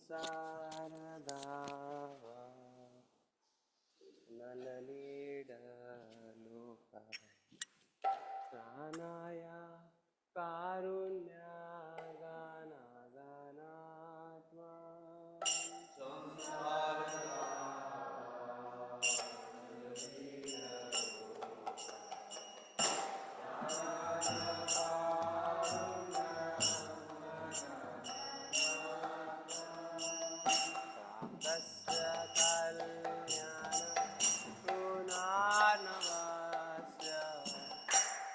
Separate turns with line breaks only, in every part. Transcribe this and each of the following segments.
शारदा नललीडलोका प्राणाया कारुण्यागानागानात्मा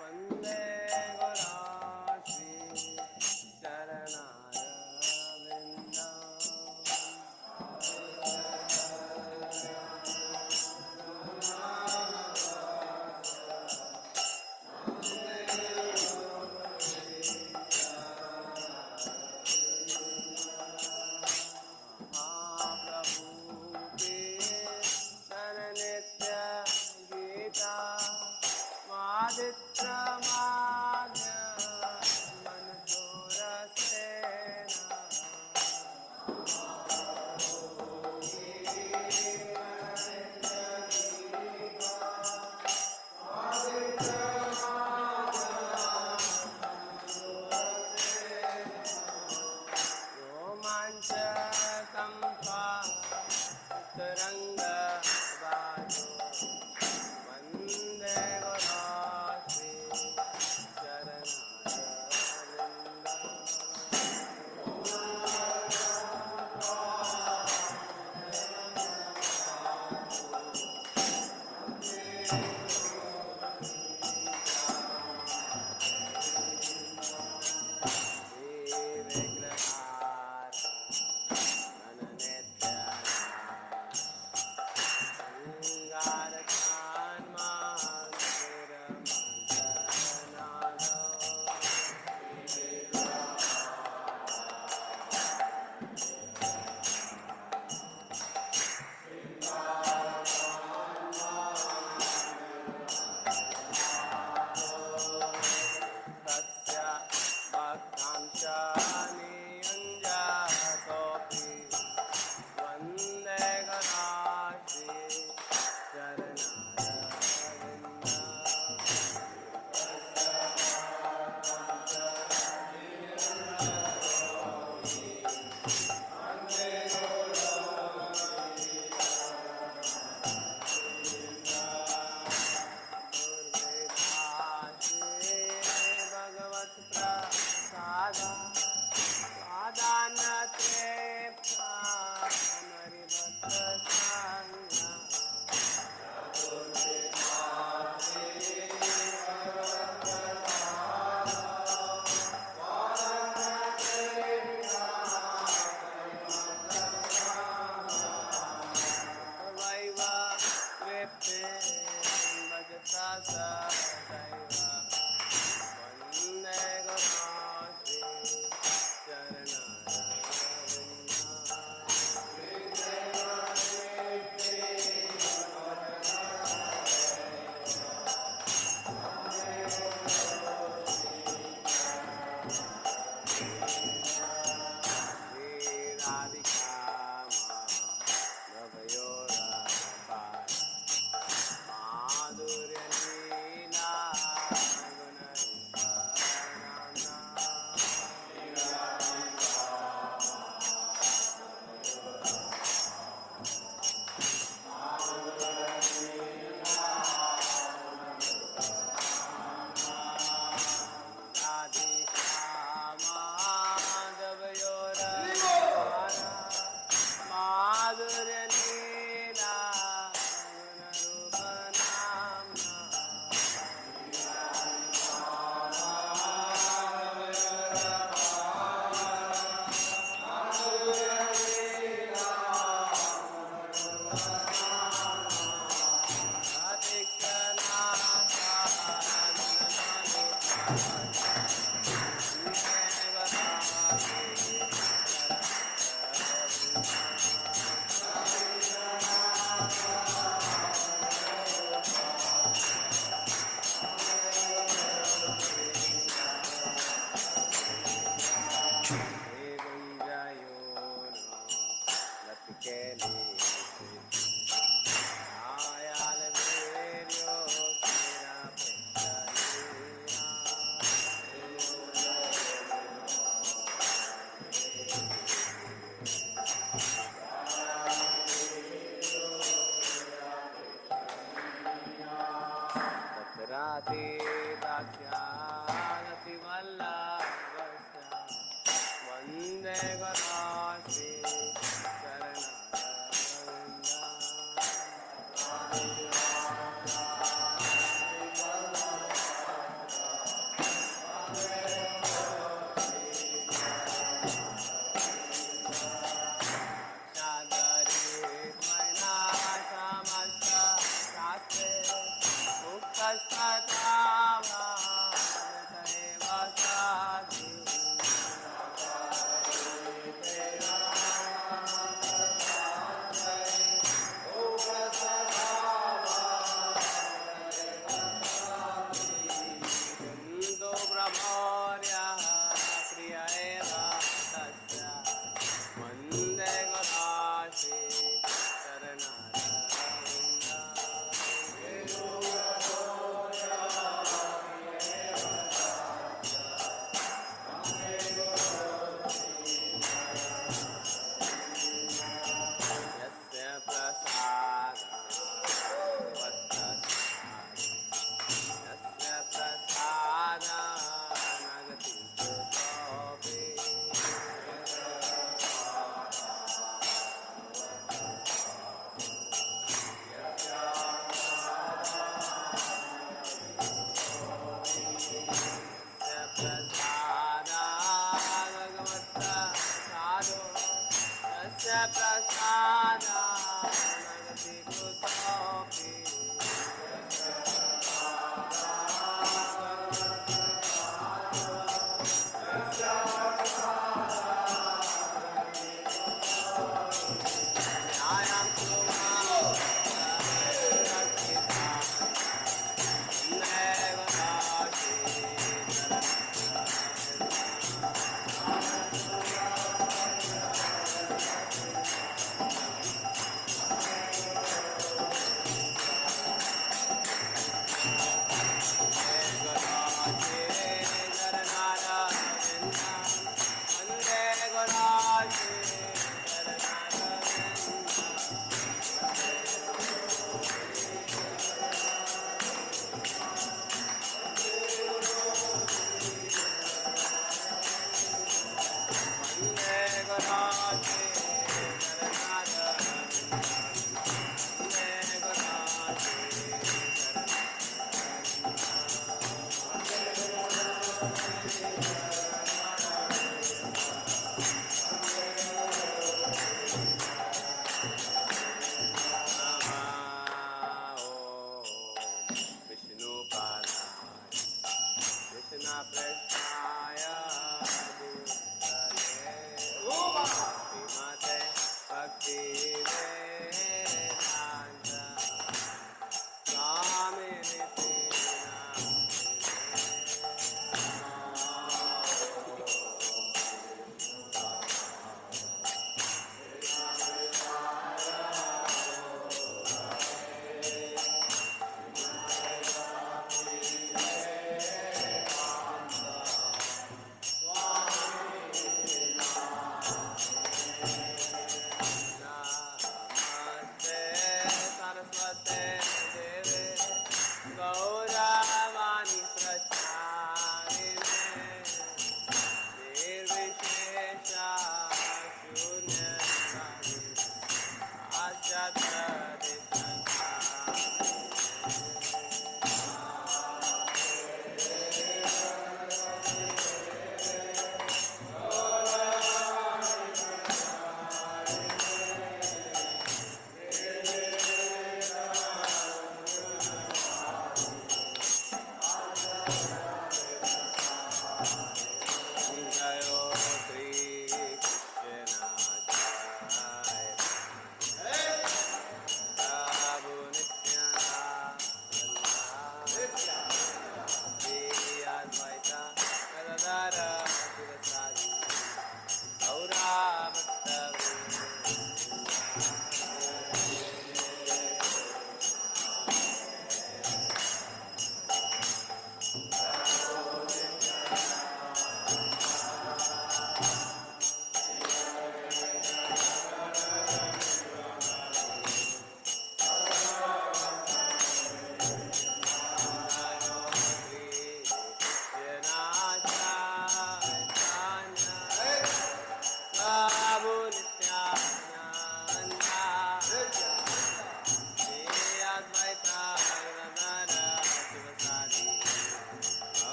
वन्दे गुराश्री राधे दास्यानति वल्लभस्य वन्दे गणाश्री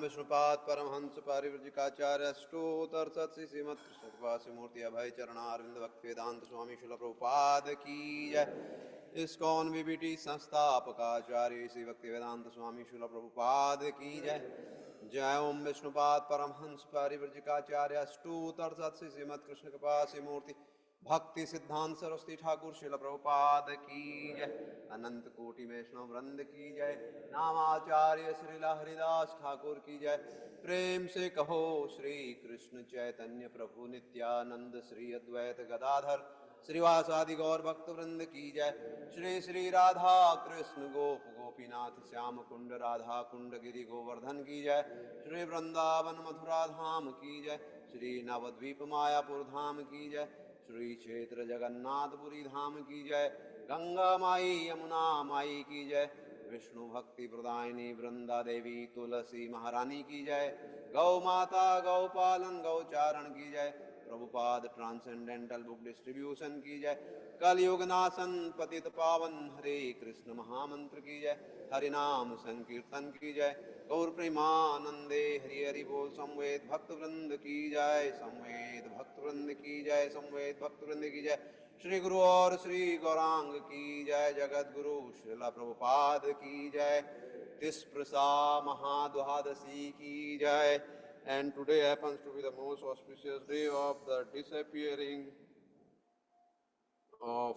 विष्णुपाद परमहंस पारिव्रजिकाचार्य अष्टोत्तर सत्सी श्रीमद कृष्ण कृपा मूर्ति अभय चरणारविंद भक्ति वेदांत स्वामी शुल प्रभुपाद की जय। इस्कॉन बीबीटी संस्थापकाचार्य श्री भक्ति वेदांत स्वामी शुल प्रभुपाद की जय। जय ओम विष्णुपाद परमहंस पारिव्रजिकाचार्य अष्टोत्तर सत्सी श्रीमद कृष्ण कृपा मूर्ति भक्ति सिद्धांत सरस्वती ठाकुर शिल प्रभुपाद की जय। अनंत कोटि वैष्णव वृंद की जय। नामाचार्य श्रीला हरिदास ठाकुर की जय। प्रेम से कहो श्री कृष्ण चैतन्य प्रभु नित्यानंद श्री अद्वैत गदाधर श्रीवासादि गौर भक्त वृंद की जय। श्री श्री राधा कृष्ण गोप गोपीनाथ श्याम कुंड राधा कुंड गिरि गोवर्धन की जय। श्री वृंदावन मथुरा धाम की जय। श्री नवद्वीप मायापुर धाम की जय। श्री क्षेत्र जगन्नाथपुरी धाम की जय। गंगा माई यमुना माई की जय। विष्णु भक्ति प्रदायिनी वृंदा देवी तुलसी महारानी की जय। गौ माता गौ पालन गौचारण की जय। प्रभुपाद ट्रांसेंडेंटल बुक डिस्ट्रीब्यूशन की जय। कलयुग नाशन पतित पावन हरे कृष्ण महामंत्र की जय। हरिनाम संकीर्तन की जय। गौर प्रेमानंदे हरि हरि बोल। संवेद भक्त वृंद की जय। संवेद भक्त वृंद की जय। संवेद भक्त वृंद की जय। श्री गुरु और श्री गौरांग की जय। जगत गुरु श्रीला प्रभुपाद की जय। तिस्प्रसा महाद्वादशी की जय। And today happens to be the most auspicious day of the disappearing of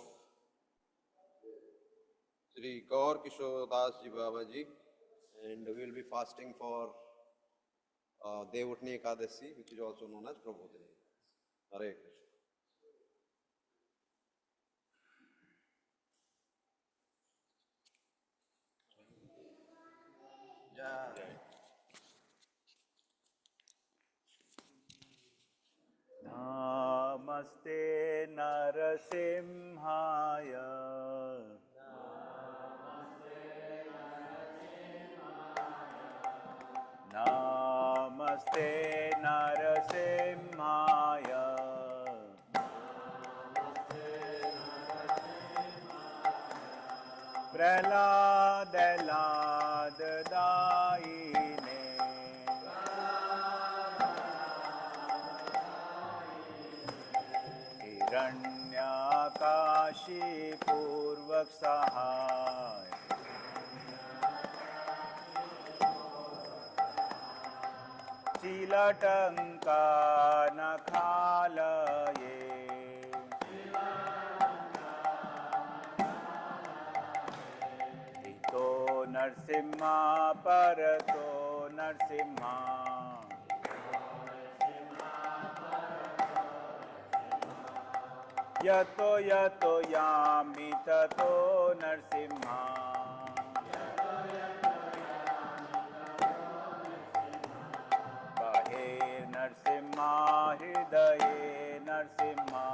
Sri Gaur Kishore Das Ji Baba Ji, and we will be fasting for Devutni Ekadasi, which is also known as Prabodhini. Hare Krishna.
Namaste Narasimhaya. Namaste Narasimhaya. Prahlad Lad Daine. हिरण्यकाशी पूर्वक सहाय. चिलटंका नखालये. इतो नरसिम्हा परतो नरसिम्हा. यतो यतो यामि ततो नरसिम्हा. बाहे नरसिम्हा हृदये नरसिम्हा.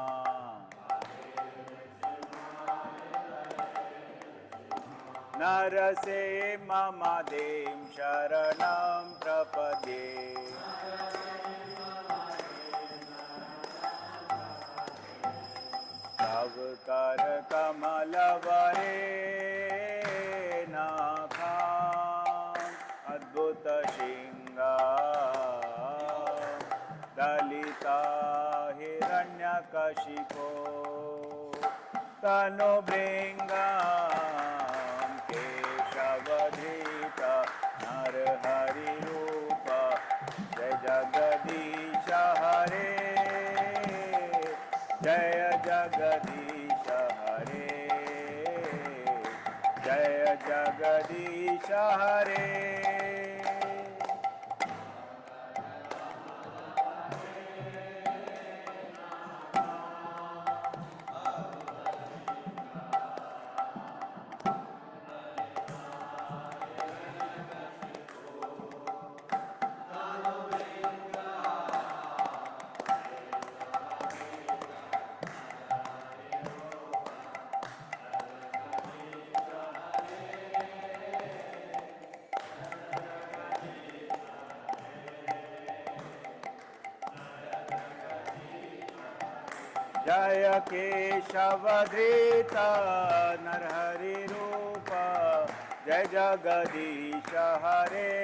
नरसिंहमदें शरणं प्रपद्ये. तव कर कमल वरे नाखा. अद्भुत सिंहा दलिता हिरण्यकशिपो. तनु भृंगा केशवधृता नरहरि रूप. जय जगदीश हरे जय जगदीश हरे जय जगदीश हरे. जय केशवधृता नरहरि रूप. जय जगदीश हरे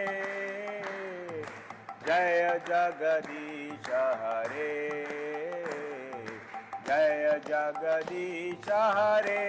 जय जगदीश हरे जय जगदीश हरे.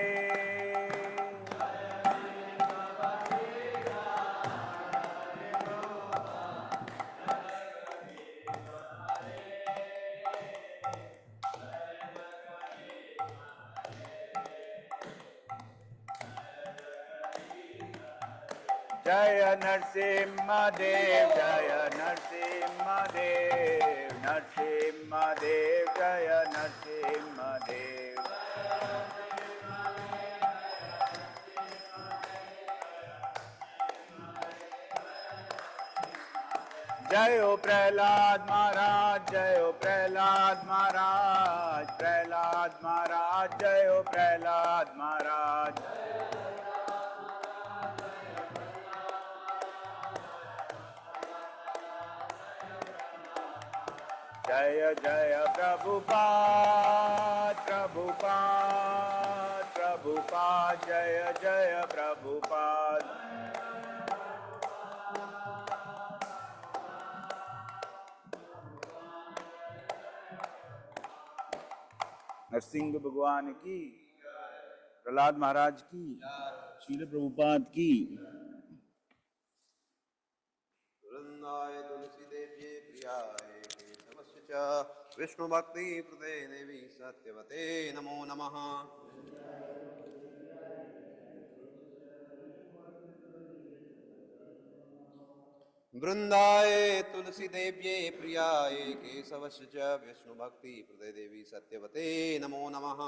जय नरसिंहदेव जय नरसिंहदेव. नरसिंहदेव जय नरसिंहदेव. जय हो प्रहलाद महाराज जय हो प्रहलाद महाराज. प्रहलाद महाराज जय हो प्रहलाद महाराज. जय जय प्रभुपाद प्रभुपाद प्रभुपाद. जय जय प्रभुपाद. नरसिंह भगवान की, प्रहलाद महाराज की, शील प्रभुपाद की.
वृंदाय तुलसी देव्ये प्रिया च विष्णुभक्तिप्रदे देवी सत्यवते नमो नमः। वृन्दाय तुलसी देव्ये प्रियाय केशवस्य च विष्णुभक्तिप्रदे देवी सत्यवते नमो नमः।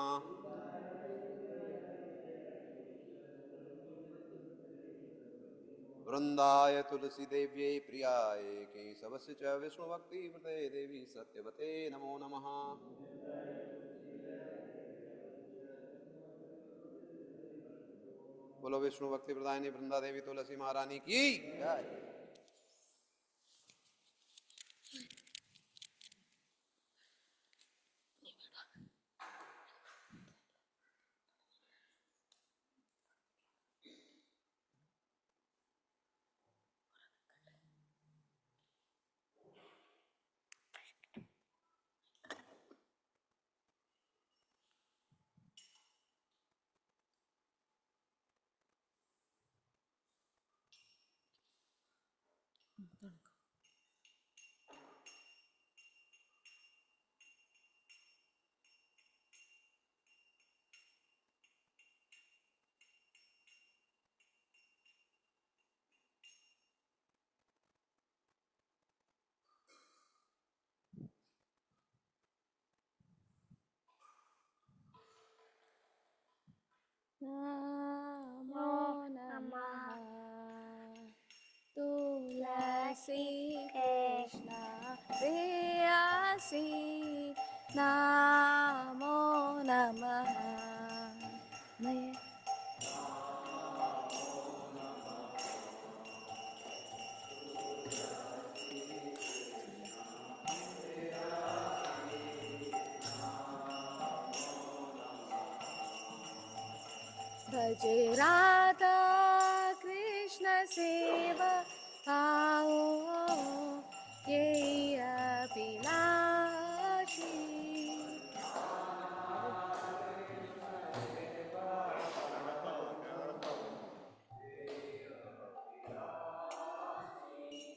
वृन्दाय तुलसी देव्ये प्रियाय केशवस्य च विष्णुभक्तिप्रदे देवी सत्यवते नमो नमः। बोलो विष्णु भक्ति प्रदायिनी वृंदा देवी तुलसी महारानी की जय।
नमो नमः तुलसी कृष्ण प्रेयसी नमो नमः भजे राधा कृष्ण सेवकाओ ये अभिलाषी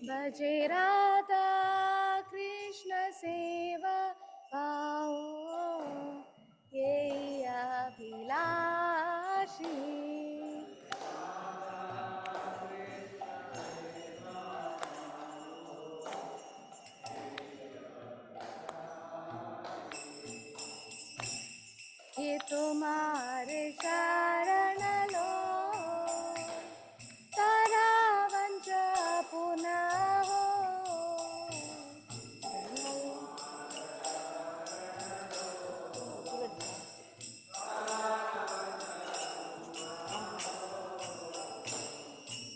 भजे राधा कृष्ण सेवकाओ ये अभिलाषी ये तुम्हारे शरण लो तारा वंच पुनः हो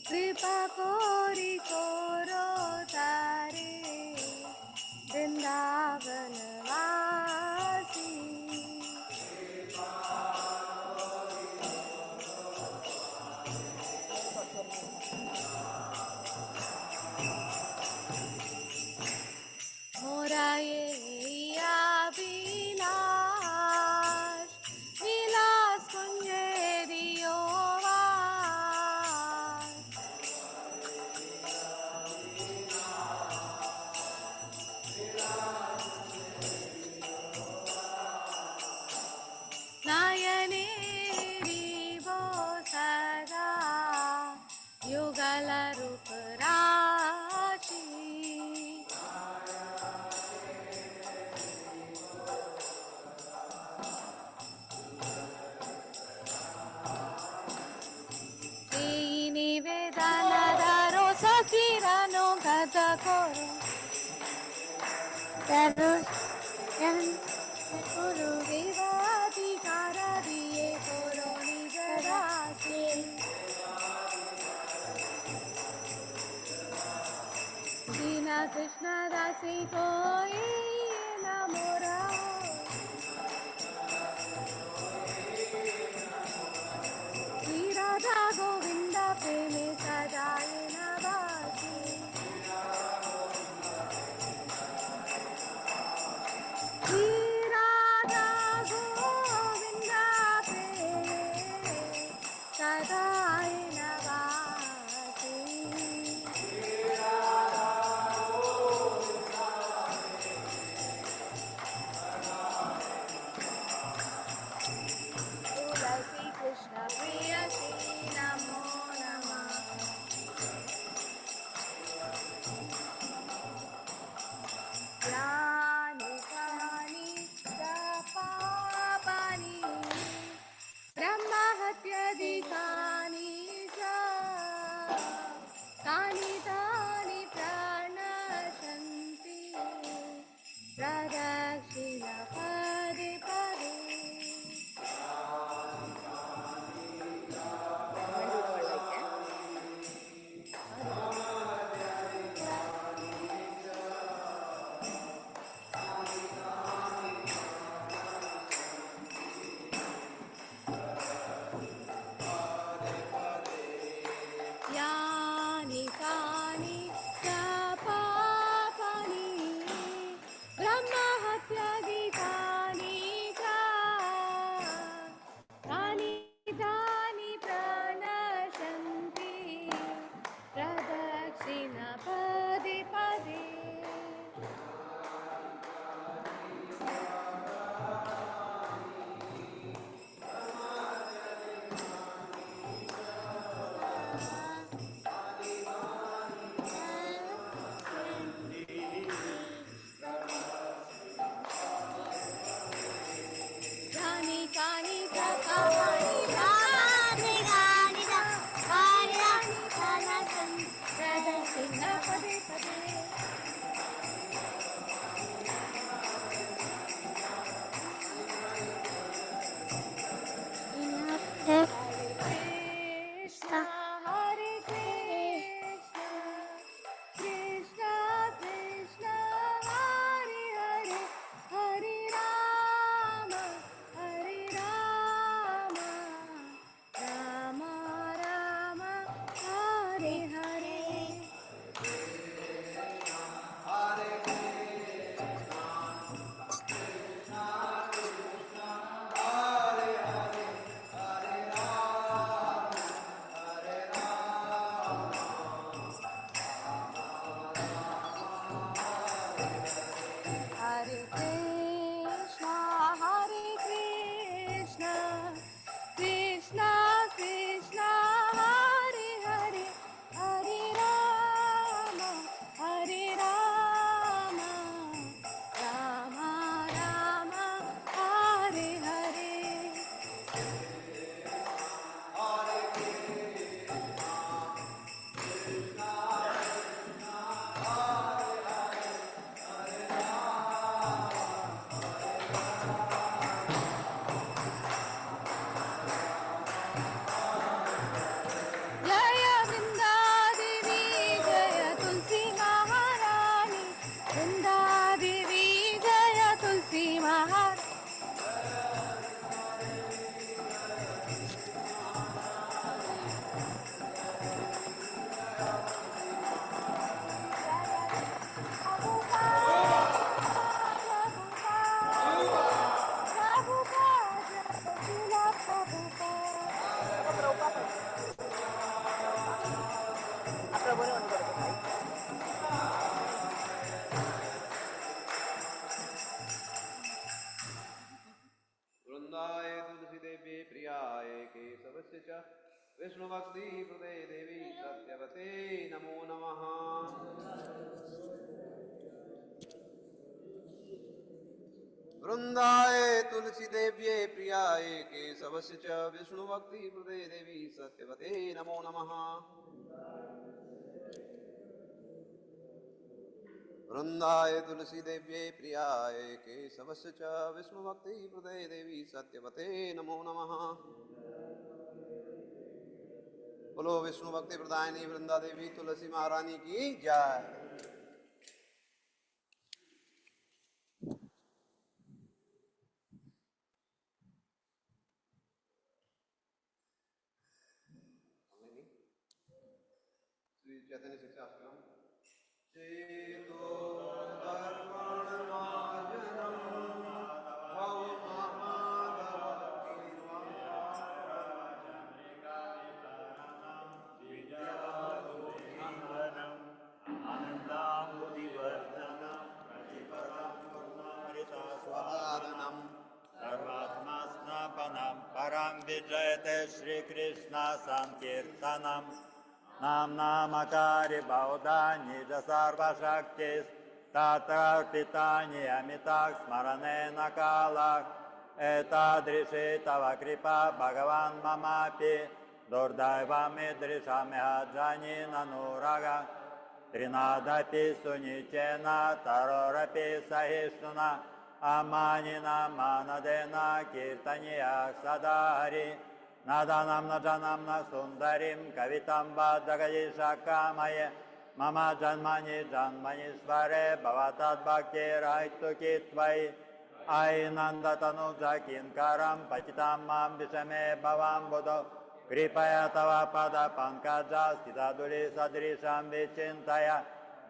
कृपा कोरी कोरो तारे वृंदावन वासी मोरा ये अभिलाष विलास कुंजेरियो नयने रिवो सदा युगल रूप राशि निवेदन दारो सखीरानो गद करो गुरु देवाधिकार दिए करो निज दासी दीन कृष्ण दासी कोई न मोरा श्री राधा गोविंद प्रेम सजाए न बासी प्रदक्षिणा पदे पदे यानि कानि च पापानि ब्रह्महत्यादिकानि च तानि तानि प्रणश्यन्ति प्रदक्षिणा पदे पदे यानि कानि च पापानि प्रदक्षिणा पदे पदे Krishna, Hare Krishna, Krishna Krishna, Hare Hare, Hare Rama, Hare Rama, Rama Rama, Hare Hare. Hare Krishna, Hare Krishna, Krishna Krishna, Hare Hare, Hare Rama, Hare Rama, Rama Rama, Hare Hare. जय वृंदा देवी जय तुलसी महारानी वृंदा देवी जय तुलसी महारानी
वृंदाय तुलसी देवी प्रियाय केशवस्य च विष्णुभक्ति हृदय देवी सत्यवते नमो नमः। वृंदाय तुलसी देव्ये प्रियाय केशवस्य च विष्णुभक्ति हृदय देवी सत्यवते नमो नमः। वृंदाय तुलसी देव्ये प्रियाय केशवस्य च विष्णुभक्ति हृदय देवी सत्यवते नमो नमः। बोलो विष्णु भक्ति प्रदायिनी वृंदा देवी तुलसी महारानी की जय। श्री चैतन्य शिक्षाश्रम चेतो दर्पणमार्जनम
सर्वात्मास्नापनं परं विजयते श्रीकृष्ण संकीर्तनं नाम्नामकारि बहुधानि च सर्वशक्तिस्तत्रार्पितानि अमिता स्मरणेन कालः एतादृशी तव कृपा भगवान् ममापि दुर्दैवमीदृशमिह जानीननुरागः त्रिनादपि सुनिचेन तरोरपि सहिष्णुना अमानिना मानदेन कीर्तनीया सदा हरि नादानं न जनं न सुन्दरीं कवितं वा जगदीशकामये मम जन्मनि जन्मनीश्वरे भवतद्भक्तिरहितुकी त्वयि ऐनन्दतनुजा किङ्करं पतितं मां विषमे भवाम्बुधौ कृपया तव पदपङ्कजस्थितधुलिसदृशं विचिन्तय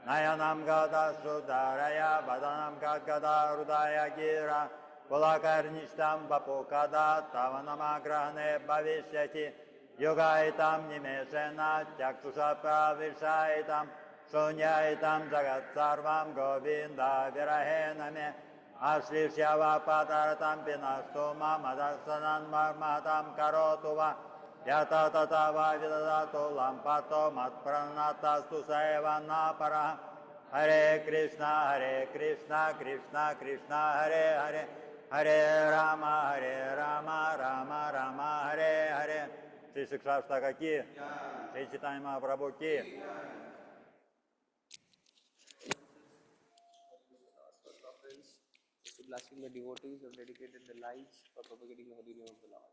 नयनं गदश्रुधारय वदनं गद्गदहृदय गिरा कुलकर्निष्ठं वपुकदा तव नमग्रहणे भविष्यति युगायितं निमेषेण चक्षुषा प्रविशायितं शून्यायितं जगत्सर्वं गोविन्दविरहेण मे आश्लिष्य वा पदार्थं विनष्टो मदर्शनं मर्महतं करोतु वा यथा तथा वा विदधातु लम्पतो मत्प्रणतस्तु स एव न परः हरे कृष्ण कृष्ण कृष्ण हरे हरे हरे राम राम राम हरे हरे। श्री शिक्षाष्टक की, श्री चैतन्य महाप्रभु की।
Blessing the devotees who have dedicated their lives for propagating the holy name of the Lord.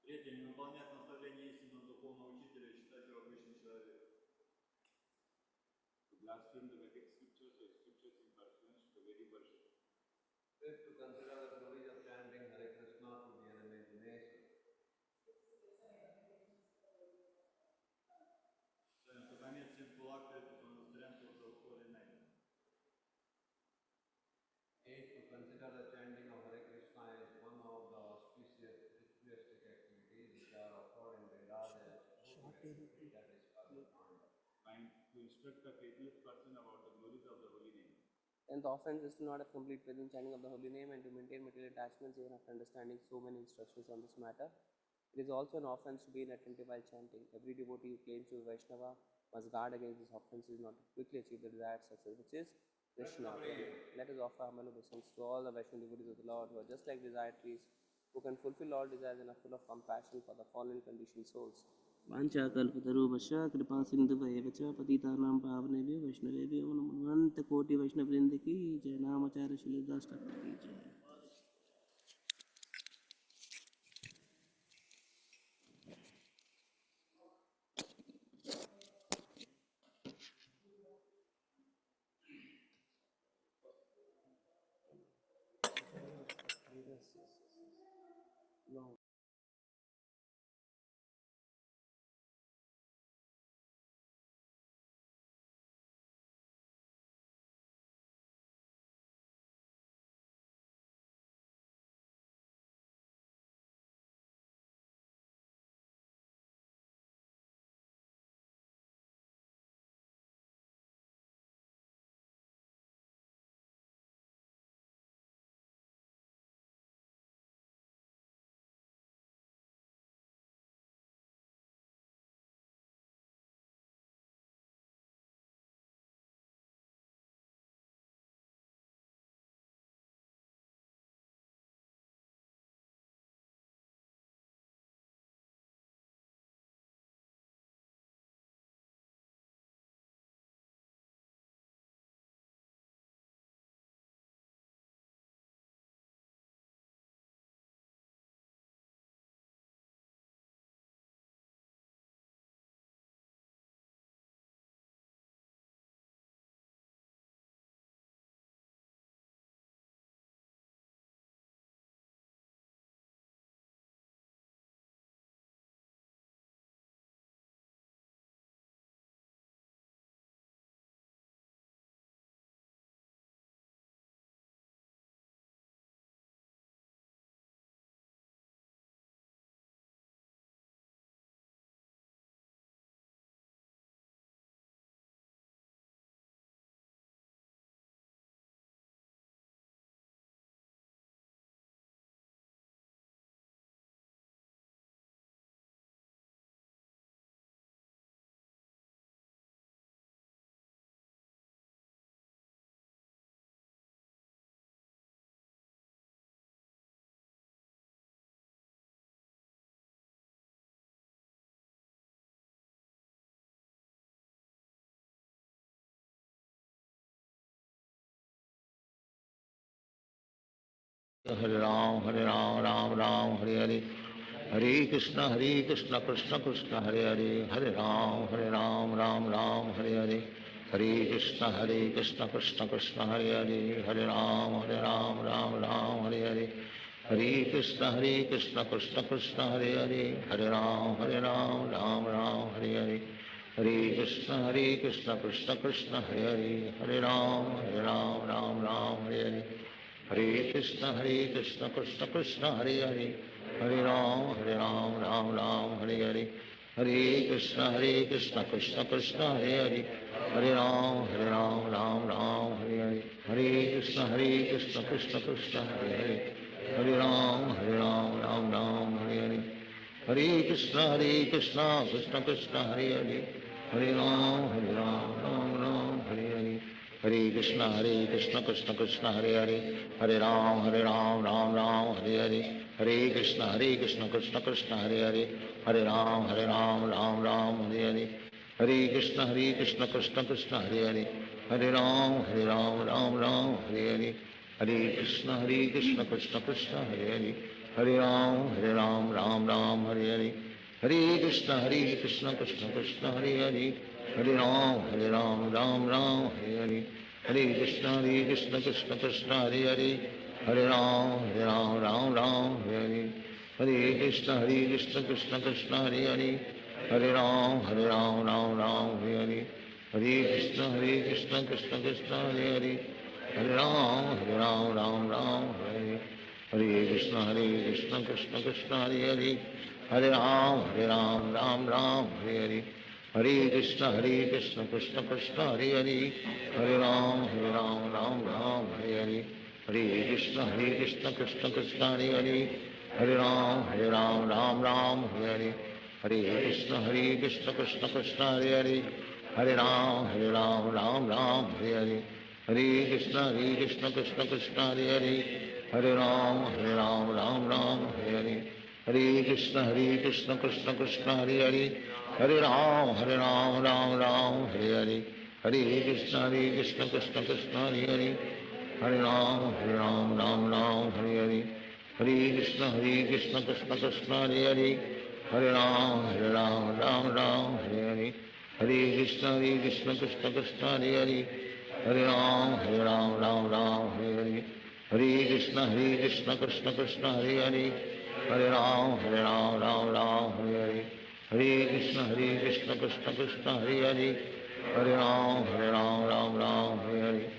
Третье, не выполнять наставление истинного духовного учителя и считать его обычным человеком.
To blaspheme the Vedic scriptures or scriptures in pursuance to the very worship.
Fifth, to consider the glories of chanting Hare Krishna to be an imagination.
To commit sinful act to demonstrate the holy name.
Eighth, to consider the chanting of Hare Krishna as one of the auspicious ritualistic activities which are offered in Vedas as spiritual activity, that is karma kanda.
Ninth, to instruct a faithless person about the glories of the holy name.
And the offense is to not have complete faith in chanting of the holy name and to maintain material attachments even after understanding so many instructions on this matter. It is also an offense to be inattentive while chanting. Every devotee who claims to be Vaishnava must guard against this offense in order to quickly achieve the desired success, which is Krishna. Let us offer humble obeisance to all the Vaishnava devotees of the Lord who are just like desired trees, who can fulfill all desires and are full of compassion for the fallen conditioned souls.
वाञ्छाकल्पतरुभ्यश्च कृपा सिन्धुभ्येव च पतितानां पावनेभ्यो वैष्णवेभ्यो नमो अनंत कोटि वैष्णववृंद की जय। नामाचार्य श्रीदास ठाकुर की जय।
हरे राम राम राम हरे हरे, हरे कृष्ण कृष्ण कृष्ण हरे हरे, हरे राम राम राम हरे हरे, हरे कृष्ण कृष्ण कृष्ण हरे हरे, हरे राम राम राम हरे हरे, हरे कृष्ण कृष्ण कृष्ण हरे हरे, हरे राम राम राम हरे हरे, हरे कृष्ण कृष्ण कृष्ण हरे हरे, हरे राम राम राम हरे हरे, हरे कृष्ण कृष्ण कृष्ण हरे हरे, हरे राम राम राम हरे हरे, हरे कृष्ण कृष्ण कृष्ण हरे हरे, हरे राम राम हरे हरे, हरे कृष्ण कृष्ण कृष्ण हरे हरे, हरे राम राम राम हरे हरे, हरे कृष्ण कृष्ण कृष्ण हरे हरे, हरे राम राम हरे हरे, हरे कृष्ण कृष्ण कृष्ण हरे हरे, हरे राम राम राम हरे हरे, हरे कृष्ण कृष्ण कृष्ण हरे हरे, हरे राम राम राम हरे हरे, हरे कृष्ण कृष्ण कृष्ण हरे हरे, हरे राम राम राम हरे हरे, हरे कृष्ण कृष्ण कृष्ण हरे हरे, हरे राम राम हरे हरे, हरे कृष्ण कृष्ण कृष्ण हरे हरे, हरे राम राम हरे हरे, हरे कृष्ण कृष्ण कृष्ण हरे हरे, हरे राम राम हरे हरे, हरे कृष्ण कृष्ण कृष्ण हरे हरे, हरे राम राम हरे हरे, हरे कृष्ण कृष्ण कृष्ण हरे हरे, हरे राम राम हरे हरे, हरे कृष्ण कृष्ण कृष्ण हरे हरे, हरे राम राम हरे हरे, हरे कृष्ण कृष्ण कृष्ण हरे हरे, हरे राम राम हरे हरे, हरे कृष्ण कृष्ण कृष्ण हरे हरे, हरे राम राम हरे हरे, हरे कृष्ण कृष्ण कृष्ण हरे हरे, हरे राम राम हरे हरे, हरे कृष्ण कृष्ण कृष्ण हरे हरे, हरे राम राम हरे हरे, हरे कृष्ण कृष्ण कृष्ण हरे हरे, हरे राम राम हरे हरे, हरे कृष्ण कृष्ण कृष्ण हरे हरे, हरे राम राम हरे हरे, हरे कृष्ण कृष्ण कृष्ण हरे हरे, हरे राम राम हरे हरे, हरे कृष्ण कृष्ण कृष्ण हरे हरे, हरे राम राम हरे हरे, हरे कृष्ण कृष्ण कृष्ण हरे हरे, हरे राम राम हरे हरे, हरे कृष्ण कृष्ण कृष्ण हरे हरे, हरे राम राम हरे हरे, हरे कृष्ण कृष्ण कृष्ण हरे हरे, हरे राम राम हरे हरे, हरे कृष्ण कृष्ण कृष्ण हरे हरे, हरे राम राम हरे हरे,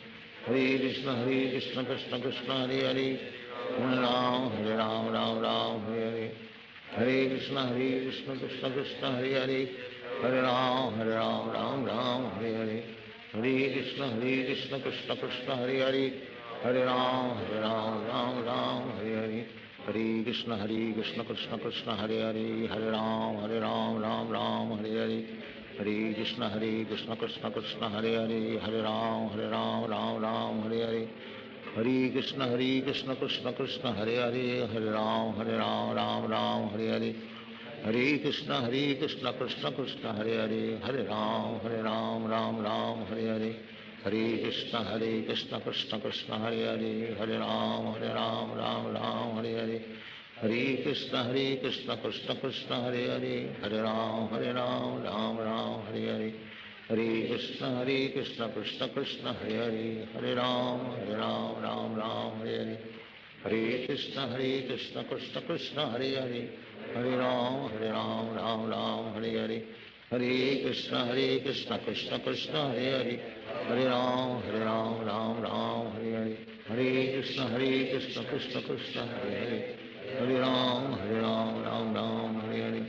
हरे कृष्ण कृष्ण कृष्ण हरे हरे, हरे राम राम हरे हरे, हरे कृष्ण कृष्ण कृष्ण हरे हरे, हरे राम राम हरे हरे, हरे कृष्ण कृष्ण कृष्ण हरे हरे, हरे राम राम हरे हरे, हरे कृष्ण कृष्ण कृष्ण हरे हरे, हरे राम राम हरे हरे, हरे कृष्ण कृष्ण कृष्ण हरे हरे, हरे राम राम हरे हरे, हरे कृष्ण कृष्ण कृष्ण हरे हरे, हरे राम राम हरे हरे, हरे कृष्ण कृष्ण कृष्ण हरे हरे, हरे राम राम हरे हरे, हरे कृष्ण कृष्ण कृष्ण हरे हरे, हरे राम राम हरे हरे, हरे कृष्ण कृष्ण कृष्ण हरे हरे, हरे राम राम हरे हरे, हरे कृष्ण कृष्ण कृष्ण हरे हरे, हरे राम राम हरे हरे,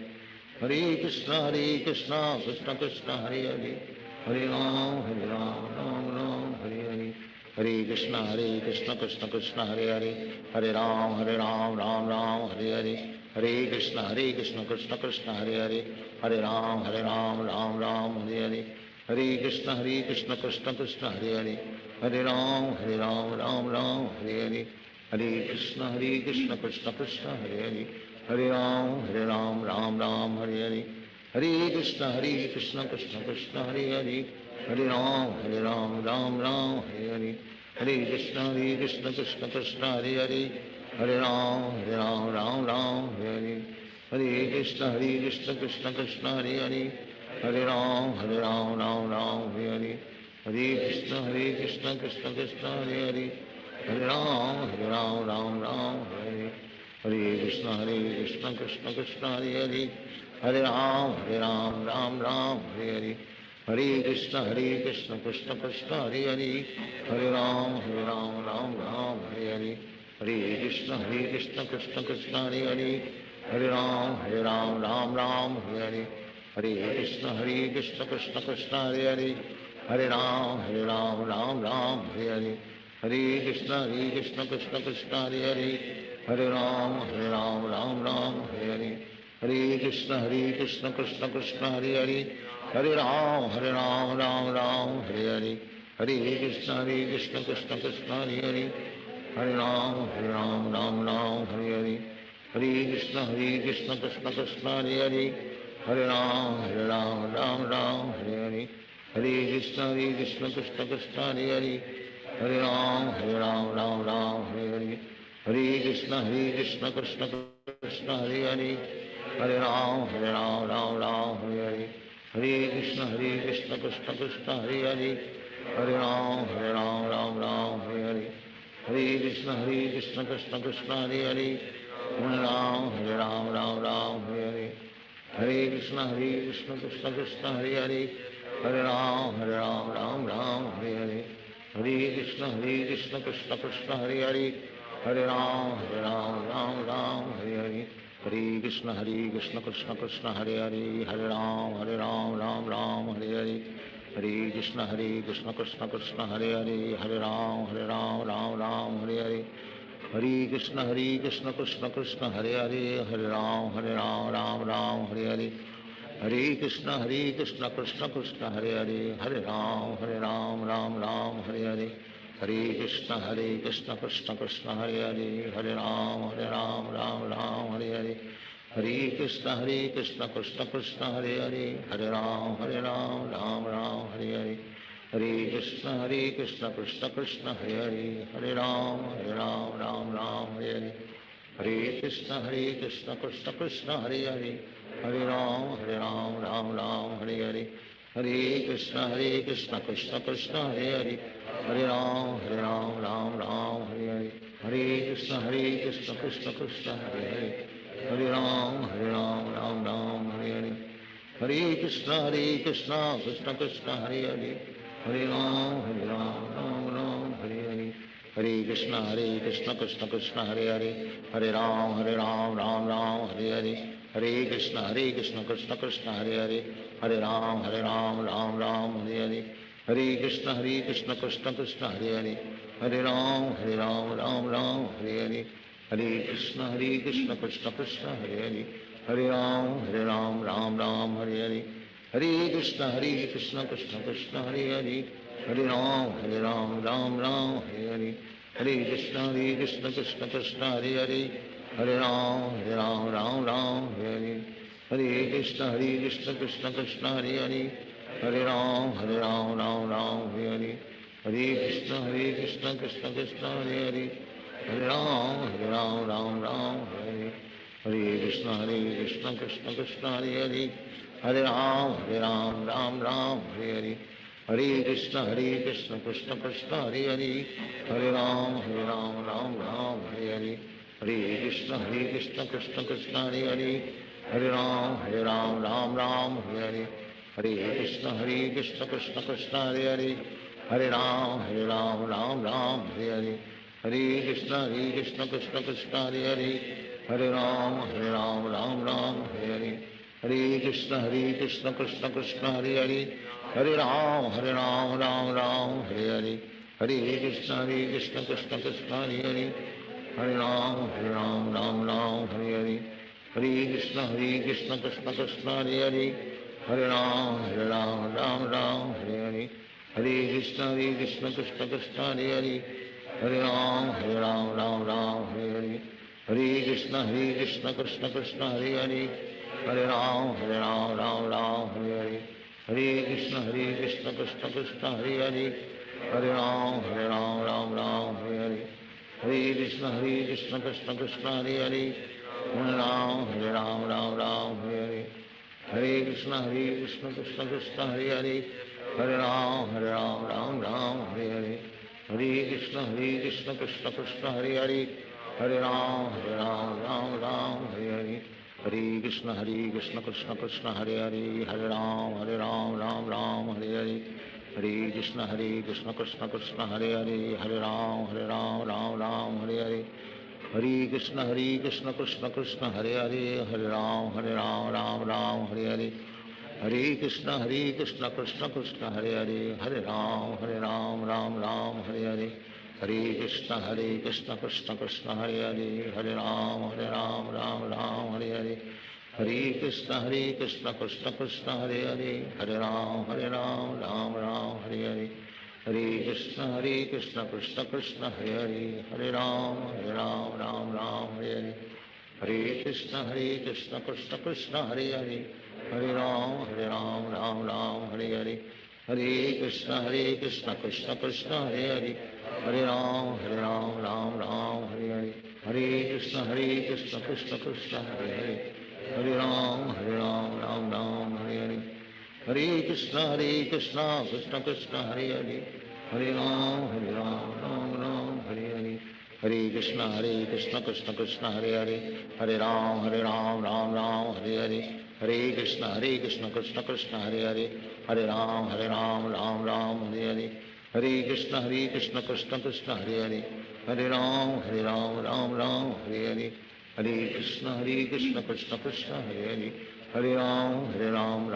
हरे कृष्ण कृष्ण कृष्ण हरे हरे, हरे राम राम हरे हरे, हरे कृष्ण कृष्ण कृष्ण हरे हरे, हरे राम हरे हरे, हरे कृष्ण कृष्ण कृष्ण हरे हरे, हरे राम राम हरे हरे, हरे कृष्ण कृष्ण कृष्ण हरे हरे, हरे राम राम हरे हरे, हरे कृष्ण कृष्ण कृष्ण हरे हरे, हरे राम राम हरे हरे, हरे कृष्ण कृष्ण कृष्ण हरे हरे, हरे राम राम हरे हरे, हरे कृष्ण कृष्ण कृष्ण हरे हरे, हरे राम राम हरे हरे, हरे Krishna Krishna Krishna Hare Hare, Hare Ram, Ram Ram, Hare Hare. Hare Krishna, Krishna Krishna, Hare Hare. Hare Ram, Ram Ram, Hare Hare. Hare Krishna, Krishna Krishna, Hare Hare. Hare Ram, Ram Ram, Hare Hare. Hare Krishna, Krishna Krishna, Hare Hare. Hare Ram, Ram Ram, Hare Hare. Hare Krishna, Krishna Krishna, Hare Hare. Hare Ram, Ram Ram, Hare Hare. Hare Krishna, Krishna Krishna, Hare Hare. Hare Ram, Ram Ram, Hare Hare. Hare Krishna, Krishna Krishna, Hare Hare. Hare Ram, Ram Ram, Hare Hare. Hare Krishna, Krishna Krishna, Hare Hare. Hare Ram, Ram Ram, Hare Hare. Hare Krishna, Krishna Krishna, Hare Hare. Hare Ram, Ram Ram, Hare Hare. Hare Krishna, Krishna Krishna, Hare Hare. Hare Ram, Ram Ram, Hare Hare. Hare Krishna, Krishna Krishna, Hare Hare. Hare Ram, Ram Ram, Hare Hare. Hare Krishna, Krishna Krishna, Hare Hare. Hare Ram, Ram Ram, Hare Hare. Hare Krishna, Krishna Krishna, Hare Hare. Hare Ram, Ram Ram, Hare Hare. Hare Krishna, Krishna Krishna, Hare Hare. Hare Ram, Ram Ram, Hare Hare. Hare Krishna, Krishna Krishna, Hare Hare. Hare Ram, Ram Ram, Hare Hare. Hare Krishna, Krishna Krishna, Hare Hare. Hare Ram, Ram Ram, Hare Hare. Hare Krishna, Krishna Krishna, Hare Hare. Hare Ram, Ram Ram, Hare Hare. Hare Krishna, Krishna Krishna, Hare Hare. Hare Ram, Ram Ram, Hare Hare. Hare Krishna, Krishna Krishna, Hare Hare. Hare Ram, Ram Ram, Hare Hare. Hare Krishna, Krishna Krishna, Hare Hare. Hare Ram, Ram Ram, Hare Hare. Hare Krishna, Krishna Krishna, Hare Hare. Hare Ram, Ram Ram, Hare Hare. Hare Krishna, Krishna Krishna, Hare Hare. Hare Ram, Ram Ram, Hare Hare. Hare Krishna, Krishna Krishna, Hare Hare. Hare Ram, Ram Ram, Hare Hare. Hare Krishna, Krishna Krishna, Hare Hare. Hare Ram, Ram Ram, Hare Hare. Hare Krishna, Krishna Krishna, Hare Hare. Hare Ram, Ram Ram, Hare Hare. Hare Krishna, Krishna Krishna, Hare Hare. Hare Ram, Ram Ram, Hare Hare. Hare Krishna, Krishna Krishna, Hare Hare. Hare Ram, Ram Ram, Hare Hare. Hare Krishna, Krishna Krishna, Hare Hare. Hare Ram, Ram Ram, Hare Hare. Hare Krishna, Krishna Krishna, Hare Hare. Hare Ram, Ram Ram, Hare Hare. Hare Krishna, Krishna Krishna, Hare Hare. Hare Ram, Ram Ram, Hare Hare. Hare Krishna, Krishna Krishna, Hare Hare. Hare Ram, Ram Ram, Hare Hare. Hare Krishna, Krishna Krishna, Hare Hare. Hare Ram, Ram Ram, Hare Hare. Hare Krishna, Krishna Krishna, Hare Hare. Hare Ram, Ram Ram, Hare Hare. Hare Krishna, Krishna Krishna, Hare Hare. Hare Ram, Ram Ram, Hare Hare. Hare Krishna, Krishna Krishna, Hare Hare. Hare Ram, Ram Ram, Hare Hare. Hare Krishna, Krishna Krishna, Hare Hare. Hare Ram, Ram Ram, Hare Hare. Hare Krishna, Krishna Krishna, Hare Hare. Hare Ram, Ram Ram, Hare Hare. Hare Krishna, Krishna Krishna, Hare Hare. Hare Ram, Ram Ram, Hare Hare. Hare Krishna, Krishna Krishna, Hare Hare. Hare Ram, Ram Ram, Hare Hare. Hare Krishna, Krishna Krishna, Hare Hare. Hare Ram, Ram Ram, Hare Hare. Hare Krishna, Krishna Krishna, Hare Hare. Hare Ram, Ram Ram, Hare Hare. Hare Krishna, Krishna Krishna, Hare Hare. Hare Ram, Ram Ram, Hare Hare. Hare Krishna, Krishna Krishna, Hare Hare. Hare Ram, Ram Ram, Hare Hare. Hare Krishna, Krishna Krishna, Hare Hare. Hare Ram, Ram Ram, Hare Hare. Hare Krishna, Krishna Krishna, Hare Hare. Hare Ram, Ram Ram, Hare Hare. Hare Krishna, Krishna Krishna, Hare Hare. Hare Ram, Ram Ram, Hare Hare. Hare Krishna, Krishna Krishna, Hare Hare. Hare Ram, Ram Ram, Hare Hare. Hare Krishna Krishna Krishna Hare Hare, Hare Ram Ram Hare Hare, Hare Krishna Krishna Krishna Hare Hare, Hare Ram Ram Hare Hare, Hare Krishna Krishna Krishna Hare Hare, Hare Ram Ram Hare Hare, Hare Krishna Krishna Krishna Hare Hare, Hare Ram Ram Hare Hare, Hare Krishna Krishna Krishna Hare Hare, Hare Ram Ram Hare Hare, Hare Krishna Krishna Krishna Hare Hare, Hare Ram Ram Hare Hare, Hare Krishna Krishna Krishna Hare Hare, Hare Ram Ram Hare Hare, Hare Krishna Krishna Krishna Hare Hare, Hare Ram Ram Hare Hare, Hare Krishna Krishna Krishna Hare Hare, Hare Ram Ram Hare Hare, Hare Krishna Krishna Krishna Hare Hare, Hare Ram Ram Hare Hare, Hare Krishna Krishna Krishna Hare Hare, Hare Ram Ram Hare Hare, Hare Krishna Krishna Krishna Hare Hare, Hare Ram Ram Hare Hare, Hare Krishna Krishna Krishna Hare Hare, Hare Ram Ram Hare Hare, Hare Krishna Krishna Krishna Hare Hare, Hare Ram Ram Hare Hare, Hare Krishna Krishna Krishna Hare Hare, Hare Ram Ram Hare Hare, Hare Krishna Krishna Krishna Hare Hare, Hare Ram Ram Hare Hare, Hare Krishna Krishna Krishna Hare Hare, Hare Ram Ram Hare Hare, Hare Krishna Krishna Krishna Hare Hare, Hare Ram Ram Hare Hare, Hare Krishna Krishna Krishna Hare Hare, Hare Ram Ram Hare Hare, Hare Krishna Krishna Krishna Hare Hare, Hare Ram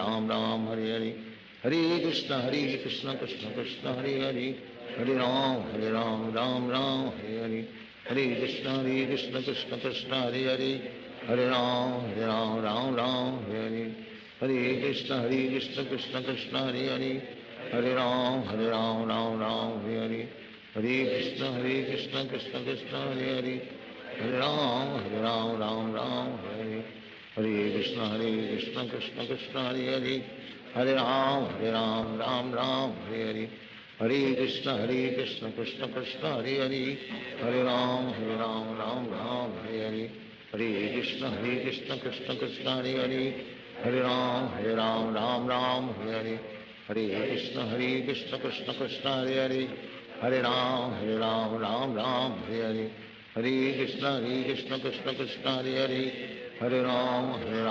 Ram Hare Hare, Hare Krishna Krishna Krishna Hare Hare, Hare Ram Ram Hare Hare, Hare Krishna Krishna Krishna Hare Hare, Hare Ram Ram Hare Hare, Hare Krishna Krishna Krishna Hare Hare, Hare Ram Ram Hare Hare, Hare Krishna Krishna Krishna Hare Hare, Hare Ram Ram Hare Hare, Hare Krishna Krishna Krishna Hare Hare, Hare Ram Ram Hare Hare, Hare Krishna Krishna Krishna Hare Hare, Hare Ram Ram Hare Hare, Hare Krishna Krishna Krishna Hare Hare, Hare Ram Ram Hare Hare, Hare Krishna Krishna Krishna Hare Hare, Hare Ram Ram Hare Hare, Hare Krishna Krishna Krishna Hare Hare, Hare Ram Hare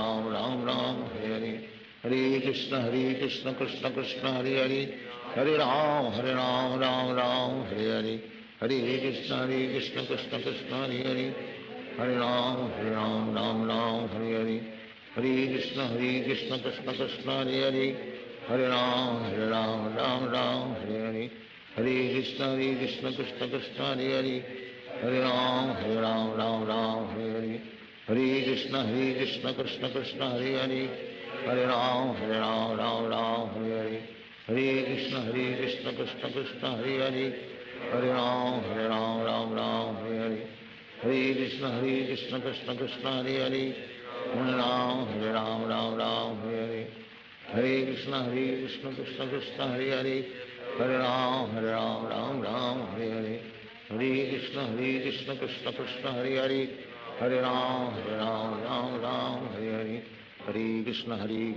Hare, Hare Krishna Krishna Krishna Hare Hare, Hare Ram Hare Hare, Hare Krishna Krishna Krishna Hare Hare, Hare Ram Hare Hare, Hare Krishna Krishna Krishna Hare Hare, Hare Ram Hare Hare, Hare Krishna Krishna Krishna Hare Hare, Hare Ram Hare Hare, Hare Krishna Krishna Krishna Hare Hare, Hare Ram Hare Hare, Hare Krishna Krishna Krishna Hare Hare, Hare Ram Hare Hare, Hare Krishna Krishna Krishna Hare Hare, Hare Ram Hare Hare, Hare Krishna Krishna Krishna Hare Hare, Hare Ram Hare Hare, Hare Krishna Krishna Krishna Hare Hare, Hare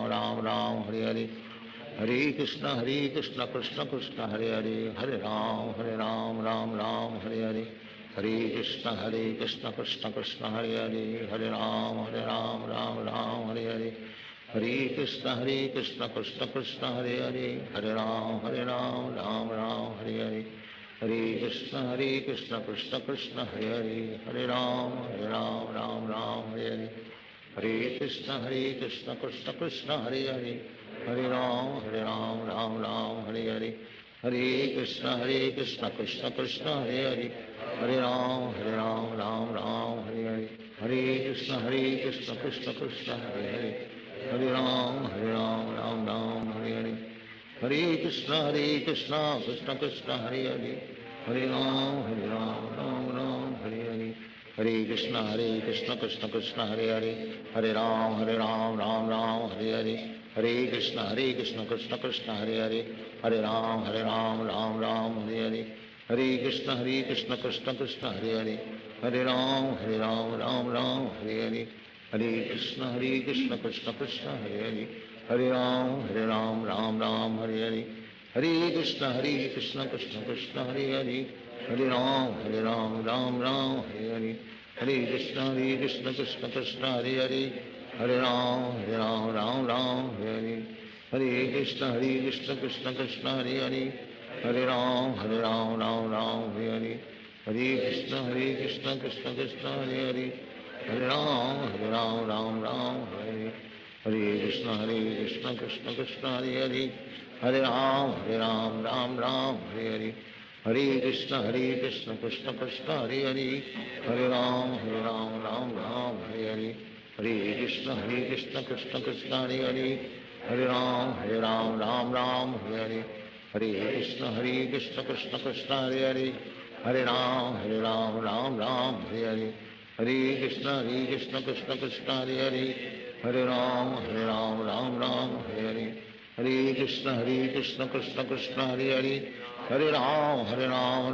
Ram Hare Hare, Hare Krishna Krishna Krishna Hare Hare, Hare Ram Hare Hare, Hare Krishna Krishna Krishna Hare Hare, Hare Ram Hare Hare, Hare Krishna Krishna Krishna Hare Hare, Hare Ram Hare Hare, Hare Krishna Krishna Krishna Hare Hare, Hare Ram Hare Hare, Hare Krishna Krishna Krishna Hare Hare, Hare Ram Hare Hare, Hare Krishna Krishna Krishna Hare Hare, Hare Ram Hare Hare, Hare Krishna Krishna Krishna Hare Hare, Hare Ram Hare Hare, Hare Krishna Krishna Krishna Hare Hare, Hare Ram Hare Hare, Hare Krishna Krishna Krishna Hare Hare, Hare Ram Ram Hare Hare, Hare Krishna Krishna Hare Hare, Hare Ram Ram Hare Hare, Hare Krishna Krishna Hare Hare, Hare Ram Ram Hare Hare, Hare Krishna Krishna Hare Hare, Hare Ram Ram Hare Hare, Hare Krishna Krishna Hare Hare, Hare Ram Ram Hare Hare, Hare Krishna Krishna Hare Hare, Hare Ram Ram Hare Hare, Hare Krishna Krishna Hare Hare, Hare Ram Hare Hare, Hare Krishna Krishna Hare Hare, Hare Ram Hare Hare, Hare Krishna Krishna Hare Hare, Hare Ram Hare Hare, Hare Krishna Krishna Hare Hare, Hare Ram Hare Hare, Hare Krishna Krishna Hare Hare, Hare Ram Hare Hare, Hare Krishna Krishna Hare Hare, Hare Ram Hare Hare, Hare Krishna Krishna Hare Hare, Hare Ram Hare Hare, Hare Krishna Krishna Hare Hare, Hare Ram Hare Hare, Hare Krishna Krishna Hare Hare, Hare Ram Hare Hare, Hare Krishna Krishna Hare Hare, Hare Ram Hare Hare, Hare Krishna Krishna Hare Hare, Hare Ram Hare Hare, Hare Krishna Krishna Hare Hare, Hare Ram Hare Hare,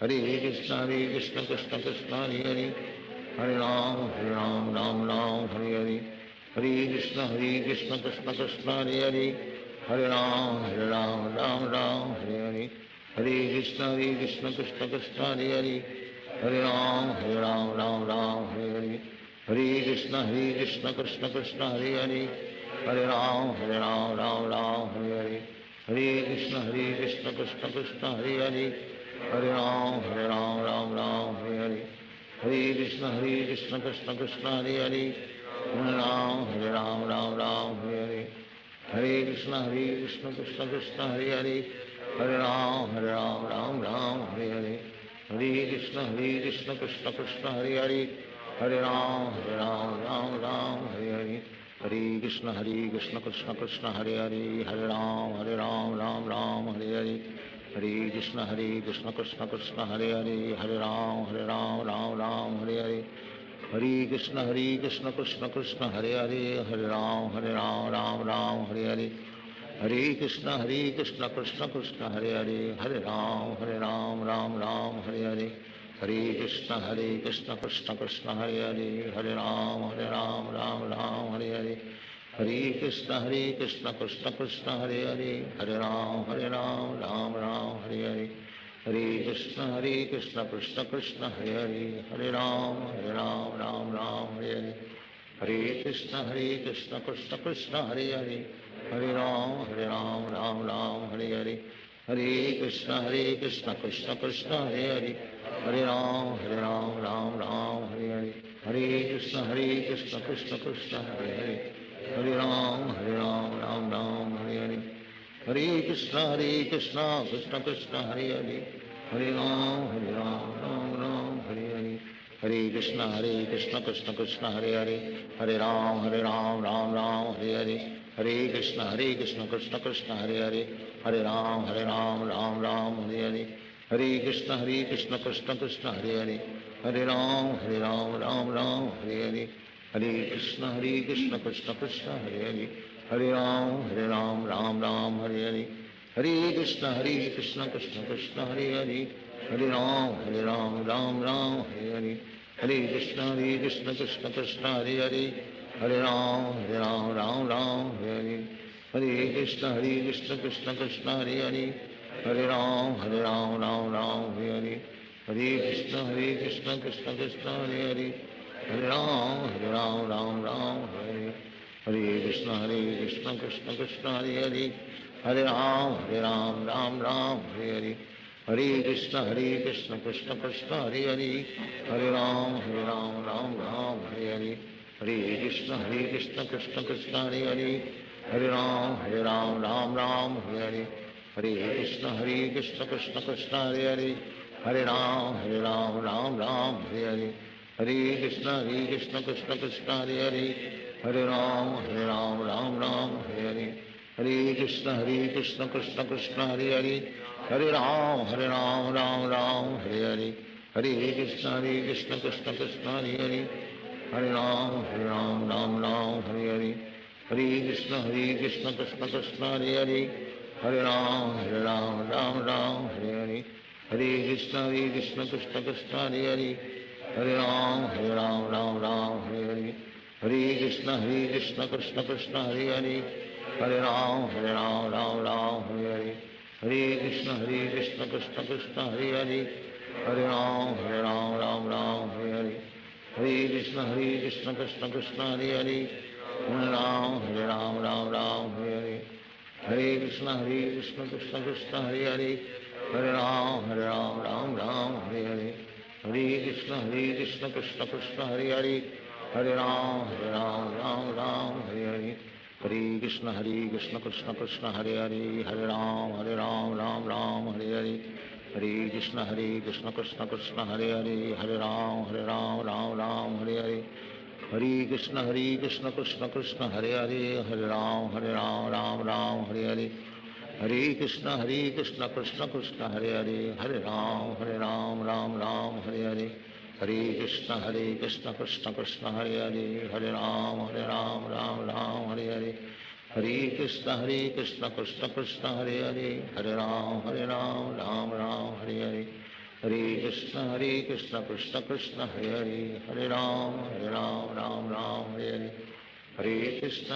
Hare Krishna Krishna Hare Hare, Hare Ram Hare Hare, Hare Krishna Krishna Hare Hare, Hare Ram Hare Hare, Hare Krishna Krishna Hare Hare, Hare Ram Hare Hare, Hare Krishna Krishna Hare Hare, Hare Ram Hare Hare, Hare Krishna Krishna Hare Hare, Hare Ram Hare Hare, Hare Krishna Krishna Hare Hare, Hare Ram Hare Hare, Hare Krishna Krishna Hare Hare, Hare Ram Hare Hare, Hare Krishna Krishna Hare Hare, Hare Ram Hare Hare, Hare Krishna Krishna Hare Hare, Hare Ram Hare Hare, Hare Krishna Krishna Hare Hare, Hare Ram Hare Hare, Hare Krishna Krishna Hare Hare, Hare Ram Hare Hare, Hare Krishna Krishna Hare Hare, Hare Ram Hare Hare, Hare Krishna Krishna Hare Hare, Hare Ram Hare Hare, Hare Krishna Krishna Hare Hare, Hare Ram Hare Hare, Hare Krishna Krishna Hare Hare, Hare Ram Hare Hare, Hare Krishna Krishna Hare Hare, Hare Ram Hare Hare, Hare Krishna Krishna Hare Hare, Hare Ram Hare Hare, Hare Krishna Krishna Hare Hare, Hare Ram Hare Hare, Hare Krishna Krishna Hare Hare, Hare Ram Hare Hare, Hare Krishna Krishna Hare Hare, Hare Ram Hare Hare, Hare Krishna Krishna Hare Hare, Hare Ram Hare Hare, Hare Krishna Krishna Hare Hare, Hare Ram Hare Hare, Hare Krishna Krishna Hare Hare, Hare Ram Hare Hare, Hare Krishna Krishna Hare Hare, Hare Ram Hare Hare, Hare Krishna Krishna Hare Hare, Hare Ram Hare Hare, Hare Krishna Krishna Hare Hare, Hare Ram Hare Hare, Hare Krishna Krishna Hare Hare, Hare Ram Hare Hare, Hare Krishna Krishna Hare Hare, Hare Ram Hare Hare, Hare Krishna Krishna Hare Hare, Hare Ram Hare Hare, हरे कृष्ण कृष्ण कृष्ण हरे हरे हरे राम राम राम हरे हरे हरे कृष्ण कृष्ण कृष्ण हरे हरे हरे राम राम राम हरे हरे हरे कृष्ण कृष्ण कृष्ण हरे हरे हरे राम राम हरे हरे हरे कृष्ण कृष्ण कृष्ण हरे हरे हरे राम राम हरे हरे हरे कृष्ण कृष्ण कृष्ण हरे हरे हरे राम राम हरे हरे हरे कृष्ण कृष्ण कृष्ण हरे हरे हरे राम राम हरे हरे हरे कृष्ण कृष्ण कृष्ण हरे हरे हरे राम राम हरे हरे हरे कृष्ण कृष्ण कृष्ण हरे हरे हरे राम राम हरे हरे हरे कृष्ण कृष्ण कृष्ण हरे हरे हरे राम राम हरे हरे हरे कृष्ण कृष्ण कृष्ण हरे हरे हरे राम राम हरे हरे हरे कृष्ण कृष्ण कृष्ण हरे हरे हरे राम राम हरे हरे हरे कृष्ण कृष्ण कृष्ण हरे हरे हरे राम राम हरे हरे हरे कृष्ण कृष्ण कृष्ण हरे हरे हरे राम राम हरे हरे हरे कृष्ण कृष्ण कृष्ण हरे हरे हरे राम राम हरे हरे हरे कृष्ण कृष्ण कृष्ण हरे हरे हरे राम राम हरे हरे हरे कृष्ण कृष्ण कृष्ण हरे हरे हरे राम राम हरे हरे हरे कृष्ण कृष्ण कृष्ण हरे हरे हरे राम राम हरे हरे हरे कृष्ण कृष्ण कृष्ण हरे हरे हरे राम राम हरे हरे हरे कृष्ण कृष्ण कृष्ण हरे हरे हरे राम राम हरे हरे हरे कृष्ण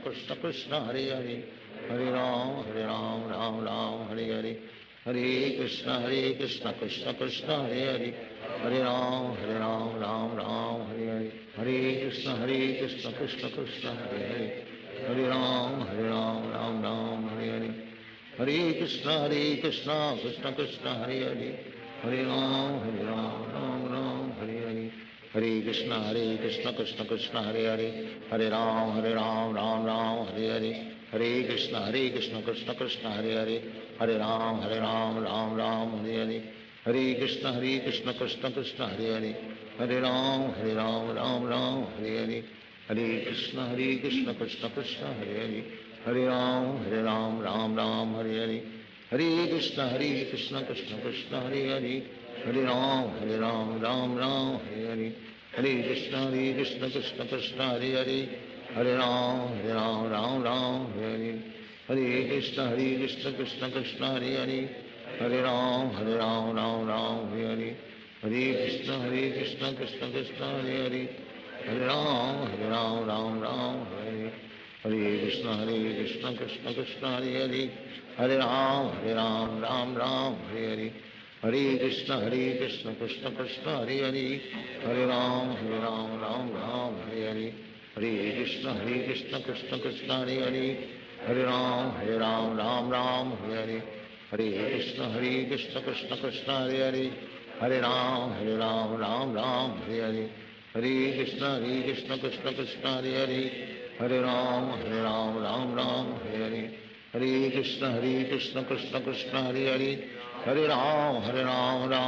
कृष्ण कृष्ण हरे हरे हरे राम राम हरे हरे हरे कृष्ण कृष्ण कृष्ण हरे हरे हरे राम राम हरे हरे हरे कृष्ण कृष्ण कृष्ण हरे हरे हरे राम राम हरे हरे हरे कृष्ण कृष्ण कृष्ण हरे हरे हरे राम राम हरे हरे हरे कृष्ण कृष्ण कृष्ण हरे हरे हरे राम राम हरे हरे हरे कृष्ण कृष्ण कृष्ण हरे हरे हरे राम राम हरे हरे हरे कृष्ण कृष्ण कृष्ण हरे हरे हरे राम राम हरे हरे हरे कृष्ण कृष्ण कृष्ण हरे हरे हरे राम राम हरे हरे हरे कृष्ण कृष्ण कृष्ण हरे हरे हरे राम राम हरे हरे हरे कृष्ण कृष्ण कृष्ण हरे हरे हरे राम राम हरे हरे हरे कृष्ण कृष्ण कृष्ण हरे हरे हरे राम राम हरे हरे हरे कृष्ण कृष्ण कृष्ण हरे हरे हरे राम राम हरे हरे हरे कृष्ण कृष्ण कृष्ण हरे हरे हरे राम राम हरे हरे हरे कृष्ण कृष्ण कृष्ण हरे हरे हरे राम राम हरे हरे हरे कृष्ण कृष्ण कृष्ण हरे हरे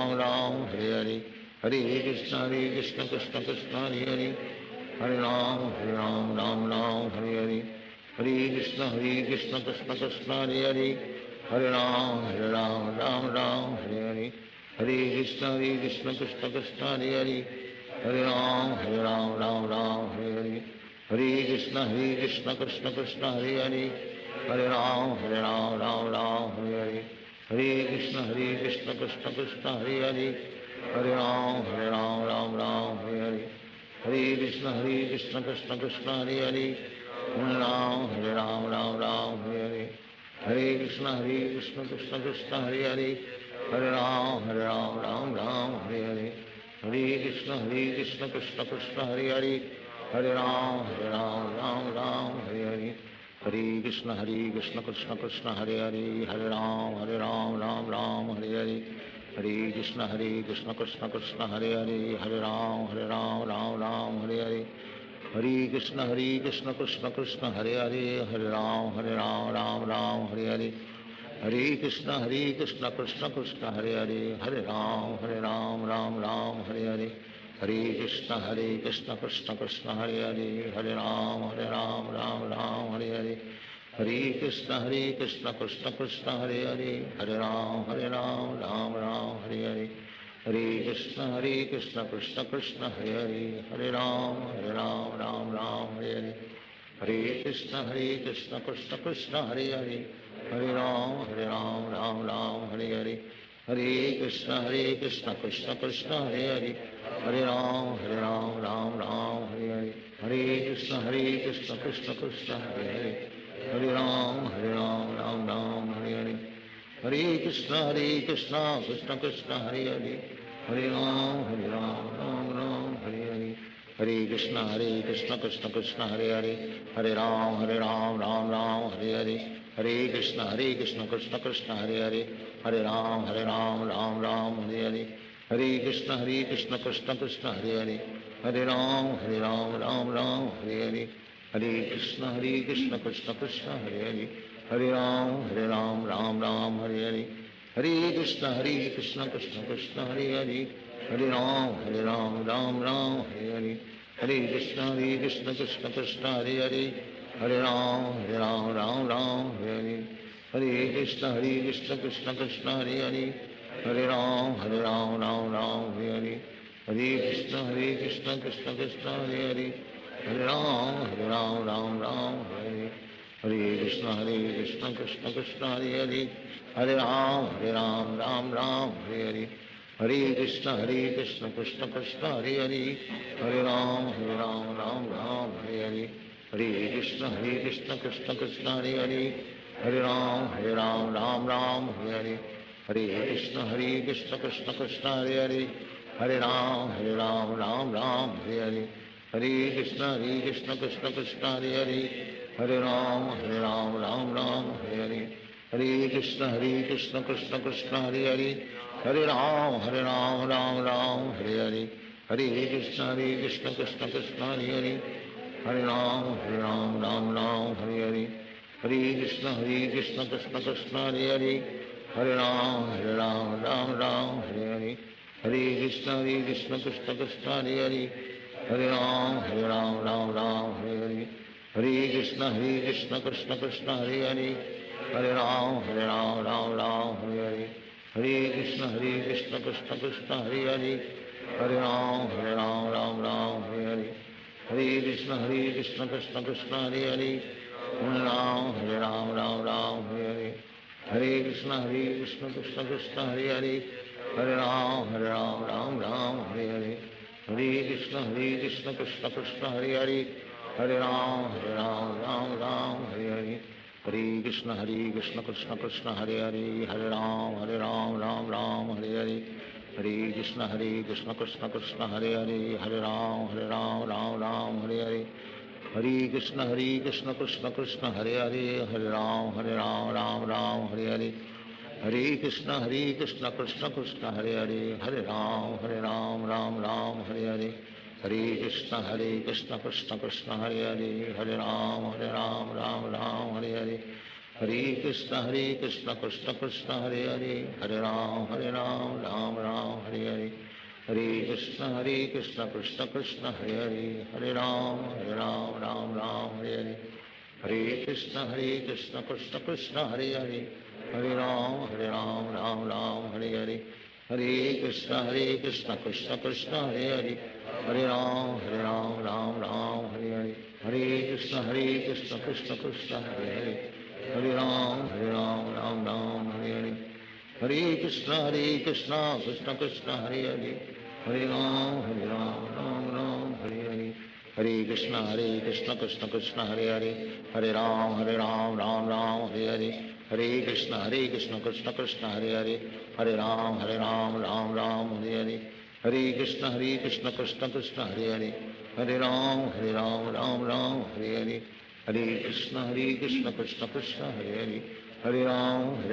हरे राम राम हरे हरे हरे कृष्ण कृष्ण कृष्ण हरे हरे हरे राम राम हरे हरे हरे कृष्ण कृष्ण कृष्ण हरे हरे हरे राम राम हरे हरे हरे कृष्ण कृष्ण कृष्ण हरे हरे हरे राम राम हरे हरे हरे कृष्ण कृष्ण कृष्ण हरे हरे हरे राम राम हरे हरे हरे कृष्ण कृष्ण कृष्ण हरे हरे हरे राम राम हरे हरे हरे कृष्ण कृष्ण कृष्ण हरे हरे हरे राम हरे हरे हरे कृष्ण कृष्ण कृष्ण हरे हरे हरे राम राम हरे हरे हरे कृष्ण कृष्ण कृष्ण हरे हरे हरे राम राम हरे हरे हरे कृष्ण कृष्ण कृष्ण हरे हरे हरे राम राम हरे हरे हरे कृष्ण कृष्ण कृष्ण हरे हरे हरे राम राम हरे हरे हरे कृष्ण कृष्ण कृष्ण हरे हरे हरे राम राम हरे हरे हरे कृष्ण कृष्ण कृष्ण हरे हरे हरे राम राम हरे हरे हरे कृष्ण कृष्ण कृष्ण हरे हरे हरे राम राम हरे हरे हरे कृष्ण कृष्ण कृष्ण हरे हरे, हरे राम राम राम हरे हरे, हरे कृष्ण कृष्ण कृष्ण हरे हरे, हरे राम राम राम हरे हरे, हरे कृष्ण कृष्ण कृष्ण हरे हरे, हरे राम राम राम हरे हरे, हरे कृष्ण कृष्ण कृष्ण हरे हरे, हरे राम राम राम हरे हरे, हरे कृष्ण कृष्ण कृष्ण हरे हरे, हरे राम राम राम हरे हरे, हरे कृष्ण कृष्ण कृष्ण हरे हरे, हरे राम राम राम हरे हरे, हरे कृष्ण कृष्ण कृष्ण हरे हरे, हरे राम राम राम हरे हरे, हरे कृष्ण कृष्ण कृष्ण हरे हरे, हरे राम राम राम हरे हरे, हरे कृष्ण कृष्ण कृष्ण हरे हरे, हरे राम राम राम हरे हरे, हरे कृष्ण कृष्ण कृष्ण हरे हरे, हरे राम राम हरे हरे, हरे कृष्ण कृष्ण कृष्ण हरे हरे, हरे राम राम राम हरे हरे, हरे कृष्ण कृष्ण कृष्ण हरे हरे, हरे राम राम राम हरे हरे, हरे कृष्ण कृष्ण कृष्ण हरे हरे, हरे राम राम राम हरे हरे, हरे कृष्ण कृष्ण कृष्ण हरे हरे, हरे राम राम हरे हरे, हरे कृष्ण कृष्ण कृष्ण हरे हरे, हरे राम राम हरे हरे, हरे कृष्ण कृष्ण कृष्ण हरे हरे, हरे राम राम राम हरे हरे, हरे कृष्ण कृष्ण कृष्ण हरे हरे, हरे राम राम हरे हरे, हरे कृष्ण कृष्ण कृष्ण हरे हरे, हरे राम राम हरे हरे, हरे कृष्ण कृष्ण कृष्ण हरे हरे, हरे राम राम हरे हरे, हरे कृष्ण कृष्ण कृष्ण हरे हरे, हरे राम राम हरे हरे, हरे कृष्ण कृष्ण कृष्ण हरे हरे, हरे राम राम हरे हरे, हरे कृष्ण कृष्ण कृष्ण हरे हरे, हरे राम राम हरे हरे, हरे कृष्ण कृष्ण कृष्ण हरे हरे, हरे राम राम हरे हरे, हरे कृष्ण कृष्ण कृष्ण हरे हरे, हरे राम राम हरे हरे, हरे कृष्ण कृष्ण कृष्ण हरे हरे, हरे राम राम हरे हरे, हरे कृष्ण कृष्ण कृष्ण हरे हरे, हरे राम राम हरे हरे, हरे कृष्ण कृष्ण कृष्ण हरे हरे, हरे राम राम हरे हरे, हरे कृष्ण कृष्ण कृष्ण हरे हरे, हरे राम राम हरे हरे, हरे कृष्ण कृष्ण कृष्ण हरे हरे, हरे राम राम हरे हरे, हरे कृष्ण कृष्ण कृष्ण हरे हरे, हरे राम राम हरे हरे, हरे कृष्ण कृष्ण कृष्ण हरे हरे, हरे राम राम हरे हरे, हरे कृष्ण कृष्ण कृष्ण हरे हरे, हरे राम राम हरे हरे, हरे कृष्ण कृष्ण कृष्ण हरे हरे, हरे राम राम हरे हरे, हरे कृष्ण कृष्ण कृष्ण हरे हरे, हरे राम राम हरे हरे, हरे कृष्ण कृष्ण कृष्ण हरे हरे, हरे राम राम हरे हरे, हरे कृष्ण कृष्ण कृष्ण हरे हरे, हरे राम राम हरे हरे, हरे कृष्ण कृष्ण कृष्ण हरे हरे, हरे राम राम हरे हरे, हरे कृष्ण कृष्ण कृष्ण हरे हरे, हरे राम राम हरे हरे, हरे कृष्ण कृष्ण कृष्ण हरे हरे, हरे राम राम हरे हरे, हरे कृष्ण कृष्ण कृष्ण हरे हरे, हरे राम राम हरे हरे, हरे कृष्ण कृष्ण कृष्ण हरे हरे, हरे राम राम हरे हरे, हरे कृष्ण कृष्ण कृष्ण हरे हरे, हरे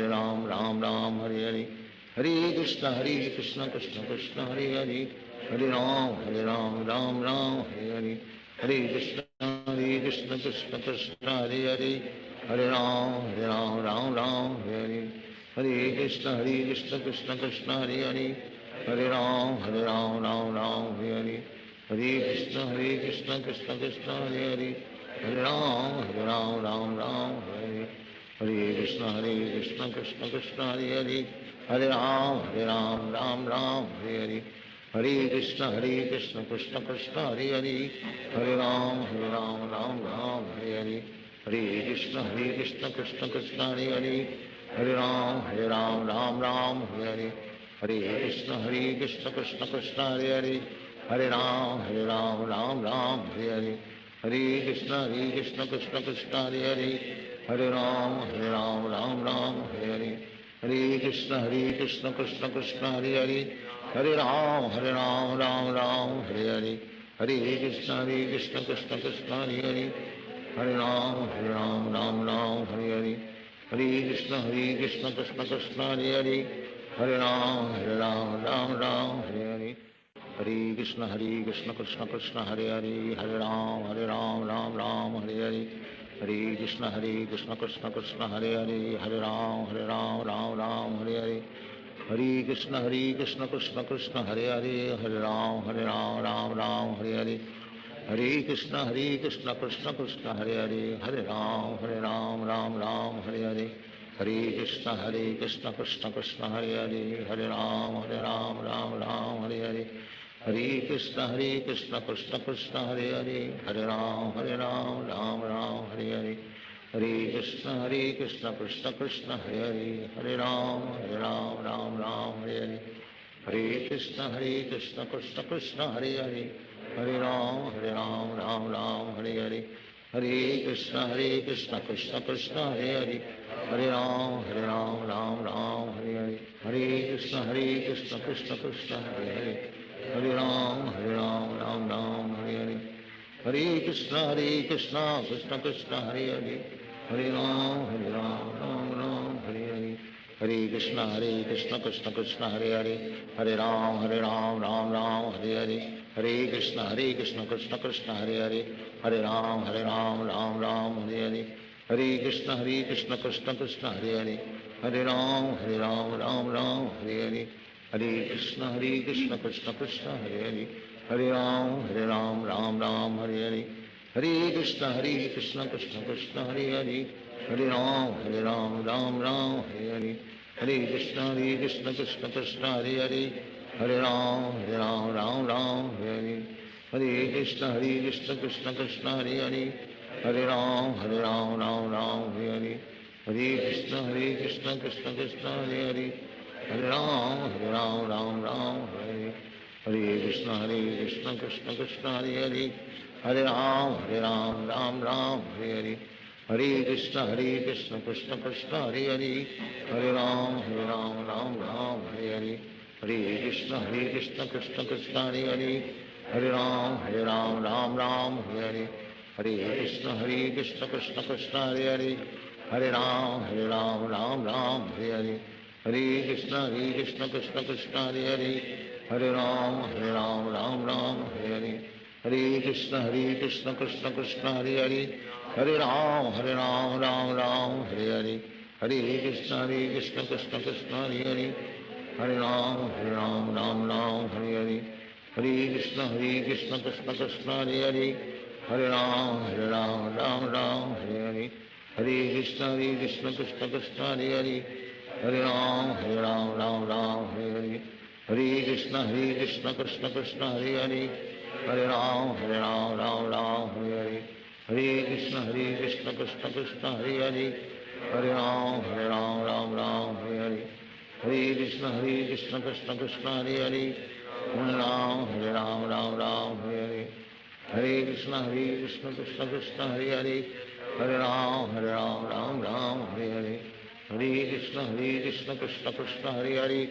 राम राम हरे हरे, हरे कृष्ण कृष्ण कृष्ण हरे हरे, हरे राम राम हरे हरे, हरे कृष्ण कृष्ण कृष्ण हरे हरे, हरे राम राम हरे हरे, हरे कृष्ण कृष्ण कृष्ण हरे हरे, हरे राम राम हरे हरे, हरे कृष्ण कृष्ण कृष्ण हरे हरे, हरे राम राम हरे हरे, हरे Krishna Krishna Krishna Hare Hare, Hare Ram Ram Hare Hare Krishna Krishna Krishna Hare Hare Hare Ram Ram Hare Hare Hare Krishna Krishna Hare Hare Hare Ram Ram Hare Hare Hare Krishna Krishna Krishna Hare Hare Hare Ram Ram Hare Hare Krishna Krishna Krishna Hare Hare Hare Ram Hare Hare Krishna Krishna Krishna Hare Hare Ram Hare Hare Krishna Krishna Krishna Hare Hare Ram Hare Hare Krishna Krishna Krishna Hare Hare Ram Hare Hare Krishna Krishna Krishna Hare Hare Ram Hare Hare Krishna Krishna Krishna Hare Hare Ram Hare Hare Krishna Krishna Krishna Hare Hare Ram Hare Hare Krishna Krishna Krishna Hare Hare Ram Hare Hare Krishna Krishna Krishna Hare Hare Ram Hare Hare Krishna Krishna Krishna Hare Hare Ram Hare Hare Krishna Krishna Krishna Hare Hare Ram Hare Hare Krishna Krishna Krishna Hare Hare Ram Hare Hare Krishna Krishna Krishna Hare Hare Ram Hare Hare Krishna Krishna Krishna Hare Hare Ram Hare Hare Krishna Krishna Krishna Hare Hare Ram Hare Hare Krishna Krishna Krishna Hare Hare Ram Hare Hare Krishna Krishna Krishna Hare Hare Ram Hare Hare Krishna Krishna Krishna Hare Hare Ram Hare Hare Krishna Krishna Krishna Hare Hare Ram Hare Hare Krishna Krishna Krishna Hare Hare Ram Hare Hare Krishna Krishna Krishna Hare Hare Ram Hare Hare Krishna Krishna Krishna Hare Hare Ram Hare Hare Krishna Krishna Krishna Hare Hare Ram Hare Hare Krishna Krishna Krishna Hare Hare Ram Hare Hare Krishna Krishna Krishna Hare Hare Ram Hare Hare Krishna Krishna Krishna Hare Hare Ram Hare Hare Krishna Krishna Krishna Hare Hare Ram Hare Hare Krishna Krishna Krishna Hare Hare Ram Hare Hare Krishna Krishna Krishna Hare Hare Ram Hare Hare Krishna Krishna Krishna Hare Hare Ram Hare Hare Krishna Krishna Krishna Hare Hare Ram Hare Hare Krishna Krishna Krishna Hare Hare Ram Hare Hare Krishna Krishna Krishna Hare Hare Ram Hare Hare Krishna Krishna Krishna Hare Hare Ram Hare Hare Krishna Krishna Krishna Hare Hare Ram Hare Hare Krishna Krishna Krishna Hare Hare Ram Hare Hare Krishna Krishna Krishna Hare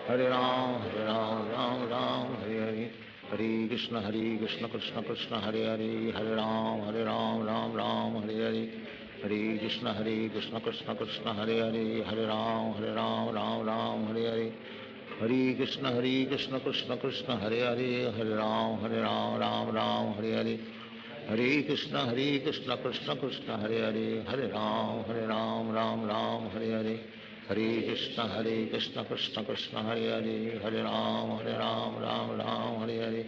Hare Ram Hare Hare Krishna Krishna Krishna Hare Hare Ram Hare Hare Krishna Krishna Krishna Hare Hare Ram Hare Hare Krishna Krishna Krishna Hare Hare Ram Hare Hare Krishna Krishna Krishna Hare Hare Ram Hare Hare Krishna Krishna Krishna Hare Hare Ram Hare Hare Krishna Krishna Krishna Hare Hare Hare Ram Hare Hare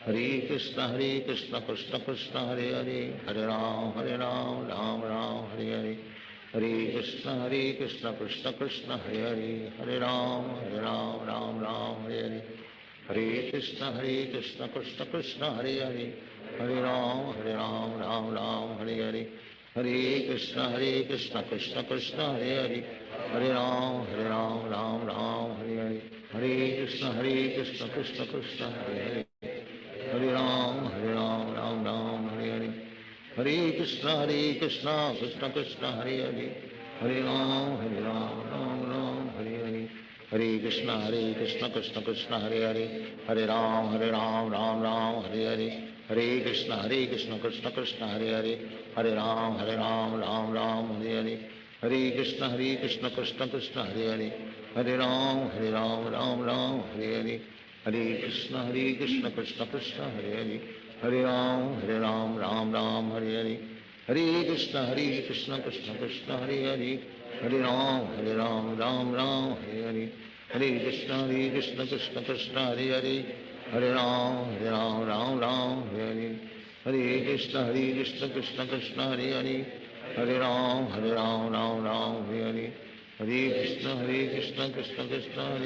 हरे कृष्ण कृष्ण कृष्ण हरे हरे, हरे राम राम राम हरे हरे, हरे कृष्ण कृष्ण कृष्ण हरे हरे, हरे राम राम राम हरे हरे, हरे कृष्ण कृष्ण कृष्ण हरे हरे, हरे राम राम राम हरे हरे, हरे कृष्ण कृष्ण कृष्ण हरे हरे, हरे राम राम राम हरे हरे, हरे कृष्ण कृष्ण कृष्ण हरे हरे, हरे राम राम राम हरे हरे, हरे कृष्ण कृष्ण कृष्ण हरे हरे, हरे राम राम हरे हरे, हरे कृष्ण कृष्ण कृष्ण हरे हरे, हरे राम राम राम हरे हरे, हरे कृष्ण कृष्ण कृष्ण हरे हरे, हरे राम राम राम हरे हरे, हरे कृष्ण कृष्ण कृष्ण हरे हरे, हरे राम राम हरे हरे, हरे कृष्ण कृष्ण कृष्ण हरे हरे, हरे राम राम हरे हरे, हरे कृष्ण कृष्ण कृष्ण हरे हरे, हरे राम राम हरे हरे, हरे कृष्ण कृष्ण कृष्ण हरे हरे, हरे राम राम हरे हरे, हरे कृष्ण कृष्ण कृष्ण हरे हरे, हरे राम राम हरे हरे, हरे कृष्ण कृष्ण कृष्ण हरे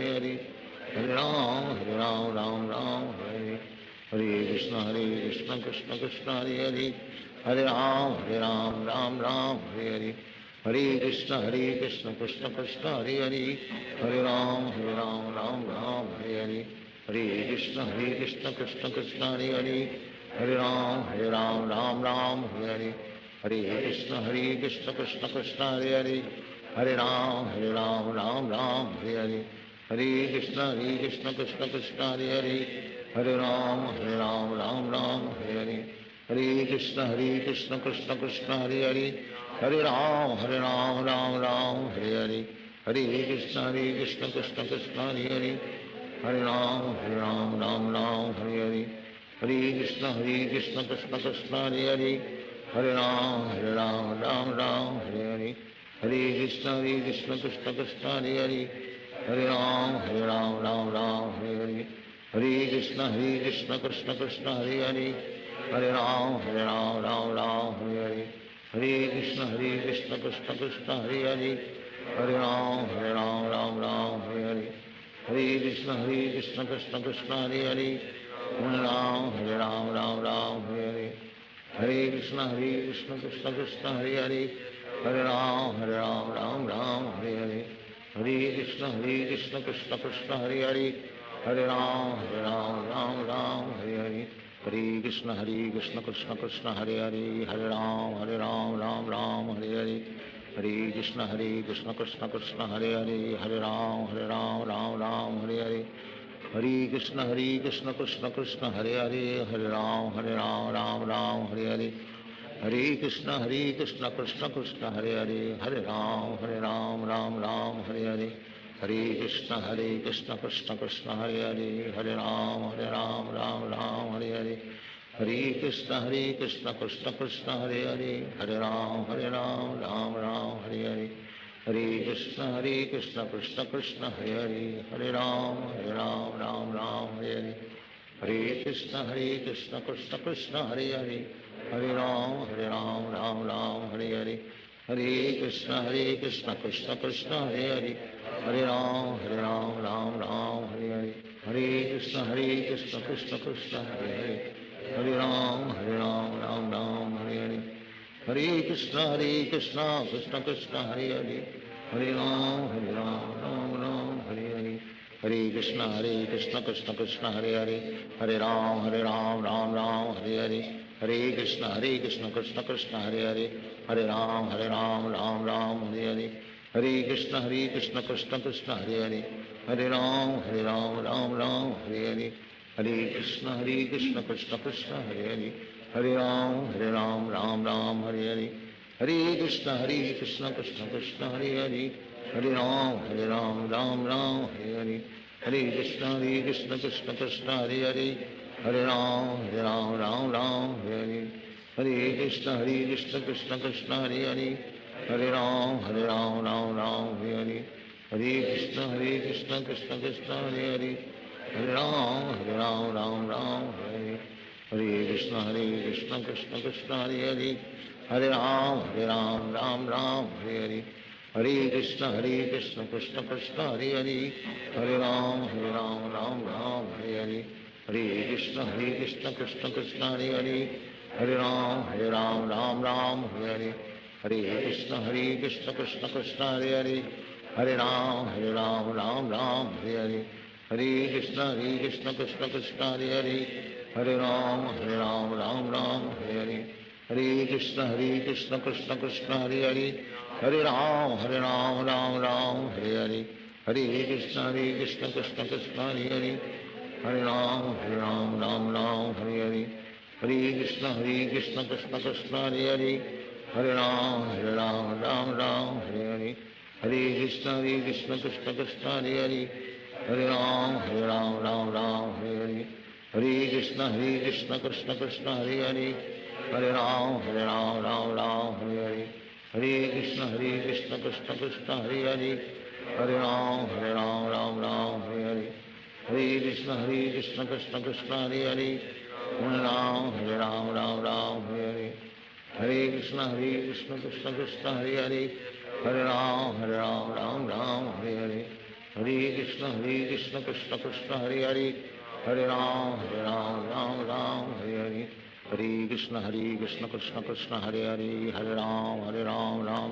हरे, हरे राम राम हरे, हरे कृष्ण कृष्ण कृष्ण हरे हरे, हरे राम राम हरे हरे, हरे कृष्ण कृष्ण कृष्ण हरे हरे, हरे राम राम हरे हरे, हरे कृष्ण कृष्ण कृष्ण हरे हरे, हरे राम राम हरे हरे, हरे कृष्ण कृष्ण कृष्ण हरे हरे, हरे राम राम हरे हरे, हरे कृष्ण कृष्ण कृष्ण हरे हरे, हरे राम राम हरे हरे, हरे कृष्ण कृष्ण कृष्ण हरे हरे, हरे राम राम हरे हरे, हरे कृष्ण कृष्ण कृष्ण हरे हरे, हरे राम राम हरे हरे, हरे कृष्ण कृष्ण कृष्ण हरे हरे, हरे राम राम हरे हरे, हरे कृष्ण कृष्ण कृष्ण हरे हरे, हरे राम राम हरे हरे, हरे कृष्ण कृष्ण कृष्ण हरे हरे, हरे राम राम हरे हरे, हरे कृष्ण कृष्ण कृष्ण हरे हरे, हरे राम राम हरे हरे, हरे कृष्ण कृष्ण कृष्ण हरे हरे, हरे राम हरे हरे, हरे कृष्ण कृष्ण कृष्ण हरे हरे, हरे राम राम हरे हरे, हरे कृष्ण कृष्ण कृष्ण हरे हरे, हरे राम राम हरे हरे, हरे कृष्ण कृष्ण कृष्ण हरे हरे, हरे राम राम हरे हरे, हरे कृष्ण कृष्ण कृष्ण हरे हरे, हरे राम राम हरे हरे, हरे कृष्ण कृष्ण कृष्ण हरे हरे, हरे राम राम हरे हरे, हरे कृष्ण कृष्ण कृष्ण हरे हरे, हरे राम राम हरे हरे, हरे कृष्ण कृष्ण कृष्ण हरे हरे, हरे राम राम हरे हरे, हरे कृष्ण कृष्ण कृष्ण हरे हरे, हरे राम राम हरे हरे, हरे कृष्ण कृष्ण कृष्ण हरे हरे, हरे राम राम हरे हरे, हरे कृष्ण कृष्ण कृष्ण हरे हरे, हरे राम राम हरे हरे, हरे कृष्ण कृष्ण कृष्ण हरे हरे, हरे राम राम हरे हरे, हरे कृष्ण कृष्ण कृष्ण हरे हरे, हरे राम राम हरे हरे, हरे कृष्ण कृष्ण कृष्ण हरे हरे, हरे राम राम हरे हरे, हरे कृष्ण कृष्ण कृष्ण हरे हरे, हरे राम राम हरे हरे, हरे कृष्ण कृष्ण कृष्ण हरे हरे, हरे राम राम हरे हरे, हरे कृष्ण कृष्ण कृष्ण हरे हरे, हरे राम राम हरे हरे, हरे कृष्ण कृष्ण कृष्ण हरे हरे, हरे राम राम हरे हरे, हरे कृष्ण कृष्ण कृष्ण हरे हरे, हरे राम राम हरे हरे, हरे कृष्ण कृष्ण कृष्ण हरे हरे, हरे राम राम हरे हरे, हरे कृष्ण कृष्ण कृष्ण हरे हरे, हरे राम राम हरे हरे, हरे Krishna Krishna Krishna Hare Hare, Hare Ram Ram Hare Hare Krishna Krishna Krishna Hare Hare Hare Ram Ram Hare Hare Krishna Krishna Krishna Hare Hare Hare Ram Ram Hare Hare Hare Krishna Krishna Krishna Hare Hare Hare Ram Ram Hare Hare Hare Krishna Krishna Krishna Hare Hare Hare Ram Ram Hare Hare Hare Krishna Krishna Krishna Hare Hare Hare Ram Ram Hare Hare Hare Krishna Krishna Krishna Hare Hare Hare Ram Ram Hare Hare Hare Krishna Krishna Krishna Hare Hare Hare Ram Ram Hare Hare Hare Krishna Krishna Krishna Hare Hare Hare Ram Ram Hare Hare Hare Krishna Krishna Krishna Hare Hare Hare Ram Ram Hare Hare Hare Krishna Krishna Krishna Hare Hare Hare Ram Ram Hare Hare Hare Krishna Krishna Krishna Hare Hare Hare Ram Ram Hare Hare Hare Krishna Krishna Krishna Hare Hare Hare Ram Ram Hare Hare Hare Krishna Krishna Krishna Hare Hare Hare Ram Ram Hare Hare Hare Krishna Krishna Krishna Hare Hare Hare Ram Ram Hare Hare Hare Krishna Krishna Krishna Hare Hare Hare Ram Ram Hare Hare Hare Krishna Krishna Krishna Hare Hare Hare Ram Ram Hare Hare Hare Krishna Krishna Krishna Hare Hare Hare Ram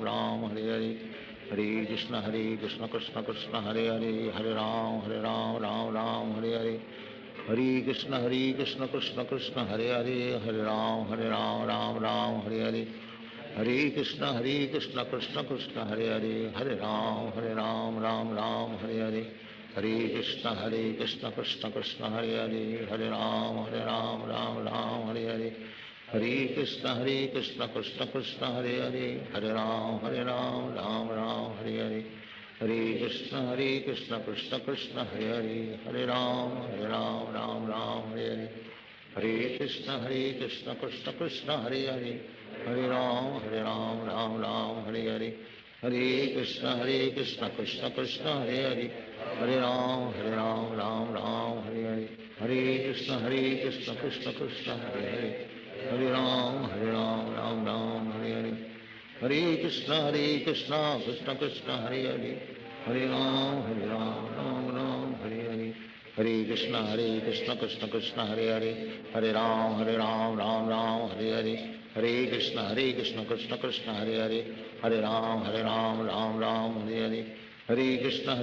Ram Hare Hare Hare Krishna Krishna Krishna Hare Hare Hare Ram Ram Hare Hare Hare Krishna Krishna Krishna Hare Hare Hare Ram Hare Hare Hare Krishna Krishna Krishna Hare Hare Hare Ram Hare Hare Hare Krishna Krishna Krishna Hare Hare Hare Ram Hare Hare Hare Krishna Krishna Krishna Hare Hare Hare Ram Hare Hare Hare Krishna Krishna Krishna Hare Hare Hare Ram Hare Hare Hare Krishna Krishna Krishna Hare Hare Hare Ram Hare Hare Hare Krishna Krishna Krishna Hare Hare Hare Ram Hare Hare Hare Krishna Krishna Krishna Hare Hare Hare Ram Hare Hare Hare Krishna Krishna Krishna Hare Hare Hare Ram Hare Hare Hare Krishna Krishna Krishna Hare Hare Hare Ram Hare Hare Hare Krishna Krishna Krishna Hare Hare Hare Ram Hare Hare Hare Krishna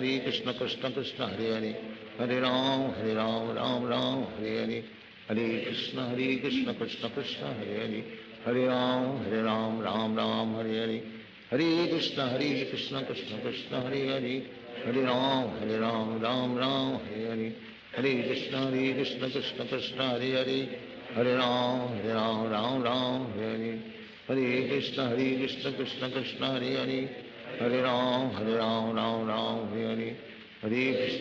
Krishna Krishna Hare Hare Hare Ram Hare Hare Hare Krishna Krishna Krishna Hare Hare Hare Ram Hare Hare Hare Krishna Krishna Krishna Hare Hare Hare Ram Hare Hare Hare Krishna Krishna Krishna Hare Hare Hare Ram Hare Hare Hare Krishna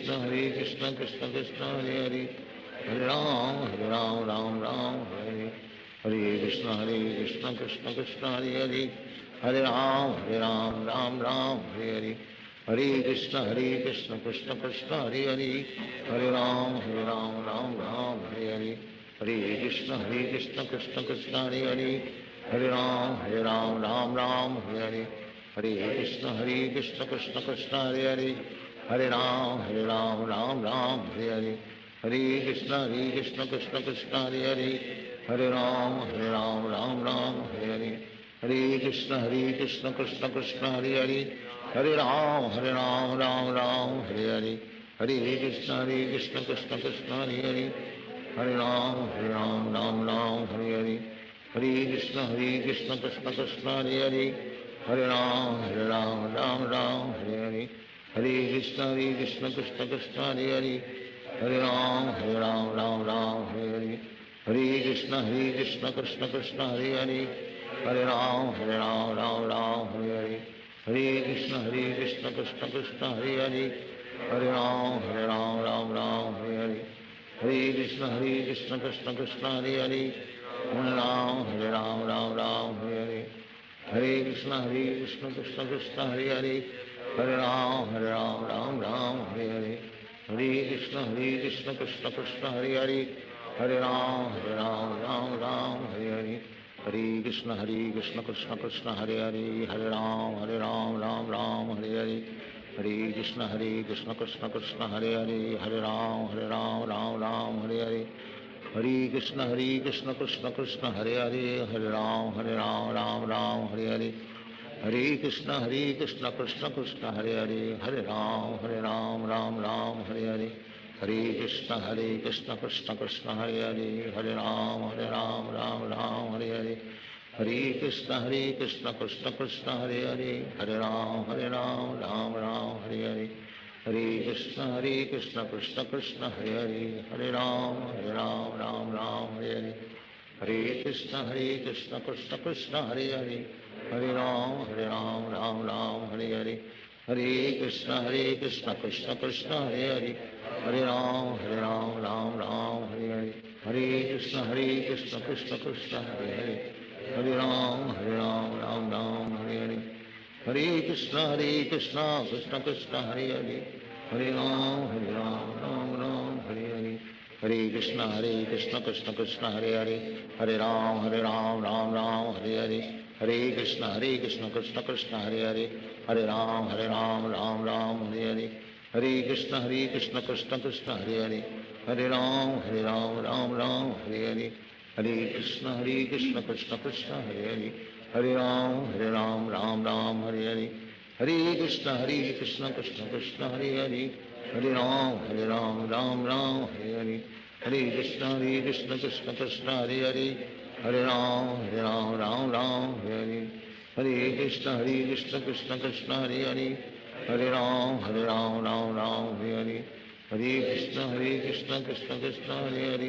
Krishna Krishna Hare Hare Hare Ram Hare Hare Hare Krishna Krishna Krishna Hare Hare Hare Ram Hare Hare Hare Krishna Krishna Krishna Hare Hare Hare Ram Hare Hare Hare Krishna Krishna Krishna Hare Hare Hare Ram Hare Hare Hare Krishna Krishna Krishna Hare Hare Hare Ram Hare Hare Hare Krishna Krishna Krishna Hare Hare Hare Ram Hare Hare Hare Krishna Krishna Krishna Hare Hare Hare Ram Hare Hare Hare Krishna Krishna Krishna Hare Hare Hare Ram Hare Hare Hare Krishna Krishna Krishna Hare Hare Hare Ram Hare Hare Hare Krishna Krishna Krishna Hare Hare Hare Ram Hare Hare Hare Krishna Krishna Krishna Hare Hare Hare Ram Hare Hare Hare Krishna Krishna Krishna Hare Hare Hare Ram Hare Hare Hare Krishna Krishna Krishna Hare Hare Hare Ram Hare Hare Hare Krishna Krishna Krishna Krishna Krishna Hare Hare Hare Ram Ram Ram Hare Hare Hare Krishna Krishna Krishna Hare Hare Hare Ram Ram Hare Hare Hare Krishna Krishna Krishna Hare Hare Hare Ram Ram Hare Hare Hare Krishna Krishna Krishna Hare Hare Hare Ram Ram Hare Hare Hare Krishna Krishna Krishna Hare Hare Hare Ram Ram Hare Hare Hare Krishna Krishna Krishna Hare Hare Hare Ram Ram Hare Hare Hare Krishna Krishna Krishna Hare Hare Hare Ram Ram Hare Hare Hare Krishna Krishna Krishna Hare Hare Hare Ram Ram Hare Hare Hare Krishna Krishna Krishna Hare Hare Hare Ram Ram Hare Hare Hare Krishna Krishna Krishna Hare Hare Hare Ram Ram Hare Hare Hare Krishna Krishna Krishna Hare Hare Hare Ram Ram Hare Hare Hare Krishna Krishna Krishna Hare Hare Hare Ram Ram Hare Hare Hare Krishna Krishna Krishna Hare Hare Hare Ram Ram Hare Hare Hare Krishna Krishna Krishna Hare Hare Hare Ram Ram Hare Hare Hare Krishna Krishna Krishna Hare Hare Hare Ram Ram Hare Hare Hare Krishna Krishna Krishna Hare Hare Hare Ram Ram Hare Hare Hare Krishna Krishna Krishna Hare Hare Hare Ram Ram Hare Hare Hare Krishna Krishna Krishna Hare Hare Hare Ram Ram Hare Hare Hare Krishna Krishna Krishna Hare Hare Hare Ram Ram Hare Hare Hare Krishna Krishna Krishna Hare Hare Hare Ram Ram Hare Hare Hare Krishna Krishna Krishna Hare Hare Hare Ram Ram Hare Hare Hare Krishna Krishna Krishna Hare Hare Hare Ram Ram Hare Hare Hare Krishna Krishna Krishna Hare Hare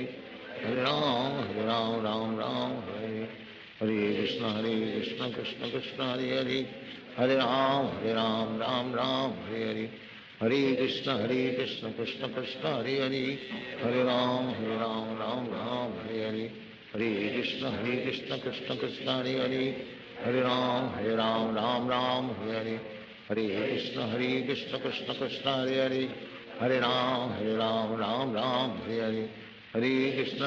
Hare Ram Ram Hare Hare Hare Krishna Krishna Krishna Hare Hare Hare Ram Ram Hare Hare Hare Krishna Krishna Krishna Hare Hare Hare Ram Ram Hare Hare Hare Krishna Krishna Krishna Hare Hare Hare Ram Ram Hare Hare Hare Krishna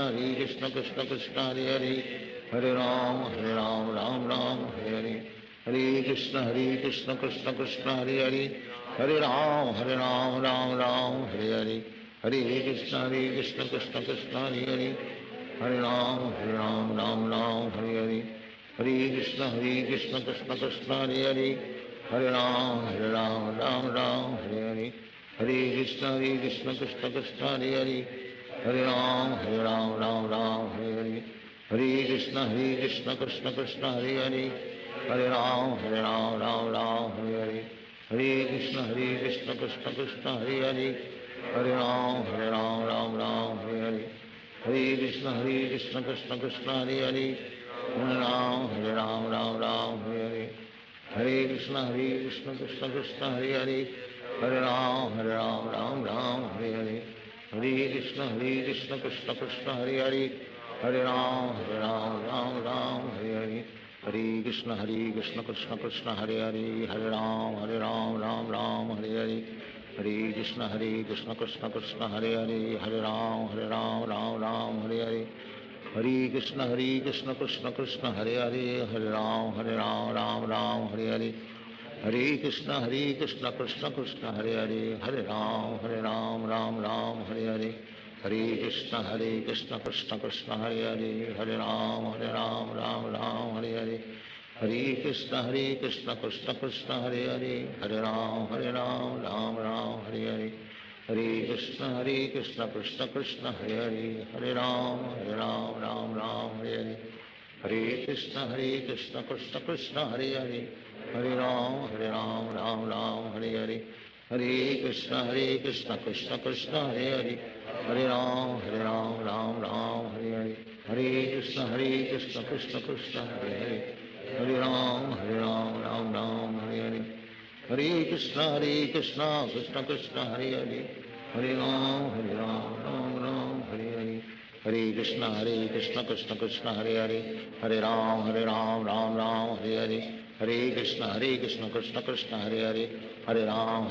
Krishna Krishna Hare Hare Hare Ram Ram Hare Hare Hare Krishna Krishna Krishna Hare Hare Hare Ram Ram Hare Hare Hare Krishna Krishna Krishna Hare Hare Hare Ram Ram Hare Hare Hare Krishna Krishna Krishna Hare Hare Hare Ram Hare Hare Hare Krishna Krishna Krishna Hare Hare Hare Ram Ram Hare Hare Hare Krishna Krishna Krishna Hare Hare Hare Ram Hare Hare Hare Krishna Krishna Krishna Hare Hare Hare Ram Ram Hare Hare Hare Krishna Krishna Krishna Hare Hare Hare Ram Ram Hare Hare Hare Krishna Krishna Krishna Hare Hare Hare Ram Ram Hare Hare Hare Krishna Krishna Krishna Hare Hare Hare Ram Hare Hare Hare Krishna Krishna Krishna Hare Hare Hare Ram Hare Hare Hare Krishna Krishna Krishna Hare Hare Hare Ram Ram Hare Hare Hare Krishna Krishna Krishna Hare Hare Hare Ram Ram Hare Hare Hare Krishna Krishna Krishna Hare Hare Hare Ram Ram Hare Hare Hare Krishna Krishna Krishna Hare Hare Hare Ram Ram Hare Hare Hare Krishna Krishna Krishna Hare Hare Hare Ram Ram Hare Hare Hare Krishna Krishna Krishna Hare Hare Hare Ram Ram Hare Hare Hare Krishna Krishna Krishna Hare Hare Hare Ram Ram Hare Hare Hare Krishna Krishna Krishna Hare Hare Hare Ram Hare Hare Hare Krishna Krishna Krishna Hare Hare Hare Ram Ram Hare Hare Hare Krishna Krishna Krishna Hare Hare Hare Ram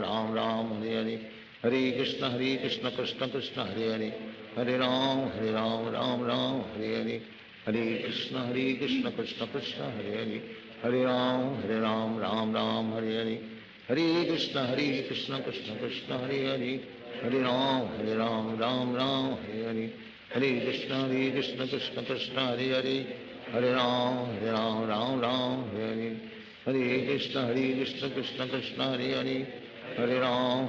Ram Ram Hare Hare Hare Krishna Krishna Krishna Hare Hare, Hare Ram Ram Ram Hare Hare, Hare Krishna Krishna Krishna Hare Hare, Hare Ram Ram Hare Hare, Hare Krishna Krishna Krishna Hare Hare, Hare Ram Ram Hare Hare, Hare Krishna Krishna Krishna Hare Hare, Hare Ram Ram Hare Hare, Hare Krishna Krishna Krishna Hare Hare, Hare Ram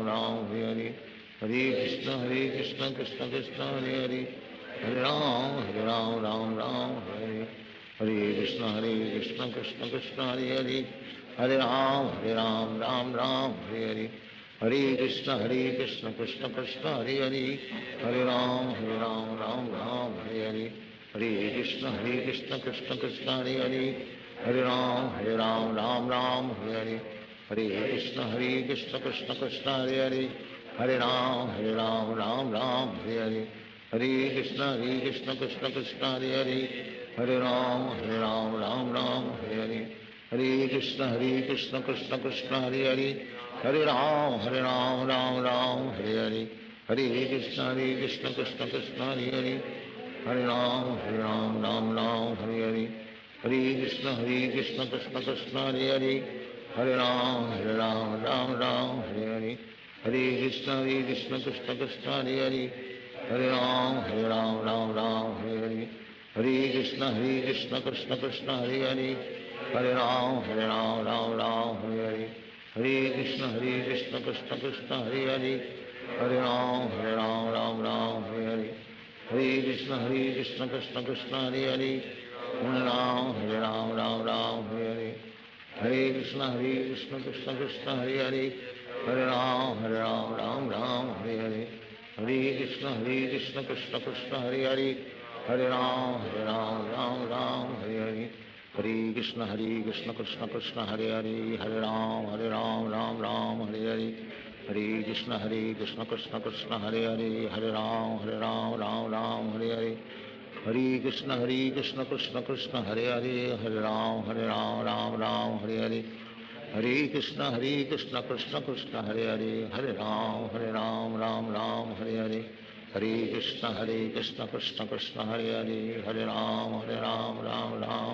Ram Hare Hare, Hare Krishna Krishna Krishna Hare Hare, Hare Ram Ram Hare Hare, Hare Krishna Krishna Krishna Hare Hare, Hare Ram Ram Hare Hare, Hare Krishna Krishna Krishna Hare Hare, Hare Ram Hare Hare, Hare Krishna Krishna Krishna Hare Hare, Hare Ram Hare Hare, Hare Krishna Krishna Krishna Hare Hare, Hare Ram Hare Hare, Hare Krishna Krishna Krishna Hare Hare, Hare Ram Hare Hare, Hare Krishna Krishna Krishna Hare Hare, Hare Ram Hare Hare, Hare Krishna Krishna Krishna Hare Hare, Hare Ram Hare Hare, Hare Krishna Krishna Krishna Hare Hare, Hare Ram Hare Hare, Hare Krishna Krishna Krishna Hare Hare, Hare Ram Hare Hare, Hare Krishna Krishna Krishna Hare Hare, Hare Ram Hare Hare, Hare Krishna Krishna Krishna Hare Hare, Hare Ram Hare Hare, Hare Krishna Krishna Krishna Hare Hare, Hare Ram Hare Hare, Hare Krishna Krishna Krishna Hare Hare, Hare Ram Hare Hare, Hare Krishna Krishna Krishna Hare Hare, Hare Ram Hare Hare, Hare Krishna Krishna Krishna Hare Hare, Hare Ram Hare Hare, Hare Krishna Krishna Krishna Hare Hare, Hare Ram Hare Hare, Hare Krishna Krishna Krishna Hare Hare, Hare Ram Hare Hare, Hare Krishna Krishna Krishna Hare Hare, Hare Ram Hare Hare, Hare Krishna Krishna Krishna Hare Hare, Hare Ram Hare Hare, Hare Krishna Krishna Krishna Hare Hare, Hare Ram Hare Hare, Hare Krishna Krishna Krishna Hare Hare, Hare Ram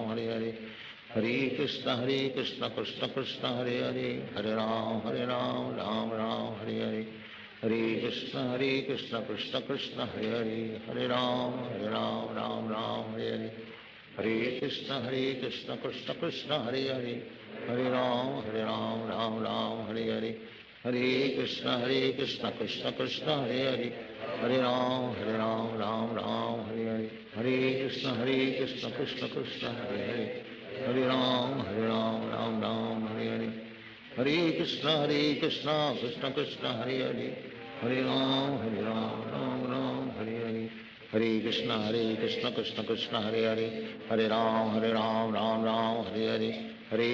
Hare Hare, Hare Krishna Krishna Krishna Hare Hare, Hare Ram Hare Hare, Hare Krishna Krishna Krishna Hare Hare, Hare Ram Hare Hare, Hare Krishna Krishna Krishna Hare Hare, Hare Ram Hare Hare, Hare Krishna Krishna Krishna Hare Hare, Hare Ram Hare Hare, Hare Krishna Krishna Krishna Hare Hare, Hare Ram Hare Hare, Hare Krishna Krishna Krishna Hare Hare, Hare Ram Hare Hare, Hare Krishna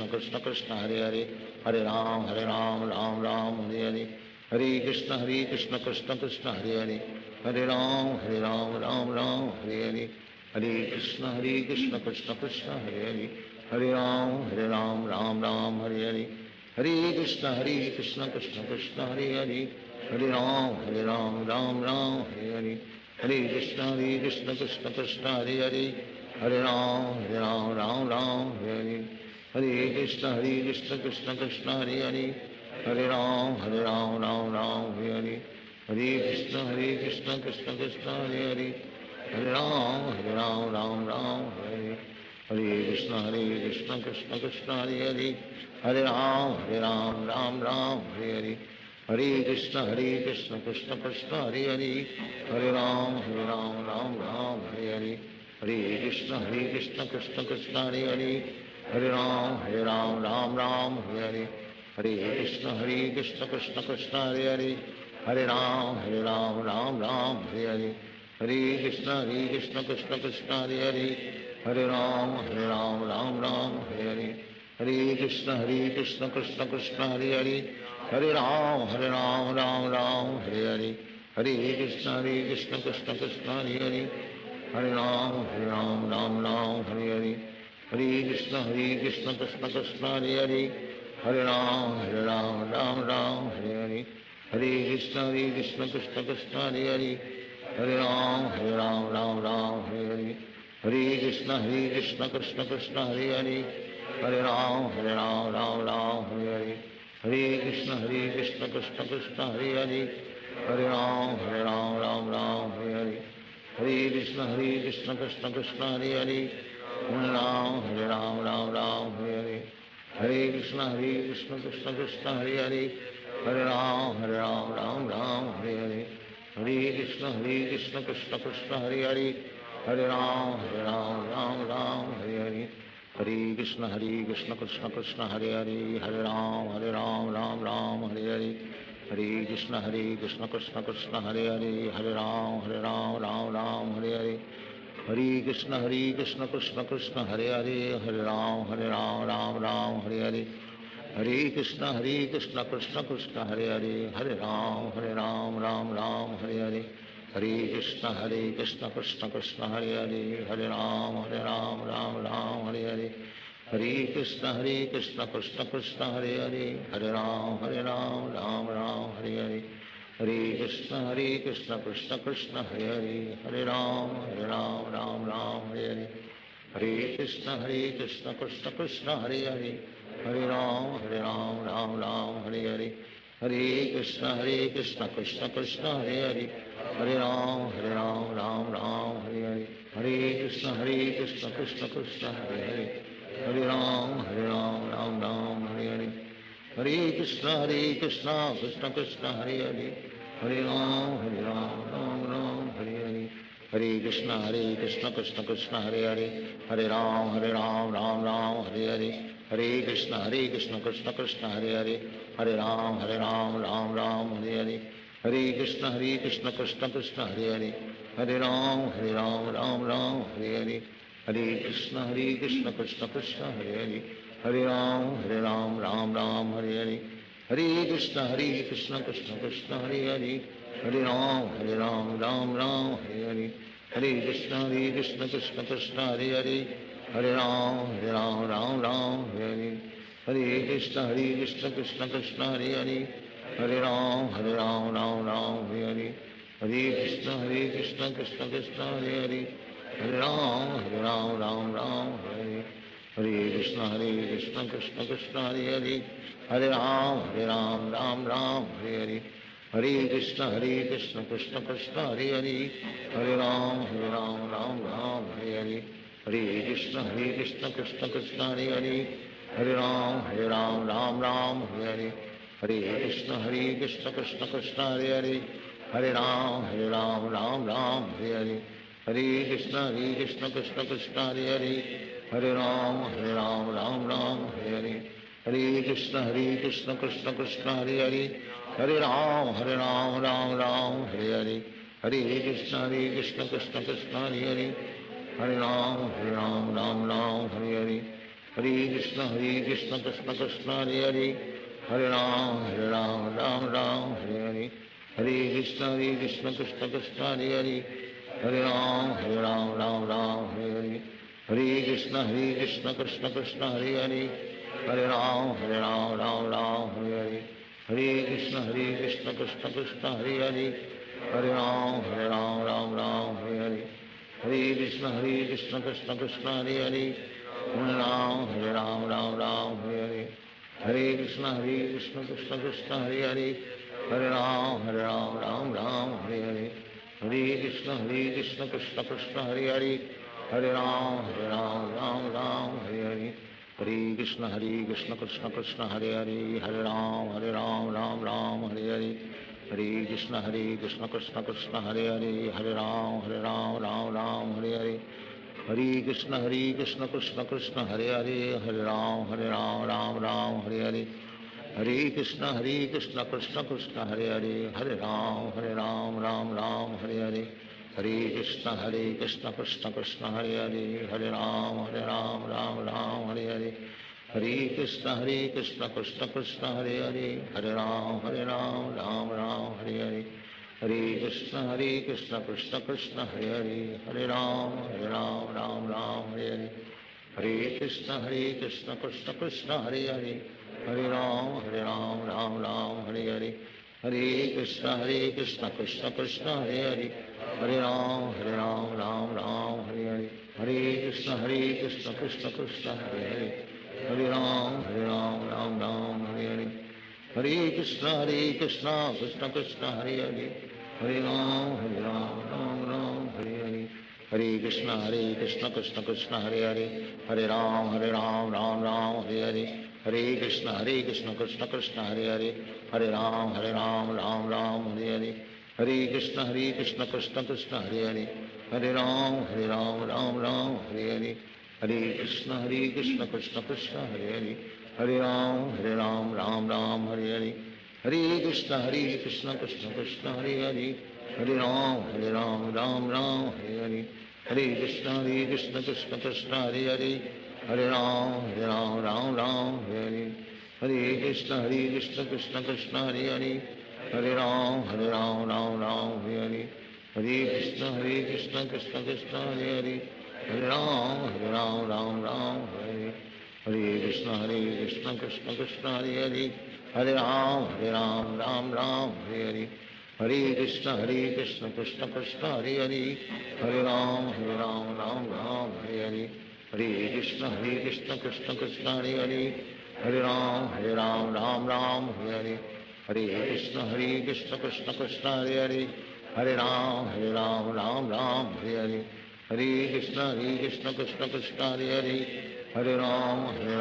Krishna Krishna Hare Hare, Hare Ram Hare Hare, Hare Krishna Krishna Krishna Hare Hare, Hare Ram Hare Hare, Hare Krishna Krishna Krishna Hare Hare, Hare Ram Hare Hare, Hare Krishna Krishna Krishna Hare Hare, Hare Ram Hare Hare, Hare Krishna Krishna Krishna Hare Hare, Hare Ram Hare Hare, Hare Krishna Krishna Krishna Hare Hare, Hare Ram Hare Hare, Hare Krishna Krishna Krishna Hare Hare, Hare Ram Hare Hare, Hare Krishna Krishna Krishna Hare Hare, Hare Ram Hare Hare, Hare Krishna Krishna Krishna Hare Hare, Hare Ram Hare Hare, Hare Krishna Krishna Krishna Hare Hare, Hare Ram Hare Hare, Hare Krishna Krishna Krishna Hare Hare, Hare Ram Hare Hare, Hare Krishna Krishna Krishna Hare Hare, Hare Ram Hare Hare, Hare Krishna Krishna Krishna Hare Hare, Hare Ram Hare Hare, Hare Krishna Krishna Krishna Hare Hare, Hare Ram Hare Hare Krishna Krishna Krishna Hare Hare, Hare Ram Ram Ram Hare Hare, Hare Krishna Krishna Krishna Hare Hare, Hare Ram Ram Hare Hare, Hare Krishna Krishna Krishna Hare Hare, Hare Ram Ram Hare Hare, Hare Krishna Krishna Krishna Hare Hare, Hare Ram Ram Hare Hare, Hare Krishna Krishna Krishna Hare Hare, Hare Ram Ram Hare Hare, Hare Krishna Krishna Krishna Hare Hare, Hare Ram Ram Hare Hare, Hare Krishna Krishna Krishna Hare Hare, Hare Ram Ram Hare Hare, Hare Krishna Krishna Krishna Hare Hare, Hare Ram Ram Hare Hare, Hare Krishna Krishna Krishna Hare Hare, Hare Ram Ram Hare Hare, Hare Krishna Krishna Krishna Hare Hare, Hare Ram Ram Hare Hare, Hare Krishna Krishna Krishna Hare Hare, Hare Ram Ram Hare Hare, Hare Krishna Krishna Krishna Hare Hare, Hare Ram Ram Hare Hare, Hare Krishna Krishna Krishna Hare Hare, Hare Ram Ram Hare Hare, Hare Krishna Krishna Krishna Hare Hare, Hare Ram Ram Hare Hare, Hare Krishna Krishna Krishna Hare Hare, Hare Ram Ram Hare Hare, Hare Krishna Krishna Krishna Hare Hare, Hare Ram Ram Hare Hare, Hare Krishna Krishna Krishna Hare Hare, Hare Ram Ram Hare Hare, Hare Krishna Krishna Krishna Hare Hare, Hare Ram Ram Hare Hare, Hare Krishna Krishna Krishna Hare Hare, Hare Ram Ram Hare Hare, Hare Krishna Krishna Krishna Hare Hare, Hare Ram Ram Hare Hare, Hare Krishna Krishna Krishna Hare Hare, Hare Ram Ram Hare Hare, Hare Krishna Krishna Krishna Hare Hare, Hare Ram Ram Hare Hare, Hare Krishna Krishna Krishna Hare Hare, Hare Ram Ram Hare Hare, Hare Krishna Krishna Krishna Hare Hare, Hare Ram Ram Hare Hare, Hare Krishna Krishna Krishna Hare Hare, Hare Ram Ram Hare Hare, Hare Krishna Krishna Krishna Hare Hare, Hare Ram Ram Hare Hare, Hare Krishna Krishna Krishna Hare Hare, Hare Ram Hare Hare, Hare Krishna Krishna Krishna Hare Hare, Hare Ram Hare Hare, Hare Krishna Krishna Krishna Hare Hare, Hare Ram Hare Hare, Hare Krishna Krishna Krishna Hare Hare, Hare Ram Hare Hare, Hare Krishna Krishna Krishna Hare Hare, Hare Ram Hare Hare, Hare Krishna Krishna Krishna Hare Hare, Hare Ram Hare Hare, Hare Krishna Krishna Krishna Hare Hare, Hare Ram Hare Hare, Hare Krishna Krishna Krishna Hare Hare, Hare Ram Hare Hare, Hare Krishna Krishna Krishna Hare Hare, Hare Ram Hare Hare, Hare Krishna Krishna Krishna Hare Hare, Hare Ram Hare Hare, Hare Krishna Krishna Krishna Hare Hare, Hare Ram Hare Hare, Hare Krishna Krishna Krishna Hare Hare, Hare Ram Hare Hare, Hare Krishna Krishna Krishna Hare Hare, Hare Ram Hare Hare, Hare Krishna Krishna Krishna Hare Hare, Hare Ram Hare Hare, Hare Krishna Krishna Krishna Hare Hare, Hare Ram Hare Hare, Hare Krishna Krishna Krishna Hare Hare, Hare Ram Hare Hare, Hare Krishna Krishna Krishna Hare Hare, Hare Ram Hare Hare, Hare Krishna Krishna Krishna Hare Hare, Hare Ram Hare Hare, Hare Krishna Krishna Krishna Hare Hare, Hare Ram Hare Hare, Hare Krishna Krishna Krishna Hare Hare, Hare Ram Hare Hare, Hare Krishna Krishna Krishna Hare Hare, Hare Ram Hare Hare, Hare Krishna Krishna Krishna Hare Hare Hare Ram Ram Ram Hare Hare Hare Krishna Krishna Krishna Hare Hare Hare Ram Ram Ram Hare Hare Hare Krishna Krishna Krishna Hare Hare Hare Ram Ram Hare Hare Hare Krishna Krishna Krishna Hare Hare Hare Ram Ram Hare Hare Hare Krishna Krishna Krishna Hare Hare Hare Ram Ram Hare Hare Hare Krishna Krishna Krishna Hare Hare Hare Ram Ram Hare Hare Hare Krishna Krishna Krishna Hare Hare Hare Ram Ram Hare Hare Hare Krishna Krishna Krishna Hare Hare Hare Ram Ram Hare Hare Hare Krishna Krishna Krishna Hare Hare Hare Ram Ram Hare Hare Hare Krishna Krishna Krishna Hare Hare Hare Ram Ram Hare Hare Hare Krishna Krishna Krishna Hare Hare Hare Ram Ram Hare Hare Hare Krishna Krishna Krishna Hare Hare Hare Ram Ram Hare Hare Hare Krishna Krishna Krishna Hare Hare Hare Ram Ram Hare Hare Hare Krishna Krishna Krishna Hare Hare Hare Ram Ram Hare Hare Hare Krishna Krishna Krishna Hare Hare Hare Ram Ram Hare Hare Hare Krishna Krishna Krishna Hare Hare Hare Ram Ram Hare Hare Hare Krishna Krishna Krishna Hare Hare Hare Ram Ram Hare Hare Hare Krishna Krishna Krishna Hare Hare Hare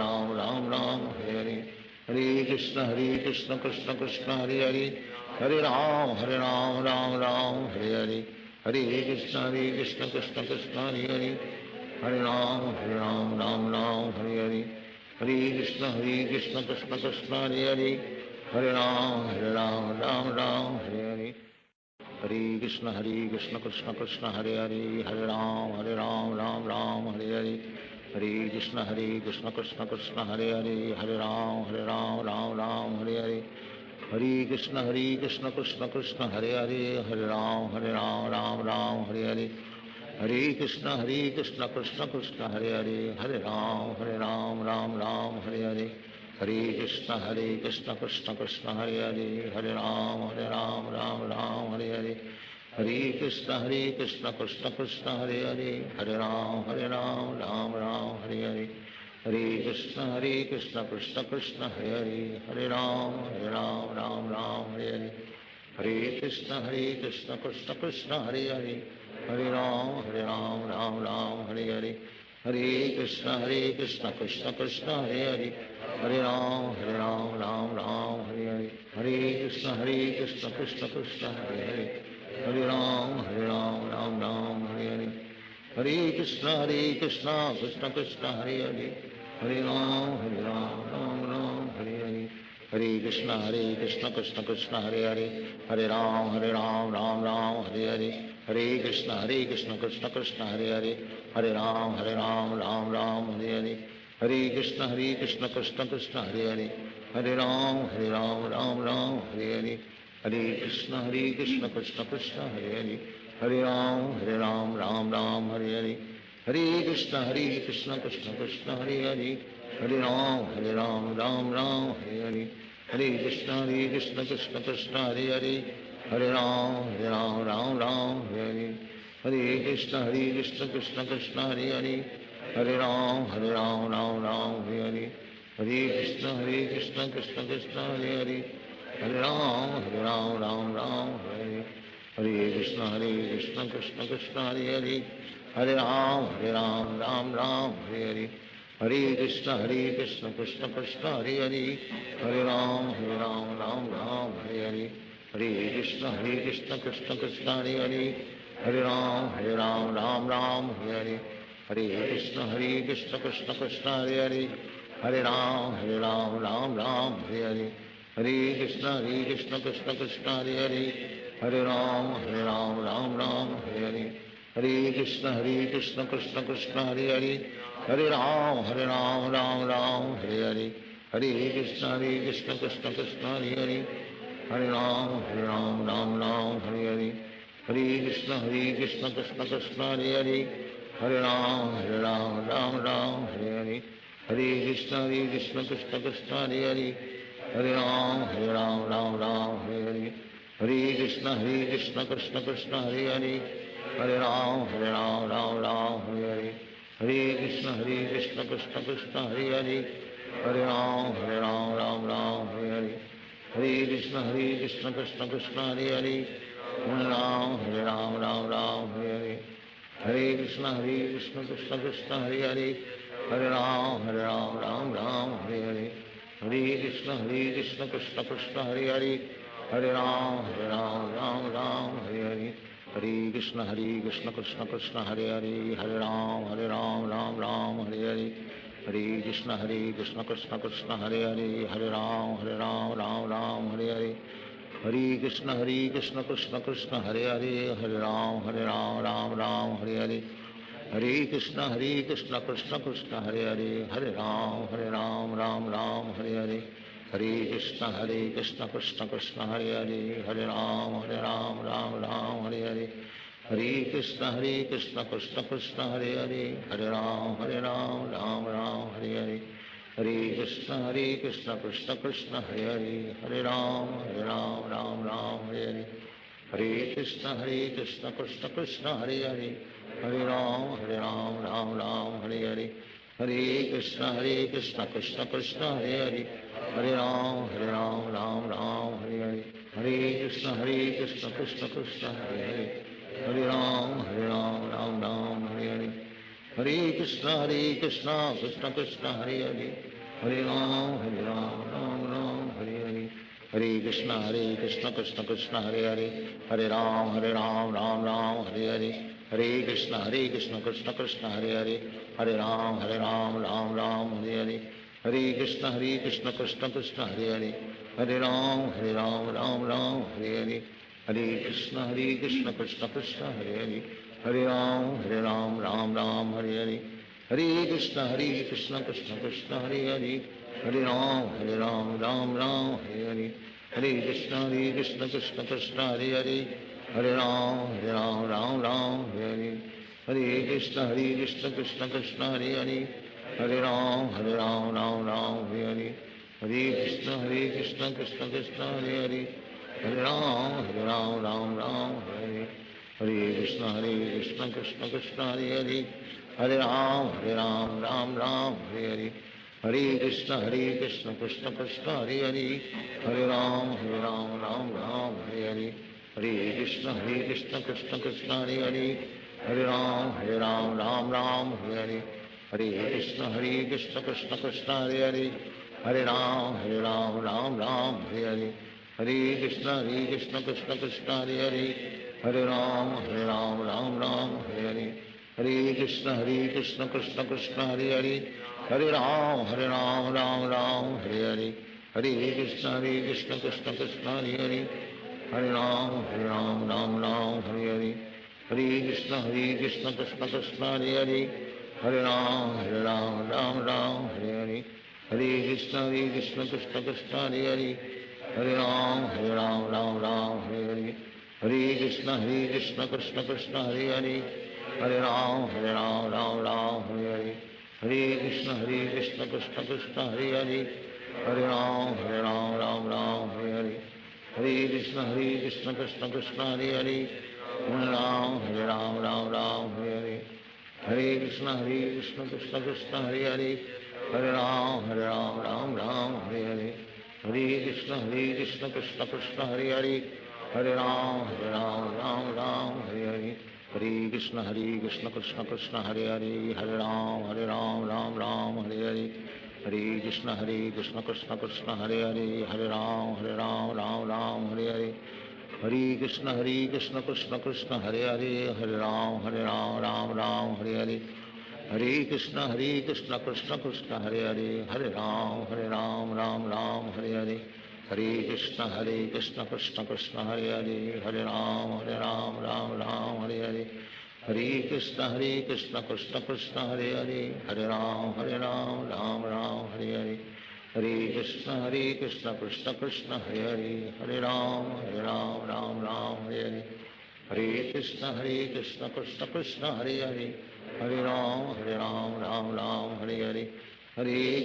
Ram Ram Hare Hare Hare Krishna Krishna Krishna Hare Hare Hare Ram Ram Hare Hare Hare Krishna Krishna Krishna Hare Hare Hare Ram Ram Hare Hare Hare Krishna Krishna Krishna Hare Hare Hare Ram Ram Hare Hare Hare Krishna Krishna Krishna Hare Hare Hare Ram Ram Hare Hare Hare Krishna Krishna Krishna Hare Hare Hare Ram Ram Hare Hare Hare Krishna Krishna Krishna Hare Hare Hare Ram Ram Hare Hare Hare Krishna Krishna Krishna Hare Hare Hare Ram Ram Hare Hare Hare Krishna Krishna Krishna Hare Hare Hare Ram Ram Hare Hare Hare Krishna Krishna Krishna Hare Hare Hare Ram Ram Hare Hare Hare Krishna Krishna Krishna Hare Hare Hare Ram Ram Hare Hare Hare Krishna Krishna Krishna Hare Hare Hare Ram Ram Hare Hare Hare Krishna Krishna Krishna Hare Hare Hare Ram Hare Hare Hare Krishna Krishna Krishna Hare Hare Hare Ram Ram Hare Hare Hare Krishna Krishna Krishna Hare Hare Hare Ram Ram Hare Hare Hare Krishna Krishna Krishna Hare Hare Hare Ram Ram Hare Hare Hare Krishna Krishna Krishna Hare Hare Hare Ram Ram Hare Hare Hare Krishna Krishna Krishna Hare Hare Hare Ram Ram Hare Hare Hare Krishna Krishna Krishna Hare Hare Hare Ram Ram Hare Hare Hare Krishna Krishna Krishna Hare Hare Hare Ram Ram Hare Hare Hare Krishna Krishna Krishna Hare Hare Hare Ram Ram Hare Hare Hare Krishna Krishna Krishna Hare Hare Hare Ram Ram Hare Hare Hare Krishna Krishna Krishna Hare Hare Hare Ram Hare Hare Hare Krishna Krishna Krishna Hare Hare Hare Ram Ram Hare Hare Hare Krishna Krishna Krishna Hare Hare Hare Ram Ram Hare Hare Hare Krishna Krishna Krishna Hare Hare Hare Ram Ram Hare Hare Hare Krishna Krishna Krishna Hare Hare Hare Ram Ram Hare Hare Hare Krishna Krishna Krishna Hare Hare Hare Ram Hare Hare Hare Krishna Krishna Krishna Hare Hare Hare Ram Hare Hare Hare Krishna Krishna Krishna Hare Hare Hare Ram Ram Hare Hare हरे Krishna Krishna Krishna Hare Hare Hare Ram Ram Ram Hare Hare Hare Krishna Krishna Krishna Hare Hare Hare Ram Ram Ram Hare Hare Hare Krishna Krishna Krishna Hare Hare Hare Ram Ram Hare Hare Hare Krishna Krishna Krishna Hare Hare Hare Ram Ram Hare Hare Hare Krishna Krishna Krishna Hare Hare Hare Ram Ram Hare Hare Hare Krishna Krishna Krishna Hare Hare Hare Ram Ram Hare Hare Hare Krishna Krishna Krishna Hare Hare Hare Ram Ram Hare Hare Hare Krishna Krishna Krishna Hare Hare Hare Ram Ram Hare Hare Hare Krishna Krishna Krishna Hare Hare Hare Ram Ram Hare Hare Hare Krishna Krishna Krishna Hare Hare Hare Ram Ram Hare Hare Hare Krishna Krishna Krishna Hare Hare Hare Ram Ram Hare Hare Hare Krishna Krishna Krishna Hare Hare Hare Ram Ram Hare Hare Hare Krishna Krishna Krishna Hare Hare Hare Ram Ram Hare Hare Hare Krishna Krishna Krishna Hare Hare Hare Ram Ram Hare Hare Hare Krishna Krishna Krishna Hare Hare Hare Ram Ram Hare Hare Hare Krishna Krishna Krishna Hare Hare Hare Ram Ram Hare Hare Hare Krishna Krishna Krishna Hare Hare Hare Ram Ram Hare Hare Hare Krishna Krishna Krishna Hare Hare Hare Ram Ram Hare Hare Hare Krishna Krishna Krishna Hare Hare Hare Ram Ram Hare Hare Hare Krishna Krishna Krishna Hare Hare Hare Ram Ram Hare Hare Hare Krishna Krishna Krishna Hare Hare Hare Ram Ram Hare Hare Hare Krishna Krishna Krishna Hare Hare Hare Ram Ram Hare Hare Hare Krishna Krishna Krishna Hare Hare Hare Ram Ram Hare Hare Hare Krishna Krishna Krishna Hare Hare Hare Ram Ram Hare Hare Hare Krishna Krishna Krishna Hare Hare Hare Ram Ram Hare Hare Hare Krishna Krishna Krishna Hare Hare Hare Ram Ram Hare Hare Hare Krishna Krishna Krishna Hare Hare Hare Ram Ram Hare Hare Hare Krishna Krishna Krishna Hare Hare Hare Ram Ram Hare Hare Hare Krishna Krishna Krishna Hare Hare Hare Ram Ram Hare Hare Hare Krishna Krishna Krishna Hare Hare Hare Ram Ram Hare Hare Hare Krishna Krishna Krishna Hare Hare Hare Ram Ram Hare Hare Hare Krishna Krishna Krishna Hare Hare Hare Ram Ram Hare Hare Hare Krishna Krishna Krishna Hare Hare Hare Ram Ram Hare Hare Hare Krishna Krishna Krishna Hare Hare Hare Ram Ram Hare Hare Hare Krishna Krishna Krishna Hare Hare Hare Ram Ram Hare Hare Hare Krishna Krishna Krishna Hare Hare Hare Ram Ram Hare Hare Hare Krishna Krishna Krishna Hare Hare Hare Ram Ram Hare Hare Hare Krishna Krishna Krishna Hare Hare Hare Ram Ram Hare Hare Hare Krishna Krishna Krishna Hare Hare Hare Ram Ram Hare Hare Hare Krishna Krishna Krishna Hare Hare Hare Ram Ram Hare Hare Hare Krishna Krishna Krishna Hare Hare Hare Ram Ram Hare Hare Hare Krishna Krishna Krishna Hare Hare Hare Ram Ram Hare Hare Hare Krishna Krishna Krishna Hare Hare Hare Ram Ram Hare Hare Hare Krishna Krishna Krishna Hare Hare Hare Ram Ram Hare Hare Hare Krishna Krishna Krishna Hare Hare Hare Ram Ram Hare Hare Hare Krishna Krishna Krishna Hare Hare Hare Ram Ram Hare Hare Hare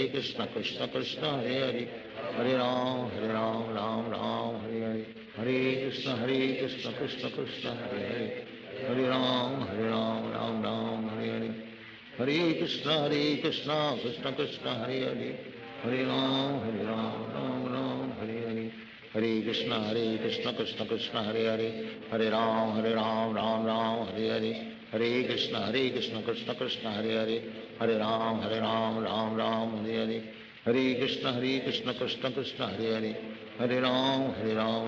Krishna Krishna Krishna Hare Hare Hare Ram Ram Hare Hare Hare Krishna Krishna Krishna Krishna Hare Hare Hare Ram Ram Ram Hare Hare Hare Krishna Krishna Krishna Hare Hare Hare Ram Ram Ram Hare Hare Hare Krishna Krishna Krishna Hare Hare Hare Ram Ram Ram Hare Hare Hare Krishna Krishna Krishna Hare Hare Hare Ram Ram Ram Hare Hare Hare Krishna Krishna Krishna Hare Hare Hare Ram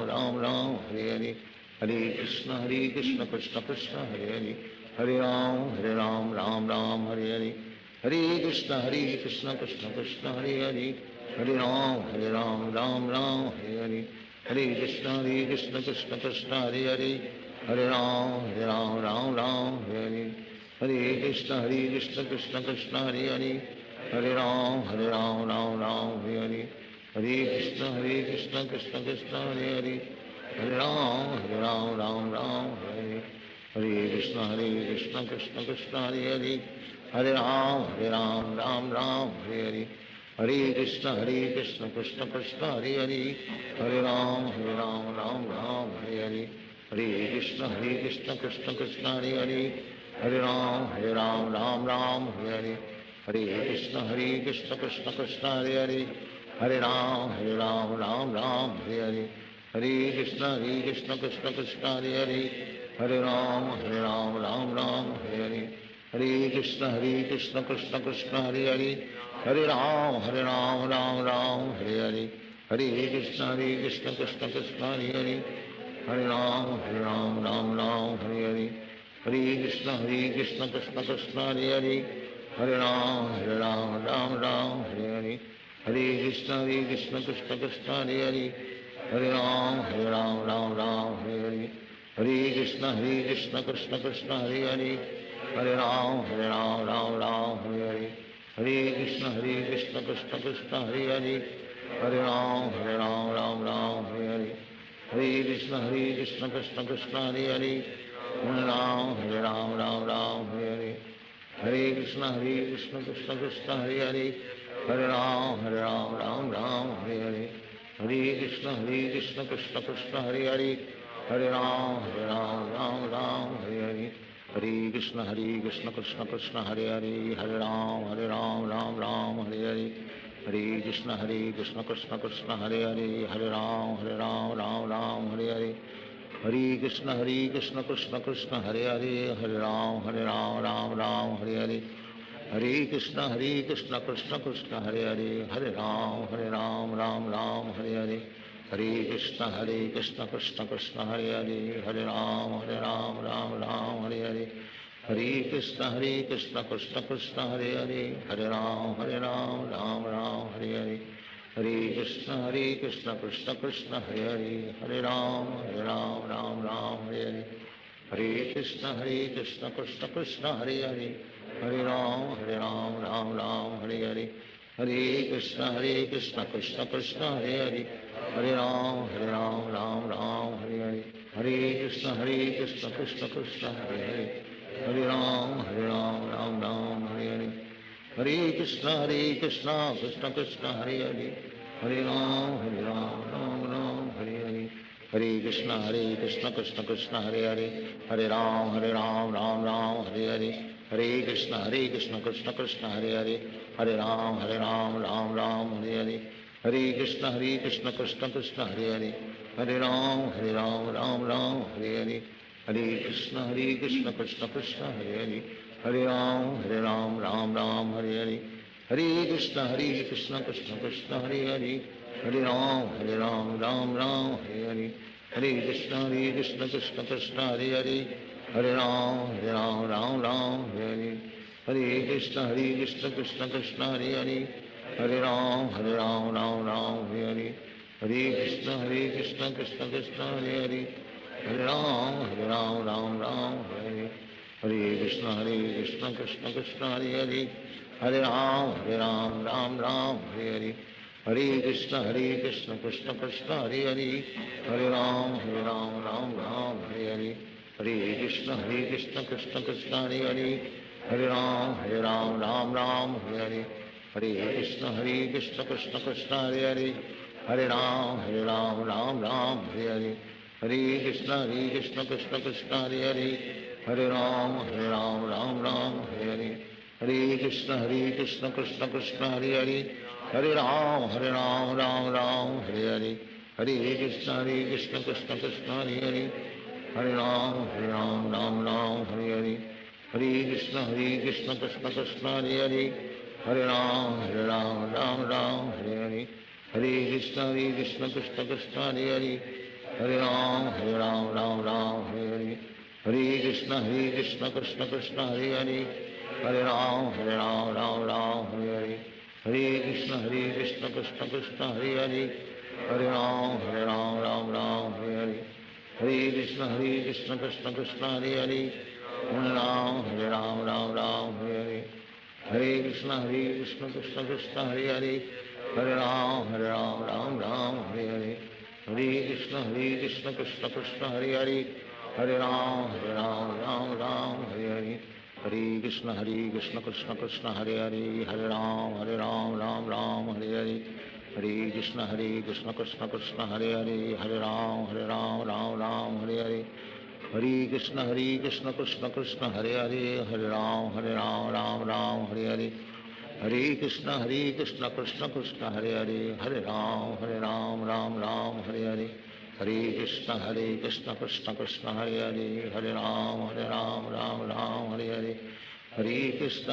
Ram Ram Hare Hare Hare Krishna Krishna Krishna Hare Hare Hare Ram Ram Hare Hare Hare Krishna Krishna Krishna Hare Hare Hare Ram Ram Hare Hare Hare Krishna Krishna Krishna Hare Hare Hare Ram Ram Hare Hare Hare Krishna Krishna Krishna Hare Hare Hare Ram Ram Hare Hare Hare Krishna Krishna Krishna Hare Hare Hare Ram Ram Hare Hare Hare Krishna Krishna Krishna Hare Hare Hare Ram Ram Hare Hare Hare Krishna Krishna Krishna Hare Hare Hare Ram Ram Hare Hare Hare Krishna Krishna Krishna Hare Hare Hare Ram Ram Hare Hare Hare Krishna Krishna Krishna Hare Hare Hare Ram Ram Hare Hare Hare Krishna Krishna Krishna Hare Hare Hare Ram Ram Hare Hare Hare Krishna Krishna Krishna Hare Hare Hare Ram Ram Hare Hare Hare Krishna Krishna Krishna Hare Hare Hare Ram Ram Hare Hare Hare Krishna Krishna Krishna Hare Hare Hare Ram Ram Hare Hare Hare Krishna Krishna Krishna Hare Hare Hare Ram Ram Hare Hare Hare Krishna Krishna Krishna Hare Hare Hare Ram Ram Hare Hare Hare Krishna Krishna Krishna Hare Hare Hare Ram Ram Hare Hare Hare Krishna Krishna Krishna Hare Hare Hare Ram Hare Hare Hare Krishna Krishna Krishna Hare Hare Hare Ram Ram Hare Hare Hare Krishna Krishna Krishna Hare Hare Hare Ram Ram Hare Hare Hare Krishna Krishna Krishna Hare Hare Hare Ram Ram Hare Hare Hare Krishna Krishna Krishna Hare Hare Hare Ram Ram Hare Hare Hare Krishna Krishna Krishna Hare Hare Hare Ram Ram Hare Hare Hare Krishna Krishna Krishna Hare Hare Hare Ram Ram Hare Hare Hare Krishna Krishna Krishna Hare Hare Hare Ram Ram Hare Hare Hare Krishna Krishna Krishna Hare Hare Hare Ram Ram Hare Hare Hare Krishna Krishna Krishna Hare Hare Hare Ram Ram Hare Hare Hare Krishna Krishna Krishna Hare Hare Hare Ram Ram Hare Hare Hare Krishna Krishna Krishna Hare Hare Hare Ram Ram Hare Hare Hare Krishna Krishna Krishna Hare Hare Hare Ram Ram Hare Hare Hare Krishna Krishna Krishna Hare Hare Hare Ram Hare Hare Hare Krishna Krishna Krishna Hare Hare Hare Ram Ram Hare Hare Hare Krishna Krishna Krishna Hare Hare Hare Ram Ram Hare Hare Hare Krishna Krishna Krishna Hare Hare Hare Ram Ram Hare Hare Hare Krishna Krishna Krishna Hare Hare Hare Ram Ram Hare Hare Hare Krishna Krishna Krishna Hare Hare Hare Ram Ram Hare Hare Hare Krishna Krishna Krishna Hare Hare Hare Ram Ram Hare Hare Hare Krishna Krishna Krishna Hare Hare Hare Ram Ram Hare Hare Hare Krishna Krishna Krishna Hare Hare Hare Ram Ram Hare Hare Hare Krishna Krishna Krishna Hare Hare Hare Ram Ram Hare Hare Hare Krishna Krishna Krishna Hare Hare Hare Ram Ram Hare Hare Hare Krishna Krishna Krishna Hare Hare Hare Ram Ram Hare Hare Hare Krishna Krishna Krishna Hare Hare Hare Ram Ram Hare Hare Hare Krishna Krishna Krishna Hare Hare, Hare Ram Ram Ram Hare Hare, Hare Krishna Krishna Krishna Hare Hare, Hare Ram Ram Hare Hare, Hare Krishna Krishna Krishna Hare Hare, Hare Ram Ram Hare Hare, Hare Krishna Krishna Krishna Hare Hare, Hare Ram Ram Hare Hare, Hare Krishna Krishna Krishna Hare Hare, Hare Ram Hare Hare, Hare Krishna Krishna Krishna Hare Hare, Hare Ram Hare Hare, Hare Krishna Krishna Krishna Hare Hare, Hare Ram Hare Hare, Hare Krishna Krishna Krishna Hare Hare, Hare Ram Hare Hare, Hare Krishna Krishna Krishna Hare Hare, Hare Ram Hare Hare, Hare Krishna Krishna Krishna Hare Hare, Hare Ram Hare Hare, Hare Krishna Krishna Krishna Hare Hare, Hare Ram Hare Hare, Hare Krishna Krishna Krishna Hare Hare, Hare Ram Hare Hare, Hare Krishna Krishna Krishna Hare Hare, Hare Ram Hare Hare, Hare Krishna Krishna Krishna Hare Hare, Hare Ram Hare Hare, Hare Krishna Krishna Krishna Hare Hare, Hare Ram Hare Hare, Hare Krishna Krishna Krishna Hare Hare, Hare Ram Hare Hare, Hare Krishna Krishna Krishna Hare Hare, Hare Ram Hare Hare, Hare Krishna Krishna Krishna Hare Hare, Hare Ram Hare Hare, Hare Krishna Krishna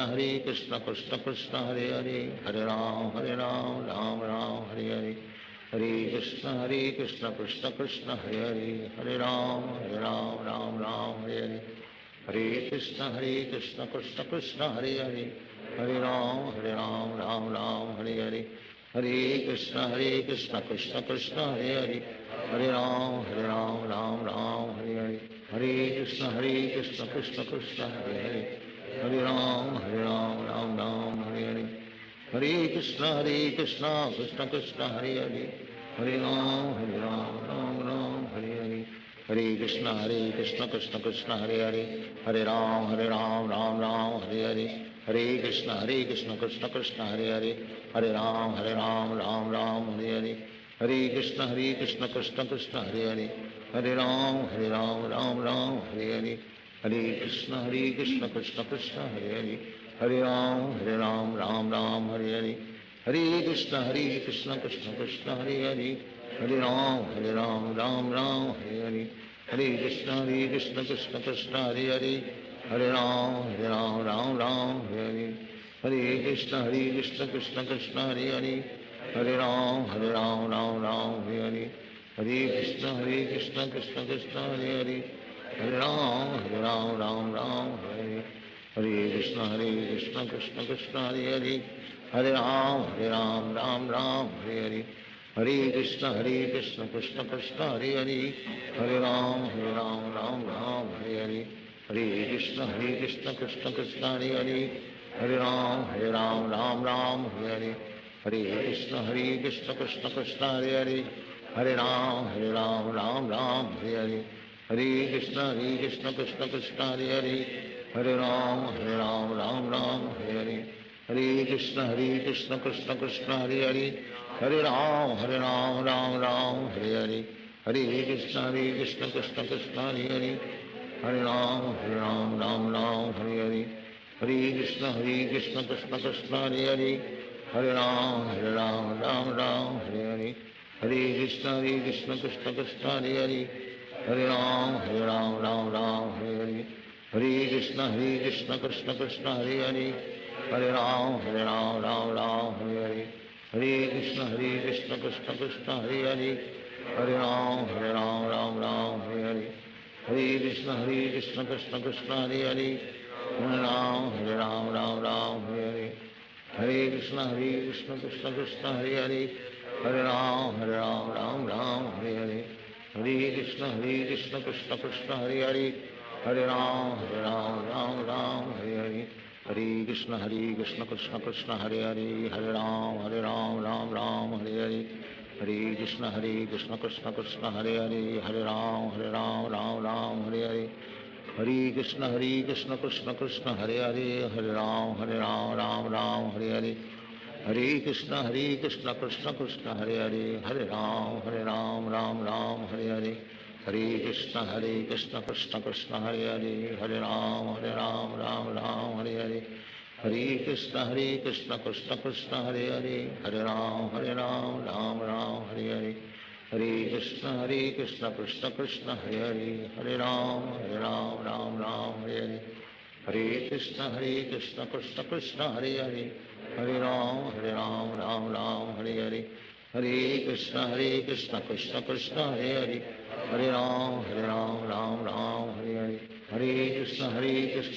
Krishna Hare Hare, Hare Ram Hare Hare, Hare Krishna Krishna Krishna Hare Hare, Hare Ram Hare Hare, Hare Krishna Krishna Krishna Hare Hare, Hare Ram Hare Hare, Hare Krishna Krishna Krishna Hare Hare, Hare Ram Hare Hare, Hare Krishna Krishna Krishna Hare Hare, Hare Ram Hare Hare, Hare Krishna Krishna Krishna Hare Hare, Hare Ram Hare Hare, Hare Krishna Krishna Krishna Hare Hare, Hare Ram Hare Hare, Hare Krishna Krishna Krishna Hare Hare, Hare Ram Hare Hare, Hare Krishna Krishna Krishna Hare Hare, Hare Ram Hare Hare, Hare Krishna Krishna Krishna Hare Hare, Hare Ram Hare Hare, Hare Krishna Krishna Krishna Hare Hare, Hare Ram Hare Hare, Hare Krishna Krishna Krishna Hare Hare, Hare Ram Hare Hare, Hare Krishna Krishna Krishna Hare Hare, Hare Ram Hare Hare, Hare Krishna Krishna Krishna Hare Hare, Hare Ram Hare Hare, Hare Krishna Krishna Krishna Hare Hare, Hare Ram Hare Hare, Hare Krishna Krishna Krishna Hare Hare, Hare Ram Hare Hare, Hare Krishna Krishna Krishna Hare Hare, Hare Ram Hare Hare, Hare Krishna Krishna Krishna Hare Hare, Hare Ram Hare Hare, Hare Krishna Krishna Krishna Hare Hare, Hare Ram Hare Hare, Hare Krishna Krishna Krishna Hare Hare, Hare Ram Hare Hare, Hare Krishna Krishna Krishna Hare Hare, Hare Ram Hare Hare, Hare Krishna Krishna Krishna Hare Hare, Hare Ram Hare Hare, Hare Krishna Krishna Krishna Hare Hare, Hare Ram Hare Hare, Hare Krishna Krishna Krishna Hare Hare, Hare Ram Hare Hare, Hare Krishna Krishna Krishna Hare Hare, Hare Ram Hare Hare, Hare Krishna Krishna Krishna Hare Hare, Hare Ram Hare Hare, Hare Krishna Krishna Krishna Hare Hare, Hare Ram Hare Hare, Hare Krishna Krishna Krishna Hare Hare, Hare Ram Hare Hare, Hare Krishna Krishna Krishna Hare Hare, Hare Ram Hare Hare, हरे कृष्ण कृष्ण कृष्ण हरे हरे, हरे राम राम राम हरे हरे, हरे कृष्ण कृष्ण कृष्ण हरे हरे, हरे राम राम राम हरे हरे, हरे कृष्ण कृष्ण कृष्ण हरे हरे, हरे राम राम राम हरे हरे, हरे कृष्ण कृष्ण कृष्ण हरे हरे, हरे राम राम राम हरे हरे, हरे कृष्ण कृष्ण कृष्ण हरे हरे, हरे राम राम राम हरे हरे, हरे कृष्ण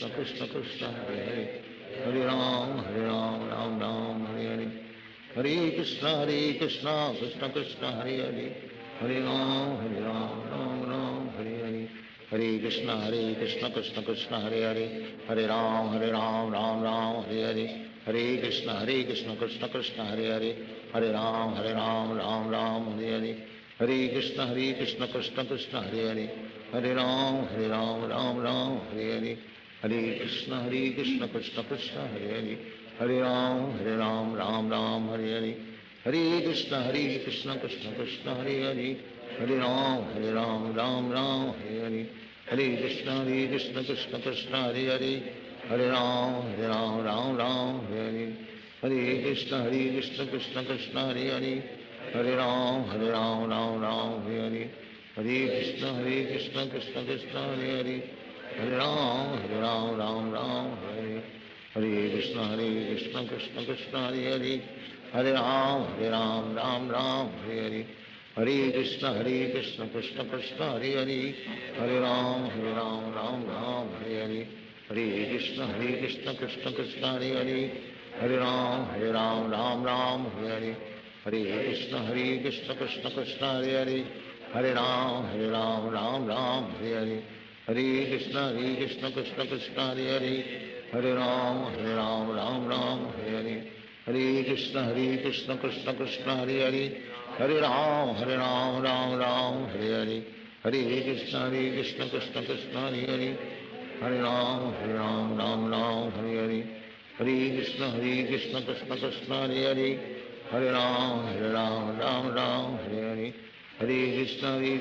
कृष्ण कृष्ण हरे हरे, हरे राम राम राम हरे हरे, हरे कृष्ण कृष्ण कृष्ण हरे हरे, हरे राम राम राम हरे हरे, हरे कृष्ण कृष्ण कृष्ण हरे हरे, हरे राम राम राम हरे हरे, हरे कृष्ण कृष्ण कृष्ण हरे हरे, हरे राम राम राम हरे हरे, हरे कृष्ण कृष्ण कृष्ण हरे हरे, हरे राम राम राम हरे हरे, हरे कृष्ण कृष्ण कृष्ण हरे हरे, हरे राम राम राम हरे हरे, हरे कृष्ण कृष्ण कृष्ण हरे हरे, हरे राम राम राम हरे हरे, हरे कृष्ण कृष्ण कृष्ण हरे हरे, हरे राम राम राम हरे हरे, हरे कृष्ण कृष्ण कृष्ण हरे हरे, हरे राम राम राम हरे हरे, हरे कृष्ण कृष्ण कृष्ण हरे हरे, हरे राम राम राम हरे हरे, हरे कृष्ण कृष्ण कृष्ण हरे हरे, हरे राम राम राम हरे हरे, हरे कृष्ण कृष्ण कृष्ण हरे हरे, हरे राम राम राम हरे हरे, हरे कृष्ण कृष्ण कृष्ण हरे हरे, हरे राम राम राम हरे हरे, हरे कृष्ण कृष्ण कृष्ण हरे हरे, हरे राम राम राम हरे हरे, हरे कृष्ण कृष्ण कृष्ण हरे हरे, हरे राम राम राम हरे हरे, हरे कृष्ण कृष्ण कृष्ण हरे हरे, हरे राम राम राम हरे हरे, हरे कृष्ण कृष्ण कृष्ण हरे हरे, हरे राम राम राम हरे हरे, हरे कृष्ण कृष्ण कृष्ण हरे हरे, हरे राम राम राम हरे हरे, हरे कृष्ण कृष्ण कृष्ण हरे हरे, हरे राम राम राम हरे हरे, हरे कृष्ण कृष्ण कृष्ण हरे हरे, हरे राम राम राम हरे हरे, हरे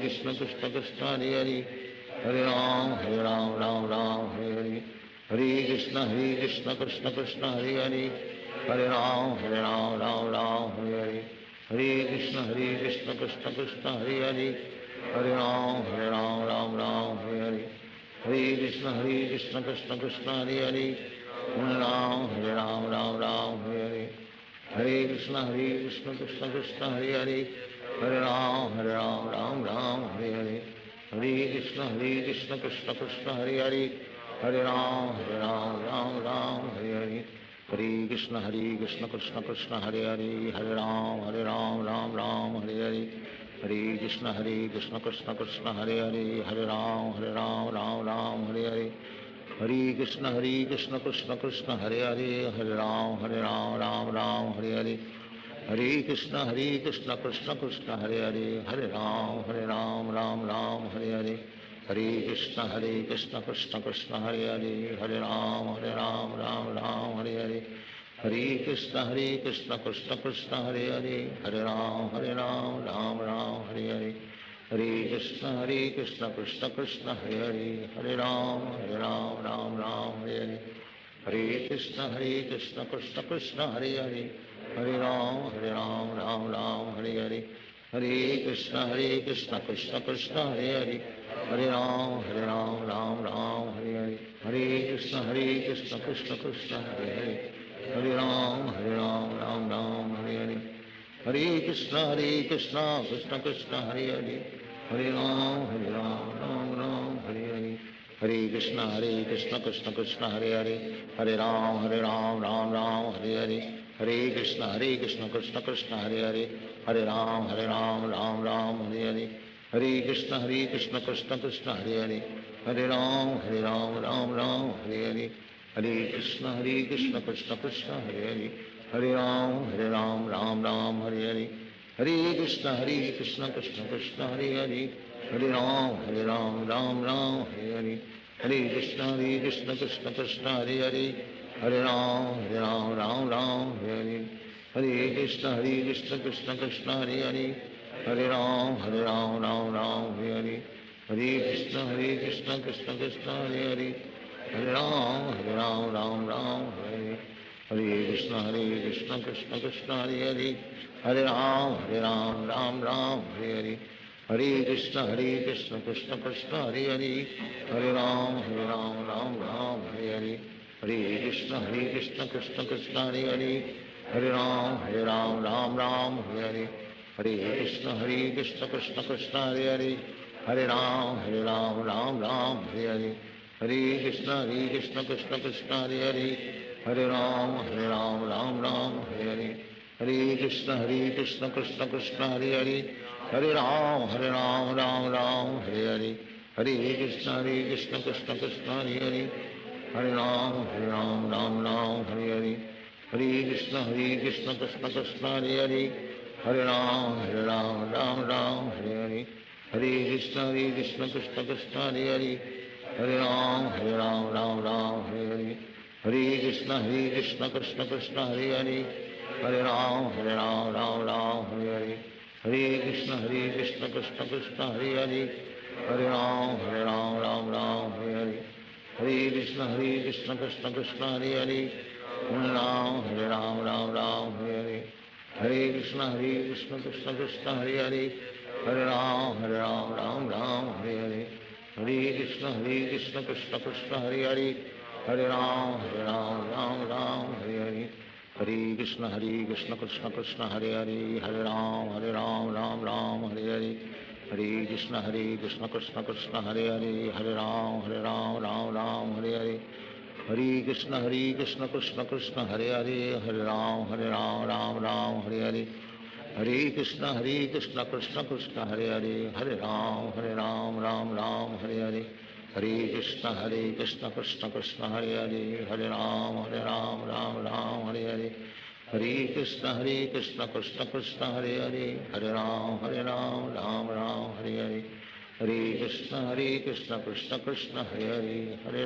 कृष्ण कृष्ण कृष्ण हरे हरे, हरे राम राम राम हरे हरे, हरे कृष्ण कृष्ण कृष्ण हरे हरे, हरे राम राम राम हरे हरे, हरे कृष्ण कृष्ण कृष्ण हरे हरे, हरे राम राम राम हरे हरे, हरे कृष्ण कृष्ण कृष्ण हरे हरे, हरे राम राम राम हरे हरे, हरे कृष्ण कृष्ण कृष्ण हरे हरे, हरे राम राम राम हरे हरे, हरे कृष्ण कृष्ण कृष्ण हरे हरे, हरे राम राम राम हरे हरे, हरे कृष्ण कृष्ण कृष्ण हरे हरे, हरे राम राम राम हरे हरे, हरे कृष्ण कृष्ण कृष्ण हरे हरे, हरे राम राम राम हरे हरे, हरे कृष्ण कृष्ण कृष्ण हरे हरे, हरे राम राम राम हरे हरे, हरे कृष्ण कृष्ण कृष्ण हरे हरे, हरे राम राम राम हरे हरे, हरे कृष्ण कृष्ण कृष्ण हरे हरे, हरे राम राम राम हरे हरे, हरे कृष्ण कृष्ण कृष्ण हरे हरे, हरे राम राम राम हरे हरे, हरे कृष्ण कृष्ण कृष्ण हरे हरे, हरे राम राम राम हरे हरे, हरे कृष्ण कृष्ण कृष्ण हरे हरे, हरे राम राम राम हरे हरे, हरे कृष्ण कृष्ण कृष्ण हरे हरे, हरे राम राम राम हरे हरे, हरे कृष्ण कृष्ण कृष्ण हरे हरे, हरे राम राम राम हरे हरे, हरे कृष्ण कृष्ण कृष्ण हरे हरे, हरे राम राम राम हरे हरे, हरे कृष्ण कृष्ण कृष्ण हरे हरे, हरे राम राम राम हरे हरे, हरे कृष्ण कृष्ण कृष्ण हरे हरे, हरे राम राम राम हरे हरे, हरे कृष्ण कृष्ण कृष्ण हरे हरे, हरे राम राम राम हरे हरे, हरे कृष्ण कृष्ण कृष्ण हरे हरे, हरे राम राम राम हरे हरे, हरे कृष्ण कृष्ण कृष्ण हरे हरे, हरे राम राम राम हरे हरे, हरे Krishna Krishna Krishna Hare Hare Hare Ram Ram Ram Hare Hare Krishna Krishna Krishna Hare Hare Hare Ram Ram Hare Hare Hare Krishna Krishna Krishna Hare Hare Hare Ram Ram Hare Hare Hare Krishna Krishna Krishna Hare Hare Hare Ram Ram Hare Hare Hare Krishna Krishna Krishna Hare Hare Hare Ram Ram Hare Hare Hare Krishna Krishna Krishna Hare Hare Hare Ram Ram Hare Hare Hare Krishna Krishna Krishna Hare Hare Hare Ram Ram Hare Hare Hare Krishna Krishna Krishna Hare Hare Hare Ram Ram Hare Hare Hare Krishna Krishna Krishna Hare Hare Hare Ram Ram Hare Hare Hare Krishna Krishna Krishna Hare Hare Hare Ram Ram Hare Hare Hare Krishna Krishna Krishna Hare Hare Hare Ram Ram Hare Hare Hare Krishna Krishna Krishna Hare Hare Hare Ram Ram Hare Hare Hare Krishna Krishna Krishna Hare Hare Hare Ram Ram Hare Hare Hare Krishna Krishna Krishna Hare Hare Hare Ram Ram Hare Hare Hare Krishna Krishna Krishna Hare Hare Hare Ram Ram Hare Hare Hare Krishna Krishna Krishna Hare Hare Hare Ram Ram Hare Hare Hare Krishna Krishna Krishna Hare Hare Hare Ram Ram Hare Hare Hare Krishna Krishna Krishna Hare Hare Hare Ram Ram Hare Hare Hare Krishna Krishna Krishna Hare Hare Hare Ram Ram Hare Hare Hare Krishna Krishna Krishna Hare Hare Hare Ram Ram Hare Hare Hare Krishna Krishna Krishna Hare Hare Hare Ram Ram Hare Hare Hare Krishna Krishna Krishna Hare Hare Hare Ram Ram Hare Hare Hare Krishna Krishna Krishna Hare Hare Hare Ram Ram Hare Hare Hare Krishna Krishna Krishna Hare Hare Hare Ram Ram Hare Hare Hare Krishna Krishna Krishna Hare Hare Hare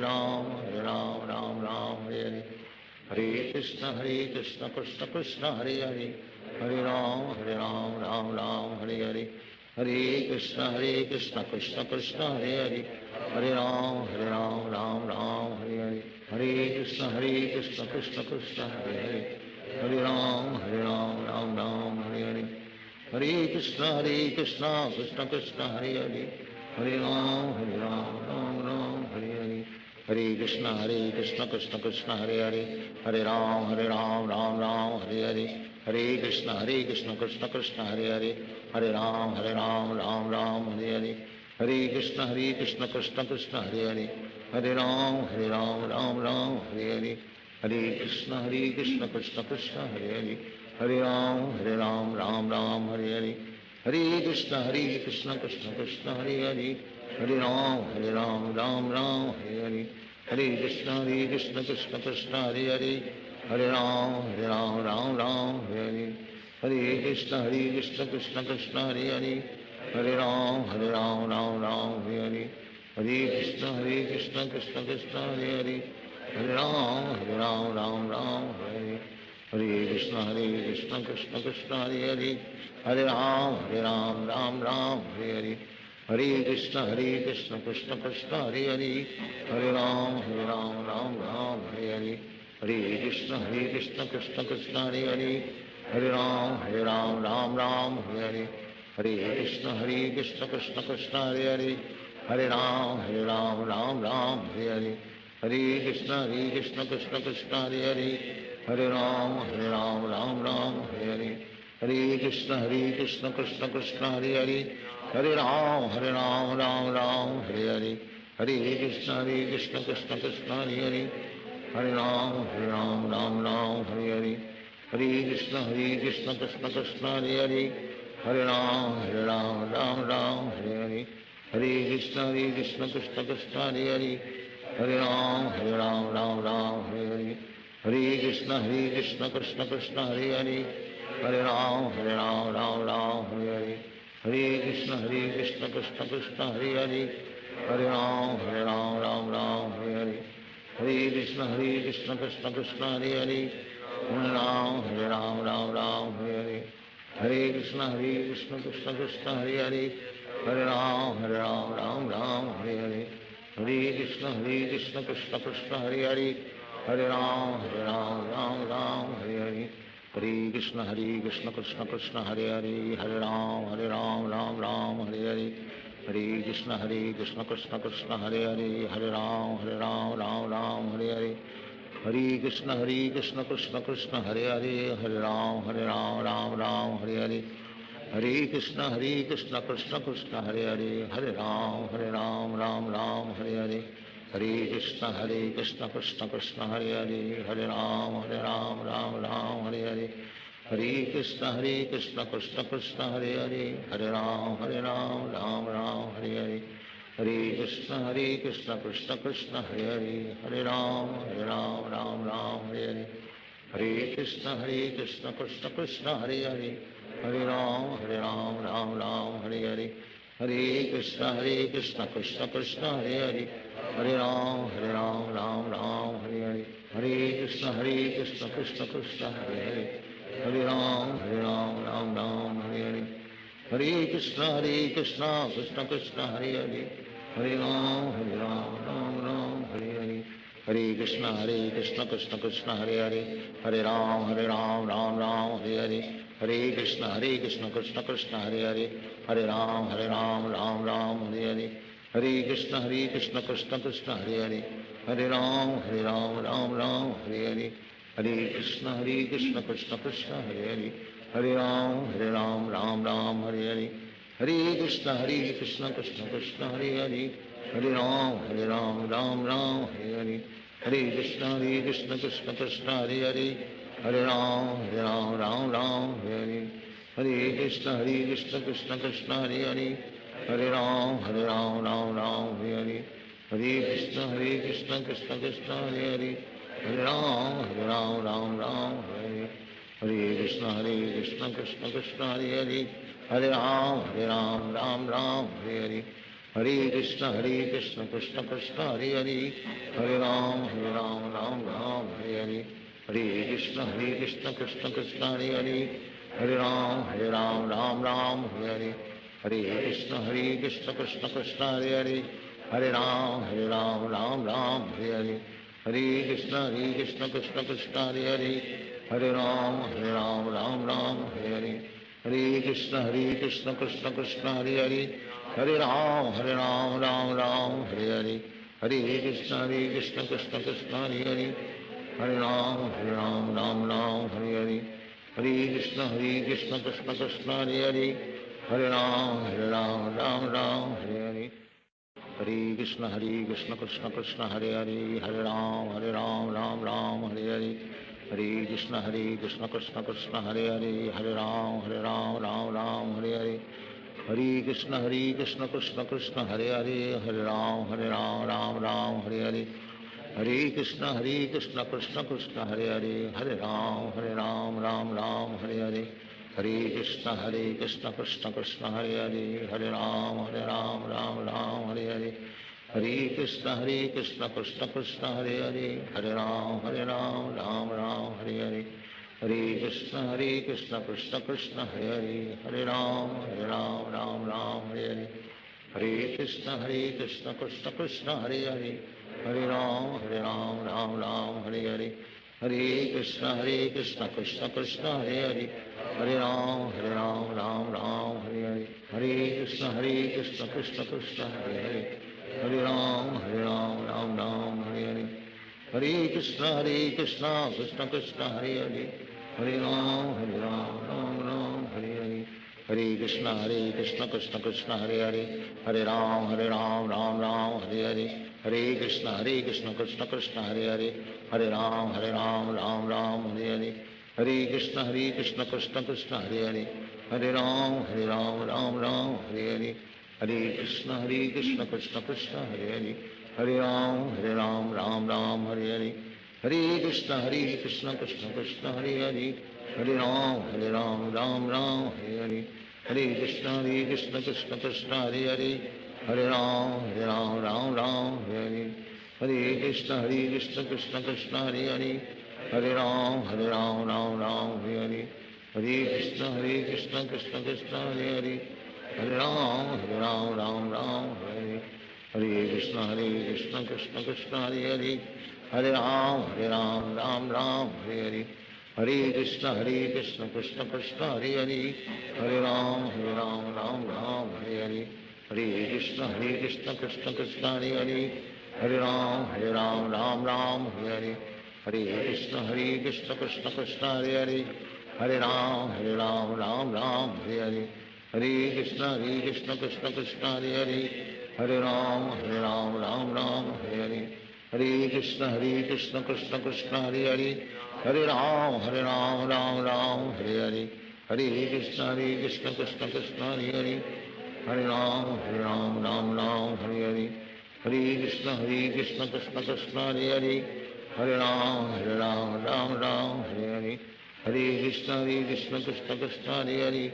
Ram Ram Hare Hare Hare Krishna Krishna Krishna Hare Hare Hare Ram Hare Hare Hare Krishna Krishna Krishna Hare Hare Hare Ram Ram Hare Hare Hare Krishna Krishna Krishna Hare Hare Hare Ram Ram Hare Hare Hare Krishna Krishna Krishna Hare Hare Hare Ram Ram Hare Hare Hare Krishna Krishna Krishna Hare Hare Hare Ram Ram Hare Hare Hare Krishna Krishna Krishna Hare Hare Hare Ram Ram Hare Hare Hare Krishna Krishna Krishna Hare Hare Hare Ram Ram Hare Hare Hare Krishna Krishna Krishna Hare Hare Hare Ram Ram Hare Hare Hare Krishna Krishna Krishna Hare Hare Hare Ram Ram Hare Hare Hare Krishna Krishna Krishna Hare Hare Hare Ram Ram Hare Hare Hare Krishna Krishna Krishna Hare Hare Hare Ram Ram Hare Hare Hare Krishna Krishna Krishna Hare Hare Hare Ram Ram Hare Hare Hare Krishna Krishna Krishna Hare Hare Hare Ram Ram Hare Hare Hare Krishna Krishna Krishna Hare Hare Hare Ram Ram Hare Hare Hare Krishna Krishna Krishna Hare Hare Hare Ram Ram Hare Hare Hare Krishna Krishna Krishna Hare Hare Hare Ram Ram Hare Hare Hare Krishna Krishna Krishna Hare Hare Hare Ram Ram Hare Hare Hare Krishna Krishna Krishna Hare Hare Hare Ram Ram Hare Hare Hare Krishna Krishna Krishna Hare Hare Hare Ram Hare Hare Hare Krishna Krishna Krishna Hare Hare Hare Ram Hare Hare Hare Krishna Krishna Krishna Hare Hare Hare Ram Hare Hare Hare Krishna Krishna Krishna Hare Hare Hare Ram, Ram Ram, Hare Hare. Hare Krishna, Krishna Krishna, Hare Hare. Hare Ram, Ram Ram, Hare Hare. Hare Krishna, Krishna Krishna, Hare Hare. Hare Ram, Ram Ram, Hare Hare. Hare Krishna, Krishna Krishna, Hare Hare. Hare Ram, Ram Ram, Hare Hare. Hare Krishna, Krishna Krishna, Hare Hare. Hare Ram, Ram Ram, Hare Hare. Hare Krishna, Krishna Krishna, Hare Hare. Hare Ram, Ram Ram, Hare Hare. Hare Krishna, Krishna Krishna, Hare Hare. Hare Ram, Ram Ram, Hare Hare. Hare Krishna, Krishna Krishna, Hare Hare. Hare Ram, Ram Ram, Hare Hare. Hare Krishna, Krishna Krishna, Hare Hare. Hare Ram, Ram Ram, Hare Hare. Hare Krishna, Krishna Krishna, Hare Hare. Hare Ram, Ram Hare Hare. Hare Krishna, Krishna Krishna, Hare Hare. Hare Ram, Ram Hare Hare. Hare Krishna, Krishna Krishna, Hare Hare. Hare Ram, Ram Hare Hare. Hare Krishna, Krishna Krishna, Hare Hare. Hare Ram, Ram Hare Hare. Hare Krishna, Krishna Krishna, Hare Hare. Hare Ram, Ram Hare Hare. Hare Krishna, Krishna Krishna, Hare Hare. Hare Ram, Ram Hare Hare. Hare Krishna, Krishna Krishna, Hare Hare. Hare Ram, Ram Hare Hare. Hare Krishna, Krishna Krishna, Hare Hare. Hare Ram, Ram Hare Hare. Hare Krishna, Krishna Krishna, Hare Hare. Hare Ram, Ram Hare Hare. Hare Krishna, Krishna Krishna, Hare Hare. Hare Ram, Ram Hare Hare. Hare Krishna, Krishna Krishna, Hare Hare. Hare Ram, Ram Hare Hare. Hare Krishna, Krishna Krishna, Hare Hare. Hare Ram, Ram Hare Hare. Hare Krishna, Krishna Krishna, Hare Hare. Hare Ram, Ram Hare Hare. Hare Krishna, Krishna Krishna, Hare Hare. Hare Ram, Ram Hare Hare. Hare Krishna, Krishna Krishna, Hare Hare. Hare Ram, Ram Hare Hare. Hare Krishna, Krishna Krishna, Hare Hare. Hare Ram, Ram Hare Hare. Hare Krishna, Krishna Krishna, Hare Hare. Hare Ram, Ram Hare Hare. Hare Krishna, Krishna Krishna, Hare Hare. Hare Ram, Ram Hare Hare. Hare Krishna, Krishna Krishna, Hare Hare. Hare Ram, Ram Hare Hare. Hare Krishna, Krishna Krishna, Hare Hare. Hare Ram, Ram Hare Hare. Hare Krishna, Krishna Krishna, Hare Hare. Hare Ram, Ram Hare Hare. Hare Krishna, Krishna Krishna, Hare Hare. Hare Ram, Ram Hare Hare. Hare Krishna, Krishna Krishna, Hare Hare. Hare Ram, Ram Hare Hare. Hare Krishna, Krishna Krishna, Hare Hare. Hare Ram, Ram Hare Hare. Hare Krishna, Krishna Krishna, Hare Hare. Hare Ram, Ram Hare Hare. Hare Krishna, Krishna Krishna, Hare Hare. Hare Ram, Ram Hare Hare. Hare Krishna, Krishna Krishna, Hare Hare. Hare Ram, Ram Hare Hare. Hare Krishna, Krishna Krishna, Hare Hare. Hare Ram, Ram Hare Hare. Hare Krishna, Krishna Krishna, Hare Hare. Hare Ram, Ram Hare Hare. Hare Krishna, Krishna Krishna, Hare Hare. Hare Ram, Ram Hare Hare. Hare Krishna, Krishna Krishna, Hare Hare. Hare Ram, Hare Hare. Hare Krishna, Krishna Krishna, Hare Hare. Hare Ram, Ram Hare Hare. Hare Krishna, Krishna Krishna, Hare Hare. Hare Ram, Ram Hare Hare. Hare Krishna, Krishna Krishna, Hare Hare. Hare Ram, Ram Hare Hare. Hare Krishna, Krishna Krishna, Hare Hare. Hare Ram, Ram Hare Hare. Hare Krishna, Krishna Krishna, Hare Hare. Hare Ram, Ram Hare Hare. Hare Krishna, Krishna Krishna, Hare Hare. Hare Ram, Ram Hare Hare. Hare Krishna, Krishna Krishna, Hare Hare. Hare Ram, Ram Hare Hare. Hare Krishna, Krishna Krishna, Hare Hare. Hare Ram, हरे Krishna Krishna Krishna Hare Hare Hare Ram Ram Ram Hare Hare Hare Krishna Krishna Krishna Hare Hare Hare Ram Ram Ram Hare Hare Hare Krishna Krishna Krishna Hare Hare Hare Ram Ram Hare Hare Hare Krishna Krishna Krishna Hare Hare Hare Ram Ram Hare Hare Hare Krishna Krishna Krishna Hare Hare Hare Ram Ram Hare Hare Hare Krishna Krishna Krishna Hare Hare Hare Ram Ram Hare Hare Hare Krishna Krishna Krishna Hare Hare Hare Ram Ram Hare Hare Hare Krishna Krishna Krishna Hare Hare Hare Ram Ram Hare Hare Hare Krishna Krishna Krishna Hare Hare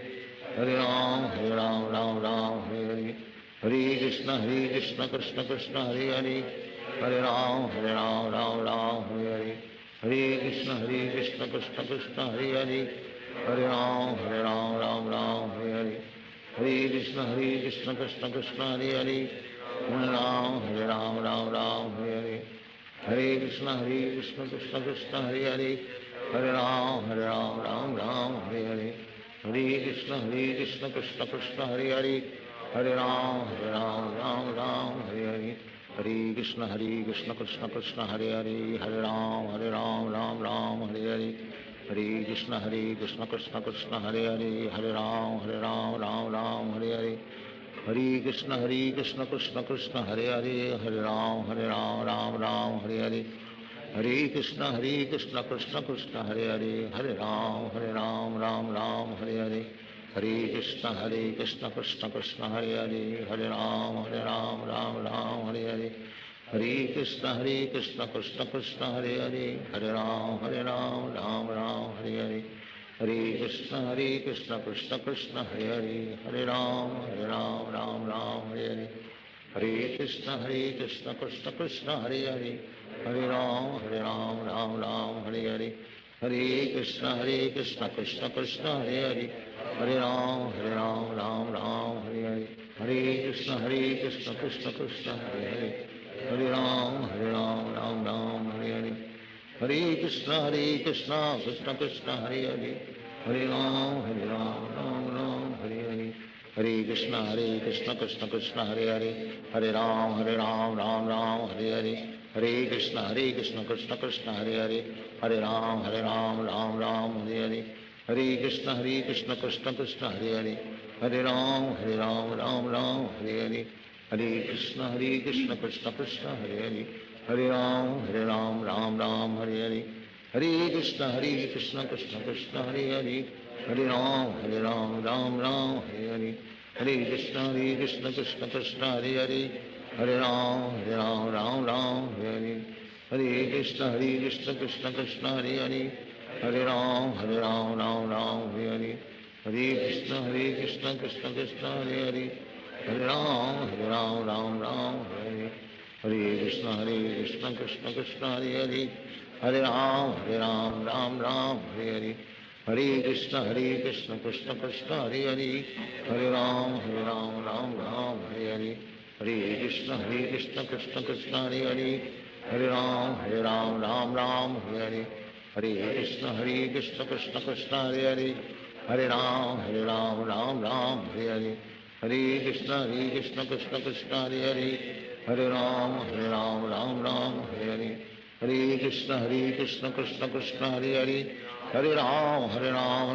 Hare Ram Ram Hare Hare Hare Krishna Krishna Krishna Hare Hare Hare Ram Ram Hare Hare Hare Krishna Krishna Krishna Hare Hare Hare Ram Ram Hare Hare Hare Krishna Krishna Krishna Hare Hare Hare Ram Ram Hare Hare Hare Krishna Krishna Krishna Hare Hare Hare Ram Ram Hare Hare Hare Krishna Krishna Krishna Hare Hare Hare Ram Ram Hare Hare Hare Krishna Krishna Krishna Hare Hare Hare Ram Ram Hare Hare Hare Krishna Krishna Krishna Hare Hare Hare Ram Ram Hare Hare Hare Krishna Krishna Krishna Hare Hare Hare Ram Ram Hare Hare Hare Krishna Krishna Krishna Hare Hare Hare Ram Ram Hare Hare Hare Krishna Krishna Krishna Hare Hare Hare Ram Ram Hare Hare Hare Krishna Krishna Krishna Hare Hare Hare Ram Ram Hare Hare Hare Krishna Krishna Krishna Hare Hare Hare Ram Ram Hare Hare Hare Krishna Krishna Krishna Hare Hare Hare Ram Ram Hare Hare Hare Krishna Krishna Krishna Hare Hare Hare Ram Ram Hare Hare Hare Krishna Krishna Krishna Hare Hare Hare Ram Ram Hare Hare Hare Krishna Krishna Krishna Hare Hare Hare Ram Hare Hare Hare Krishna Krishna Krishna Hare Hare Hare Ram Ram Hare Hare Hare Krishna Krishna Krishna Hare Hare Hare Ram Ram Hare Hare Hare Krishna Krishna Krishna Hare Hare Hare Ram Ram Hare Hare Hare Krishna Krishna Krishna Hare Hare Hare Ram Ram Hare Hare Hare Krishna Krishna Krishna Hare Hare Hare Ram Ram Hare Hare Hare Krishna Krishna Krishna Hare Hare Hare Ram Ram Hare Hare Hare Krishna Krishna Krishna Hare Hare Hare Ram Ram Hare Hare Hare Krishna Krishna Krishna Hare Hare Hare Ram Ram Hare Hare Hare Krishna Krishna Krishna Hare Hare Hare Ram Ram Hare Hare Hare Krishna Krishna Krishna Hare Hare Hare Ram Ram Hare Hare Hare Krishna Krishna Krishna Hare Hare Hare Ram Ram Hare Hare Hare Krishna Krishna Krishna Hare Hare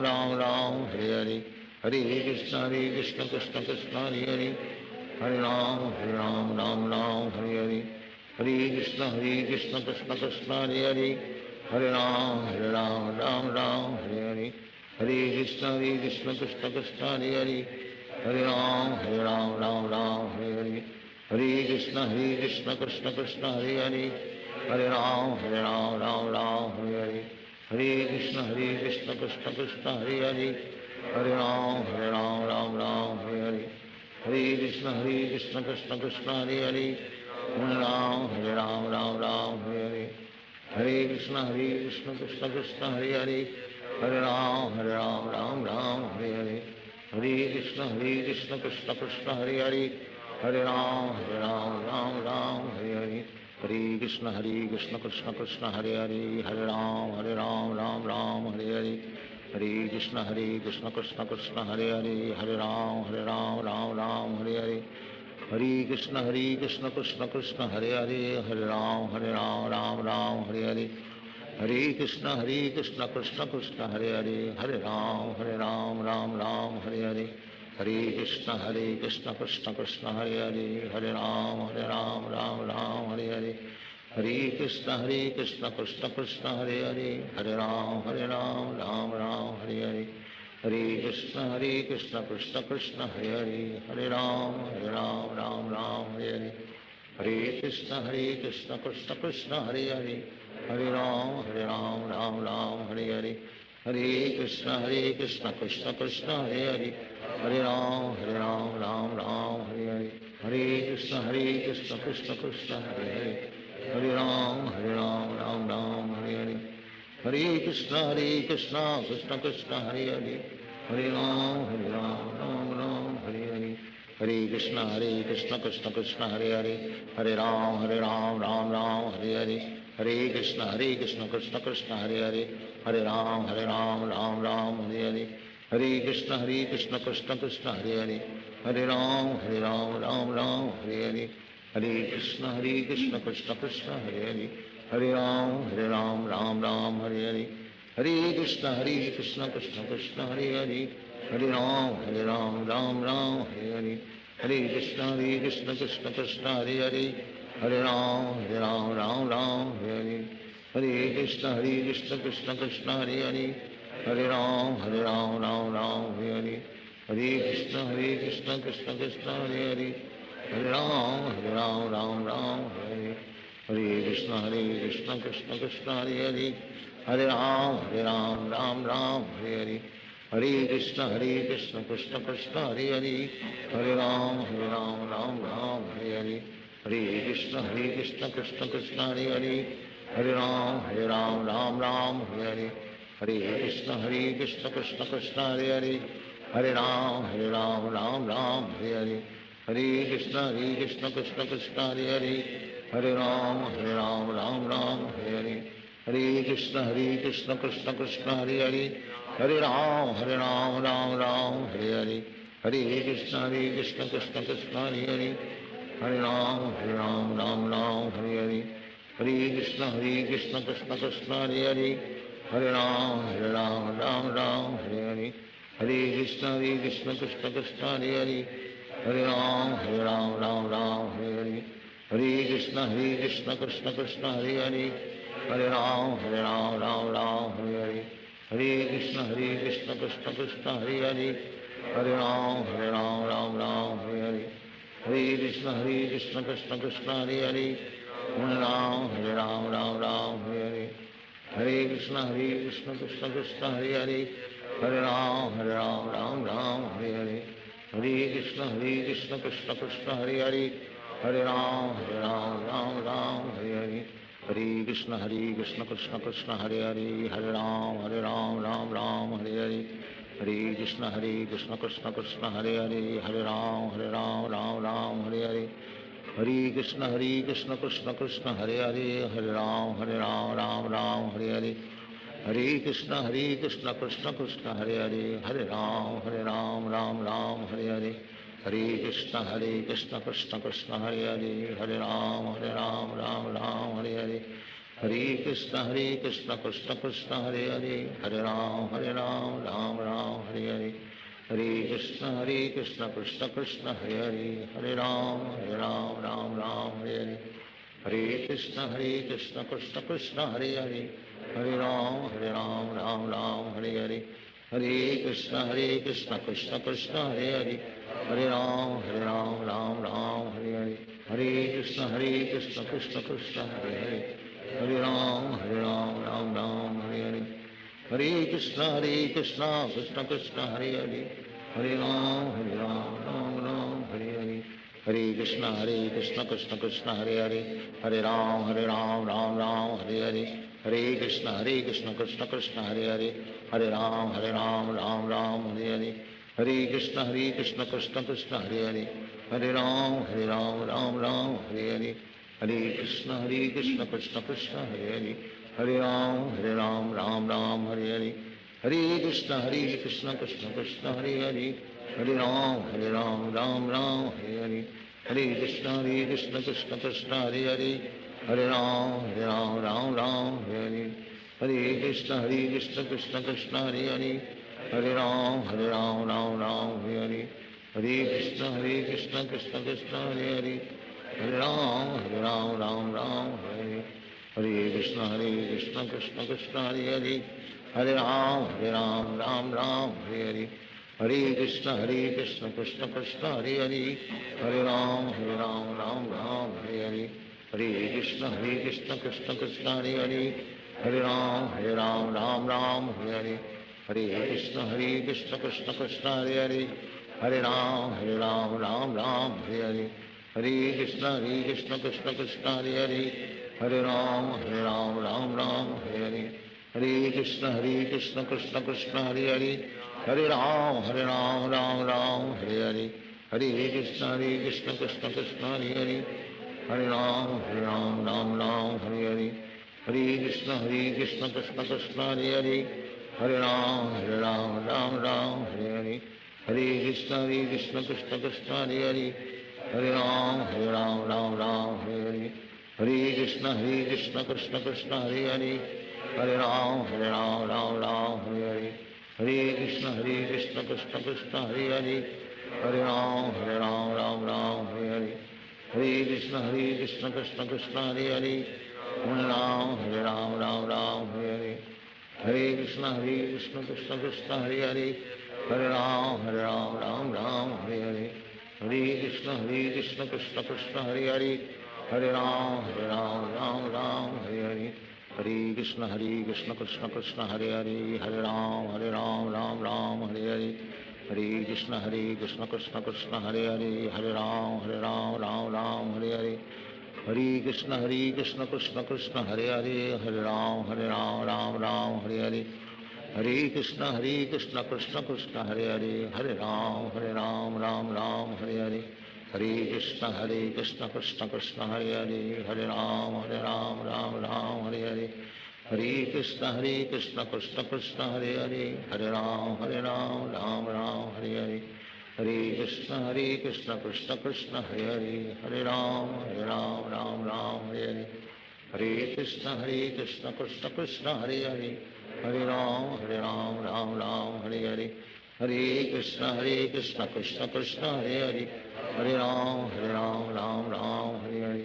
Hare Ram Ram Hare Hare Hare Krishna Krishna Krishna Hare Hare Hare Ram Ram Hare Hare Hare Krishna Krishna Krishna Hare Hare Hare Ram Ram Hare Hare Hare Krishna Krishna Krishna Hare Hare Hare Ram Ram Hare Hare Hare Krishna Krishna Krishna Hare Hare Hare Ram Ram Hare Hare Hare Krishna Krishna Krishna Hare Hare Hare Ram Ram Hare Hare Hare Krishna Krishna Krishna Hare Hare Hare Ram Ram Hare Hare Hare Krishna Krishna Krishna Hare Hare Hare Ram Ram Hare Hare Hare Krishna Krishna Krishna Hare Hare Hare Ram Ram Hare Hare Hare Krishna Krishna Krishna Hare Hare Hare Ram Ram Hare Hare Hare Krishna Krishna Krishna Hare Hare Hare Ram Ram Ram Hare Hare Hare Krishna Krishna Krishna Hare Hare Hare Ram Ram Ram Hare Hare Hare Krishna Krishna Krishna Hare Hare Hare Ram Ram Hare Hare Hare Krishna Krishna Krishna Hare Hare Hare Ram Ram Hare Hare Hare Krishna Krishna Krishna Hare Hare Hare Ram Ram Hare Hare Hare Krishna Krishna Krishna Hare Hare Hare Ram Ram Hare Hare Hare Krishna Krishna Krishna Hare Hare Hare Ram Ram Hare Hare Hare Krishna Krishna Krishna Hare Hare Hare Ram Ram Hare Hare Hare Krishna Krishna Krishna Hare Hare Hare Ram Ram Hare Hare Hare Krishna Krishna Krishna Hare Hare Hare Ram Ram Hare Hare Hare Krishna Krishna Krishna Hare Hare Hare Ram Ram Hare Hare Hare Krishna Krishna Krishna Hare Hare Hare Ram Ram Hare Hare Hare Krishna Krishna Krishna Hare Hare Hare Ram Ram Hare Hare Hare Krishna Krishna Krishna Hare Hare Hare Ram Ram Hare Hare Hare Krishna Krishna Krishna Hare Hare Hare Ram Ram Hare Hare Hare Krishna Krishna Krishna Hare Hare Hare Ram Ram Hare Hare Hare Krishna Krishna Krishna Hare Hare Hare Ram Ram Hare Hare Hare Krishna Krishna Krishna Hare Hare Hare Ram Ram Hare Hare Hare Krishna Krishna Krishna Hare Hare Hare Ram Ram Hare Hare Hare Krishna Krishna Krishna Hare Hare Hare Ram Ram Hare Hare Krishna Krishna Krishna Hare Hare Hare Ram Ram Hare Hare Hare Krishna Krishna Krishna Hare Hare Hare Ram Ram Hare Hare Hare Krishna Krishna Krishna Hare Hare Hare Ram Ram Hare Hare Hare Krishna Krishna Krishna Hare Hare Hare Ram Ram Hare Hare Hare Krishna Krishna Krishna Hare Hare Hare Ram Ram Hare Hare Hare Krishna Krishna Krishna Hare Hare Hare Ram Ram Hare Hare Hare Krishna Krishna Krishna Hare Hare Hare Ram Hare Hare Hare Krishna Krishna Krishna Hare Hare Hare Ram Hare Hare Hare Krishna Krishna Krishna Hare Hare Hare Ram Hare Hare Hare Krishna Krishna Krishna Hare Hare Hare Ram Hare Hare Hare Krishna Krishna Krishna Hare Hare Hare Ram Hare Hare Hare Krishna Krishna Krishna Hare Hare Hare Ram Hare Hare Hare Krishna Krishna Krishna Hare Hare Hare Ram Hare Hare Hare Krishna Krishna Krishna Hare Hare Hare Ram Hare Hare Hare Krishna Krishna Krishna Hare Hare Hare Ram Hare Hare Hare Krishna Krishna Krishna Hare Hare Hare Ram Hare Hare Hare Krishna Krishna Krishna Hare Hare Hare Ram Hare Hare Hare Krishna Krishna Krishna Hare Hare Hare Ram Hare Hare Hare Krishna Krishna Krishna Hare Hare Hare Ram Hare Hare Hare Krishna Krishna Krishna Hare Hare Hare Ram Hare Hare Hare Krishna Krishna Krishna Hare Hare Hare Ram Hare Hare Hare Krishna Krishna Krishna Hare Hare Hare Ram Hare Hare Hare Krishna Krishna Krishna Hare Hare Hare Ram Hare Hare Hare Krishna Krishna Krishna Hare Hare Hare Ram Hare Hare Hare Krishna Krishna Krishna Hare Hare Hare Ram Hare Hare Hare Krishna Krishna Krishna Hare Hare Hare Ram Hare Hare Hare Krishna Krishna Krishna Hare Hare Hare Ram Hare Hare Hare Krishna Krishna Krishna Hare Hare Hare Ram Ram Hare Hare, Hare Krishna Krishna Krishna Hare Hare, Hare Ram Ram Hare Hare, Hare Krishna Krishna Krishna Hare Hare, Hare Ram Ram Hare Hare, Hare Krishna Krishna Krishna Hare Hare, Hare Ram Hare Hare, Hare Krishna Krishna Krishna Hare Hare, Hare Ram Hare Hare, Hare Krishna Krishna Krishna Hare Hare, Hare Ram Hare Hare, Hare Krishna Krishna Krishna Hare Hare, Hare Ram Hare Hare, Hare Krishna Krishna Krishna Hare Hare, Hare Ram Hare Hare, Hare Krishna Krishna Krishna Hare Hare, Hare Ram Hare Hare, Hare Krishna Krishna Krishna Hare Hare, Hare Ram Hare Hare, Hare Krishna Krishna Krishna Hare Hare, Hare Ram Hare Hare, Hare Krishna Krishna Krishna Hare Hare, Hare Ram Hare Hare, Hare Krishna Krishna Krishna Hare Hare, Hare Ram Hare Hare, Hare Krishna Krishna Krishna Hare Hare, Hare Ram Hare Hare, Hare Krishna Krishna Krishna Hare Hare, Hare Ram Hare Hare, Hare Krishna Krishna Krishna Hare Hare, Hare Ram Hare Hare, Hare Krishna Krishna Krishna Hare Hare, Hare Ram Hare Hare, Hare Krishna Krishna Krishna Hare Hare, Hare Ram Hare Hare, Hare Krishna Krishna Krishna Hare Hare, Hare Ram Hare Hare, Hare Krishna Krishna Krishna Hare Hare, Hare Ram Hare Hare, Hare Krishna Krishna Krishna Hare Hare, Hare Ram Hare Hare, Hare Krishna Krishna Krishna Hare Hare, Hare Ram Hare Hare, Hare Krishna Krishna Krishna Hare Hare, Hare Ram Hare Hare, Hare Krishna Krishna Krishna Hare Hare, Hare Ram Hare Hare Hare, Hare Krishna Krishna Krishna Hare Hare, Hare Ram Hare Hare Hare, Hare Krishna Krishna Krishna Hare Hare, Hare Ram Hare Hare Hare, Hare Krishna Krishna Krishna Hare Hare, Hare Ram Hare Hare Hare, Hare Krishna Krishna Krishna Hare Hare, Hare Ram Hare Hare Hare, Hare Krishna Krishna Krishna Hare Hare, Hare Ram Hare Hare Hare, Hare Krishna Krishna Krishna Hare Hare, Hare Ram Hare Hare,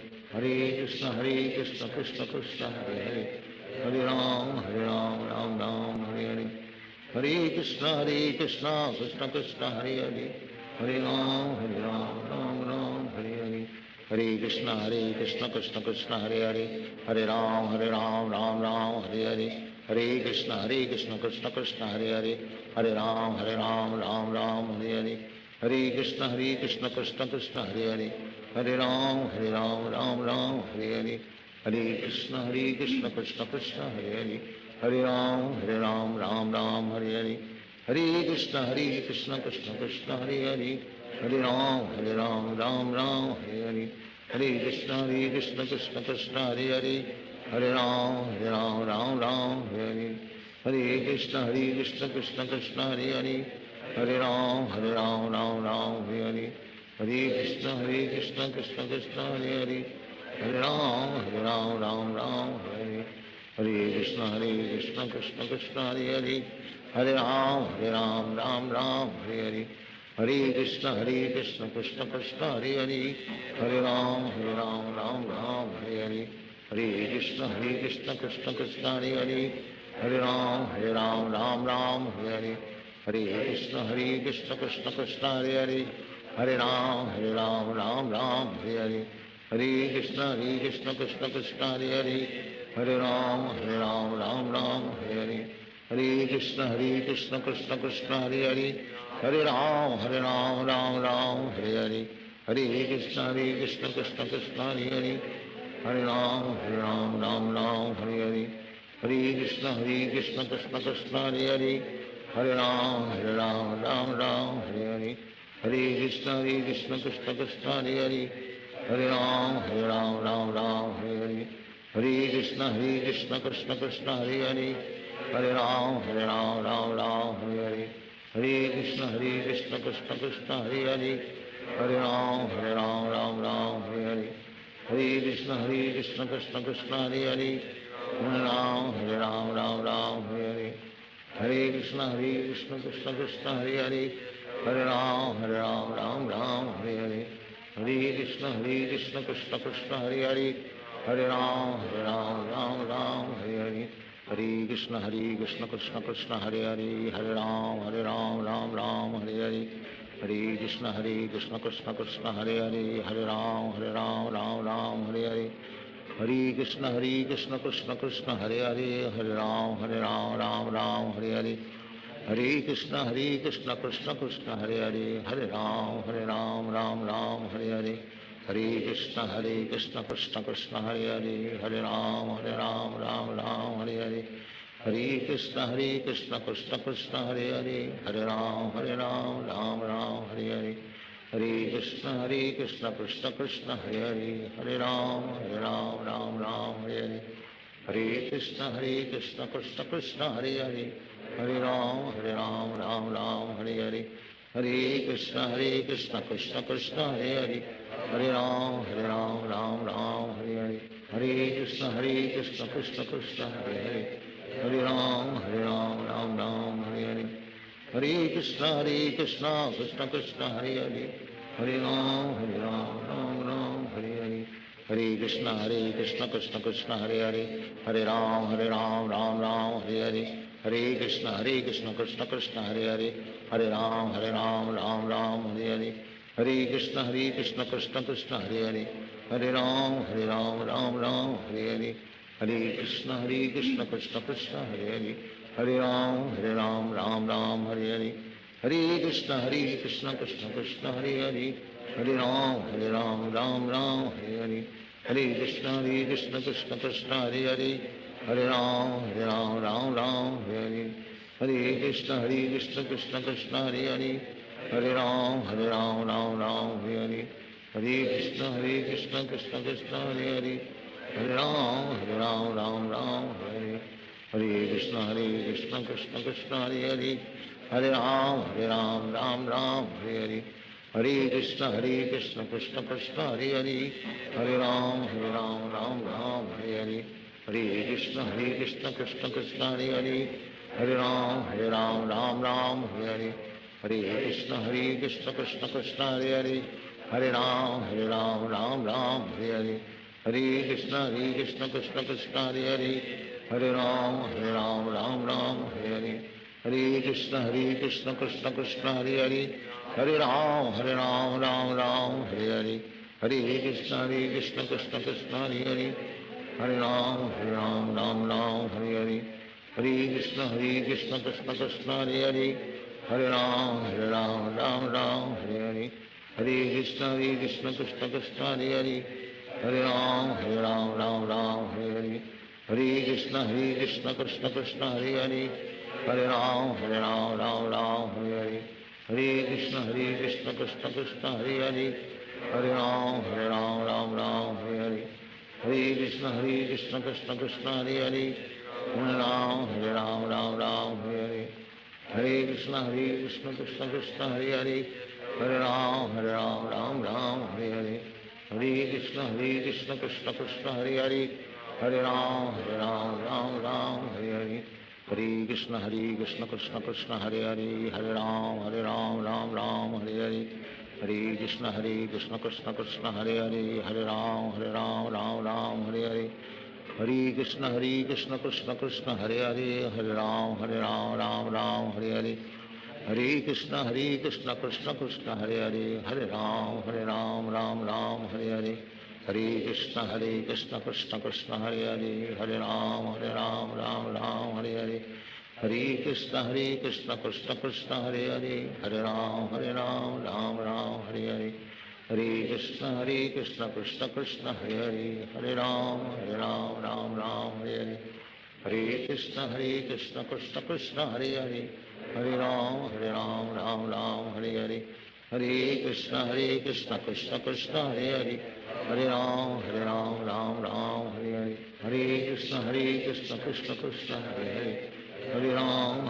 Hare Krishna Krishna Krishna Hare Hare, Hare Ram Hare Hare Hare, Hare Krishna Krishna Krishna Hare Hare, Hare Ram Hare Hare Hare, Hare Krishna Krishna Krishna Hare Hare, Hare Ram Hare Hare, Hare Krishna Krishna Krishna Hare Hare, Hare Ram Hare Hare, Hare Krishna Krishna Krishna Hare Hare, Hare Ram Hare Hare, Hare Krishna Krishna Krishna Hare Hare, Hare Ram Hare Hare, Hare Krishna Krishna Krishna Hare Hare, Hare Ram Hare Hare, Hare Krishna Krishna Krishna Hare Hare, Hare Ram Hare Hare, Hare Krishna Krishna Krishna Hare Hare, Hare Ram Hare Hare, Hare Krishna Krishna Krishna Hare Hare, Hare Ram Hare Hare, Hare Krishna Krishna Krishna Hare Hare, Hare Ram Hare Hare, Hare Krishna Krishna Krishna Hare Hare, Hare Ram Hare Hare, Hare Krishna Krishna Krishna Hare Hare, Hare Ram Hare Hare, Hare Krishna Krishna Krishna Hare Hare, Hare Ram Hare Hare, Hare Krishna Krishna Krishna Hare Hare, Hare Ram Hare Hare, Hare Krishna Krishna Krishna Hare Hare, Hare Ram Hare Hare, Hare Krishna Krishna Krishna Hare Hare, Hare Ram Hare Hare, Hare Krishna Krishna Krishna Hare Hare Hare Ram Ram Ram Hare Hare Hare Krishna Krishna Krishna Hare Hare Hare Ram Ram Ram Hare Hare Hare Krishna Krishna Krishna Hare Hare Hare Ram Ram Ram Hare Hare Hare Krishna Krishna Krishna Hare Hare Hare Ram Ram Ram Hare Hare Hare Krishna Krishna Krishna Hare Hare Hare Ram Ram Ram Hare Hare Hare Krishna Krishna Krishna Hare Hare Hare Ram Ram Ram Hare Hare Hare Krishna Krishna Krishna Hare Hare Hare Ram Ram Ram Hare Hare Hare Krishna Krishna Krishna Hare Hare Hare Ram Ram Hare Hare Hare Krishna Krishna Krishna Hare Hare Hare Ram Ram Hare Hare Hare Krishna Krishna Krishna Hare Hare Hare Ram Ram Hare Hare Hare Krishna Krishna Krishna Hare Hare Hare Ram Ram Hare Hare Hare Krishna Krishna Krishna Hare Hare Hare Ram Ram Hare Hare Hare Krishna Krishna Krishna Hare Hare Hare Ram Ram Hare Hare Hare Krishna Krishna Krishna Hare Hare Hare Ram Ram Hare Hare Hare Krishna Krishna Krishna Hare Hare Hare Ram Ram Hare Hare Hare Krishna Krishna Krishna Hare Hare Hare Ram Ram Hare Hare Hare Krishna Krishna Krishna Hare Hare Hare Ram Ram Hare Hare Hare Krishna Krishna Krishna Hare Hare Hare Ram Ram Hare Hare Hare Krishna Krishna Krishna Hare Hare Hare Ram Ram Hare Hare Hare Krishna Krishna Krishna Hare Hare Hare Ram Ram Hare Hare Hare Krishna Krishna Krishna Hare Hare Hare Ram Ram Hare Hare Hare Krishna Krishna Krishna Hare Hare Hare Ram Ram Hare Hare Hare Krishna Krishna Krishna Hare Hare Hare Ram Ram Hare Hare Hare Krishna Krishna Krishna Hare Hare Hare Ram Ram Hare Hare Hare Krishna Krishna Krishna Hare Hare Hare Ram Ram Hare Hare Krishna Krishna Krishna Hare Hare Hare Ram Ram Hare Hare Hare Krishna Krishna Krishna Hare Hare Hare Ram Ram Hare Hare Hare Krishna Krishna Krishna Hare Hare Hare Ram Ram Hare Hare Hare Krishna Krishna Krishna Hare Hare Hare Ram Ram Hare Hare Hare Krishna Krishna Krishna Hare Hare Hare Ram Ram Hare Hare Hare Krishna Krishna Krishna Hare Hare Hare Ram Ram Hare Hare Hare Krishna Krishna Krishna Hare Hare Hare Ram Hare Hare Hare Krishna Krishna Krishna Hare Hare Hare Ram Hare Hare Hare Krishna Krishna Krishna Hare Hare Hare Ram Hare Hare Hare Krishna Krishna Krishna Hare Hare Hare Ram Hare Hare Hare Krishna Krishna Krishna Hare Hare Hare Ram Hare Hare Hare Krishna Krishna Krishna Hare Hare Hare Ram Hare Hare Hare Krishna Krishna Krishna Hare Hare Hare Ram Hare Hare Hare Krishna Krishna Krishna Hare Hare Hare Ram Hare Hare Hare Krishna Krishna Krishna Hare Hare Hare Ram Hare Hare Hare Krishna Krishna Krishna Hare Hare Hare Ram Hare Hare Hare Krishna Krishna Krishna Hare Hare Hare Ram Hare Hare Hare Krishna Krishna Krishna Hare Hare Hare Ram Hare Hare Hare Krishna Krishna Krishna Hare Hare Hare Ram Hare Hare Hare Krishna Krishna Krishna Hare Hare Hare Ram Hare Hare Hare Krishna Krishna Krishna Hare Hare Hare Ram Hare Hare Hare Krishna Krishna Krishna Hare Hare Hare Ram Hare Hare हरे कृष्ण कृष्ण कृष्ण हरे हरे, हरे राम राम राम हरे हरे, हरे कृष्ण कृष्ण कृष्ण हरे हरे, हरे राम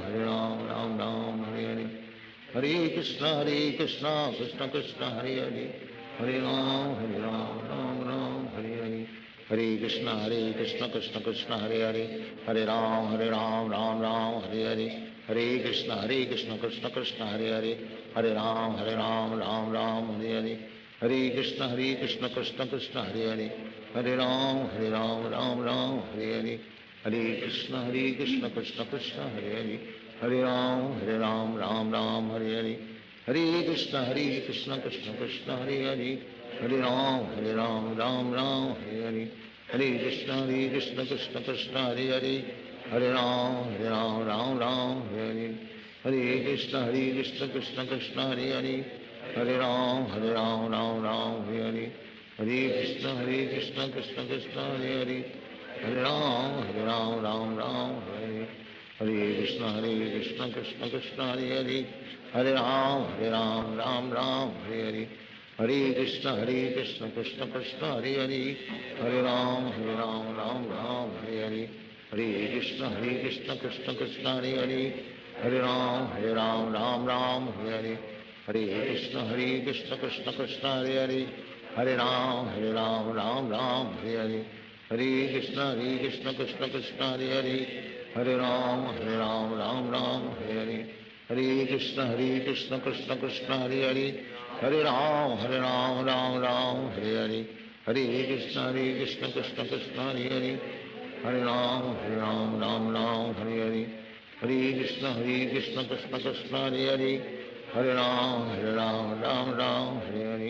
राम राम हरे हरे, हरे कृष्ण कृष्ण कृष्ण हरे हरे, हरे राम राम हरे हरे, हरे कृष्ण कृष्ण कृष्ण हरे हरे, हरे राम राम राम हरे हरे, हरे कृष्ण कृष्ण कृष्ण हरे हरे, हरे राम राम राम हरे हरे, हरे कृष्ण कृष्ण कृष्ण हरे हरे, हरे राम राम हरे हरे, हरे कृष्ण कृष्ण कृष्ण हरे हरे, हरे राम राम हरे हरे, हरे कृष्ण कृष्ण कृष्ण हरे हरे, हरे राम राम हरे हरे, हरे कृष्ण कृष्ण कृष्ण हरे हरे, हरे राम राम हरे हरे, हरे कृष्ण कृष्ण कृष्ण हरे हरे, हरे राम राम हरे हरे, हरे कृष्ण कृष्ण कृष्ण हरे हरे, हरे राम राम हरे हरे, हरे कृष्ण कृष्ण कृष्ण हरे हरे, हरे राम राम हरे हरे, हरे कृष्ण कृष्ण कृष्ण हरे हरे, हरे राम राम हरे हरे, हरे कृष्ण कृष्ण कृष्ण हरे हरे, हरे राम राम हरे हरे, हरे कृष्ण कृष्ण कृष्ण हरे हरे, हरे राम राम हरे हरे, हरे कृष्ण कृष्ण कृष्ण हरे हरे, हरे राम राम हरे हरे, हरे कृष्ण कृष्ण कृष्ण हरे हरे, हरे राम राम हरे हरे, हरे कृष्ण कृष्ण कृष्ण हरे हरे, हरे राम राम हरे हरे, हरे कृष्ण कृष्ण कृष्ण हरे हरे, हरे राम राम हरे हरे, हरे कृष्ण कृष्ण कृष्ण हरे हरे, हरे राम राम हरे हरे, हरे कृष्ण कृष्ण कृष्ण हरे हरे, हरे राम राम हरे हरे, हरे कृष्ण कृष्ण कृष्ण हरे हरे, हरे राम राम हरे हरे,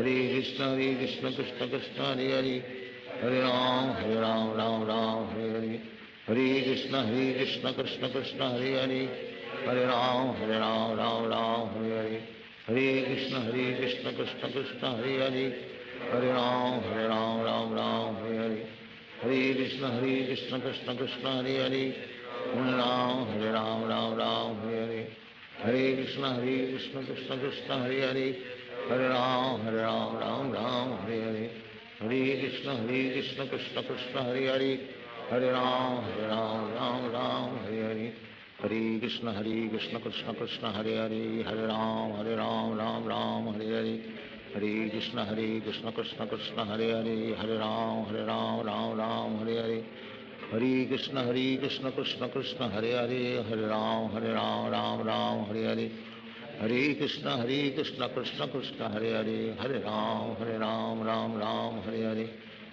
हरे कृष्ण कृष्ण कृष्ण हरे हरे, हरे राम हरे हरे, हरे कृष्ण कृष्ण कृष्ण हरे हरे, हरे राम राम हरे हरे, हरे कृष्ण कृष्ण कृष्ण हरे हरे, हरे राम राम हरे हरे, हरे कृष्ण कृष्ण कृष्ण हरे हरे, हरे राम राम हरे हरे, हरे कृष्ण कृष्ण कृष्ण हरे हरे, हरे राम राम हरे हरे, हरे कृष्ण कृष्ण कृष्ण हरे हरे, हरे राम राम हरे हरे, हरे कृष्ण कृष्ण कृष्ण हरे हरे, हरे राम राम हरे हरे, हरे कृष्ण कृष्ण कृष्ण हरे हरे, हरे राम राम हरे हरे, हरे कृष्ण कृष्ण कृष्ण हरे हरे, हरे राम राम हरे हरे, हरे कृष्ण कृष्ण कृष्ण हरे हरे, हरे राम राम हरे हरे,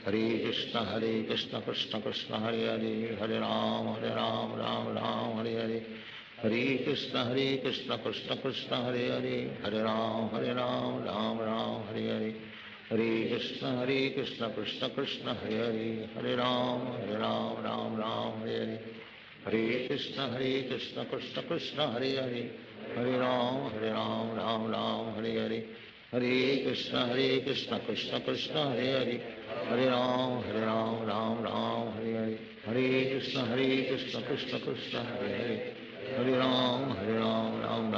हरे कृष्ण कृष्ण कृष्ण हरे हरे, हरे राम राम हरे हरे, हरे कृष्ण कृष्ण कृष्ण हरे हरे, हरे राम राम हरे हरे, हरे कृष्ण कृष्ण कृष्ण हरे हरे, हरे राम राम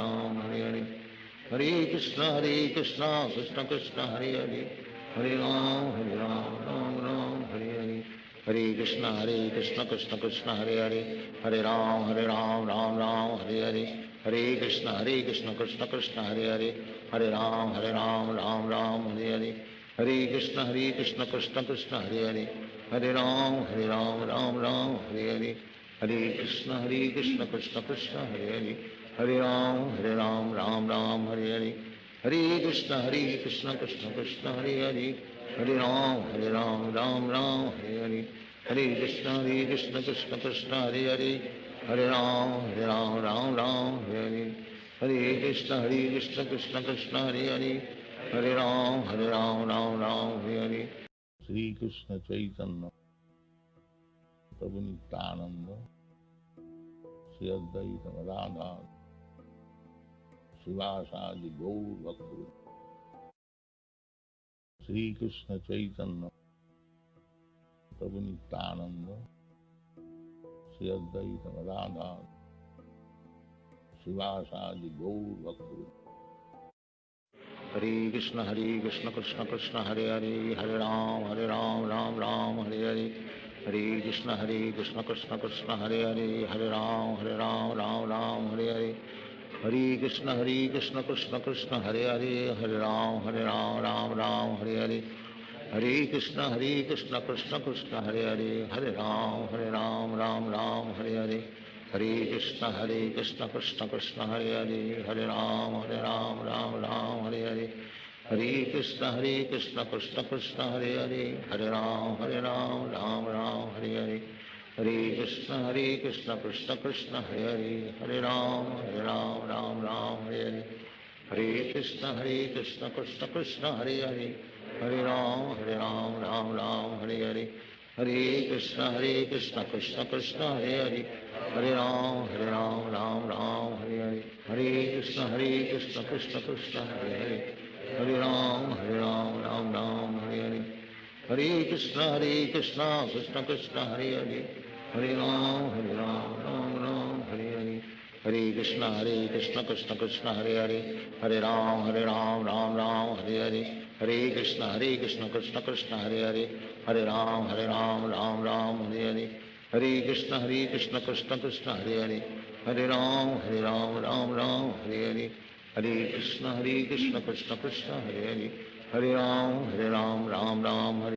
हरे हरे, हरे कृष्ण कृष्ण कृष्ण हरे हरे, हरे राम राम हरे हरे, हरे कृष्ण कृष्ण कृष्ण हरे हरे, हरे राम राम हरे हरे, हरे कृष्ण कृष्ण कृष्ण हरे हरे, हरे राम राम हरे हरे, हरे कृष्ण कृष्ण कृष्ण हरे हरे, हरे राम राम हरे हरे, हरे कृष्ण कृष्ण कृष्ण हरे हरे, हरे राम राम हरे हरे, हरे कृष्ण कृष्ण कृष्ण हरे हरे, हरे राम राम हरे हरे, हरे कृष्ण कृष्ण कृष्ण हरे हरे, हरे राम राम हरे हरे, हरे कृष्ण कृष्ण कृष्ण हरे हरे, हरे राम राम हरे हरे, श्री कृष्ण चैतन्य प्रभु नित्यानंद, श्री अद्वैत राधा शिवासादि गौर भक्त, श्री कृष्ण चैतन्य प्रभु नित्यानंद, श्री अद्वैत राधा शिवासादि गौर भक्त, हरे कृष्ण कृष्ण कृष्ण हरे हरे, हरे राम राम राम हरे हरे, हरे कृष्ण कृष्ण कृष्ण हरे हरे, हरे राम राम हरे हरे, हरे कृष्ण कृष्ण कृष्ण हरे हरे, हरे राम राम हरे हरे, हरे कृष्ण कृष्ण कृष्ण हरे हरे, हरे राम राम हरे हरे, हरे कृष्ण कृष्ण कृष्ण हरे हरे, हरे राम राम हरे हरे, हरे कृष्ण कृष्ण कृष्ण हरे हरे, हरे राम राम हरे हरे, हरे कृष्ण कृष्ण कृष्ण हरे हरे, हरे राम राम हरे हरे, हरे कृष्ण कृष्ण कृष्ण हरे हरे, हरे राम राम हरे हरे, हरे कृष्ण कृष्ण कृष्ण हरे हरे, हरे राम राम हरे हरे, हरे कृष्ण कृष्ण कृष्ण हरे हरे, हरे राम राम हरे हरे, हरे कृष्ण कृष्ण कृष्ण हरे हरे, हरे राम राम हरे हरे, हरे कृष्ण कृष्ण कृष्ण हरे हरे, हरे राम राम हरे हरे, हरे कृष्ण कृष्ण कृष्ण हरे हरे, हरे राम राम हरे हरे, हरे कृष्ण कृष्ण कृष्ण हरे हरे, हरे राम राम हरे हरे, हरे कृष्ण कृष्ण कृष्ण कृष्ण हरे हरे, हरे राम राम हरे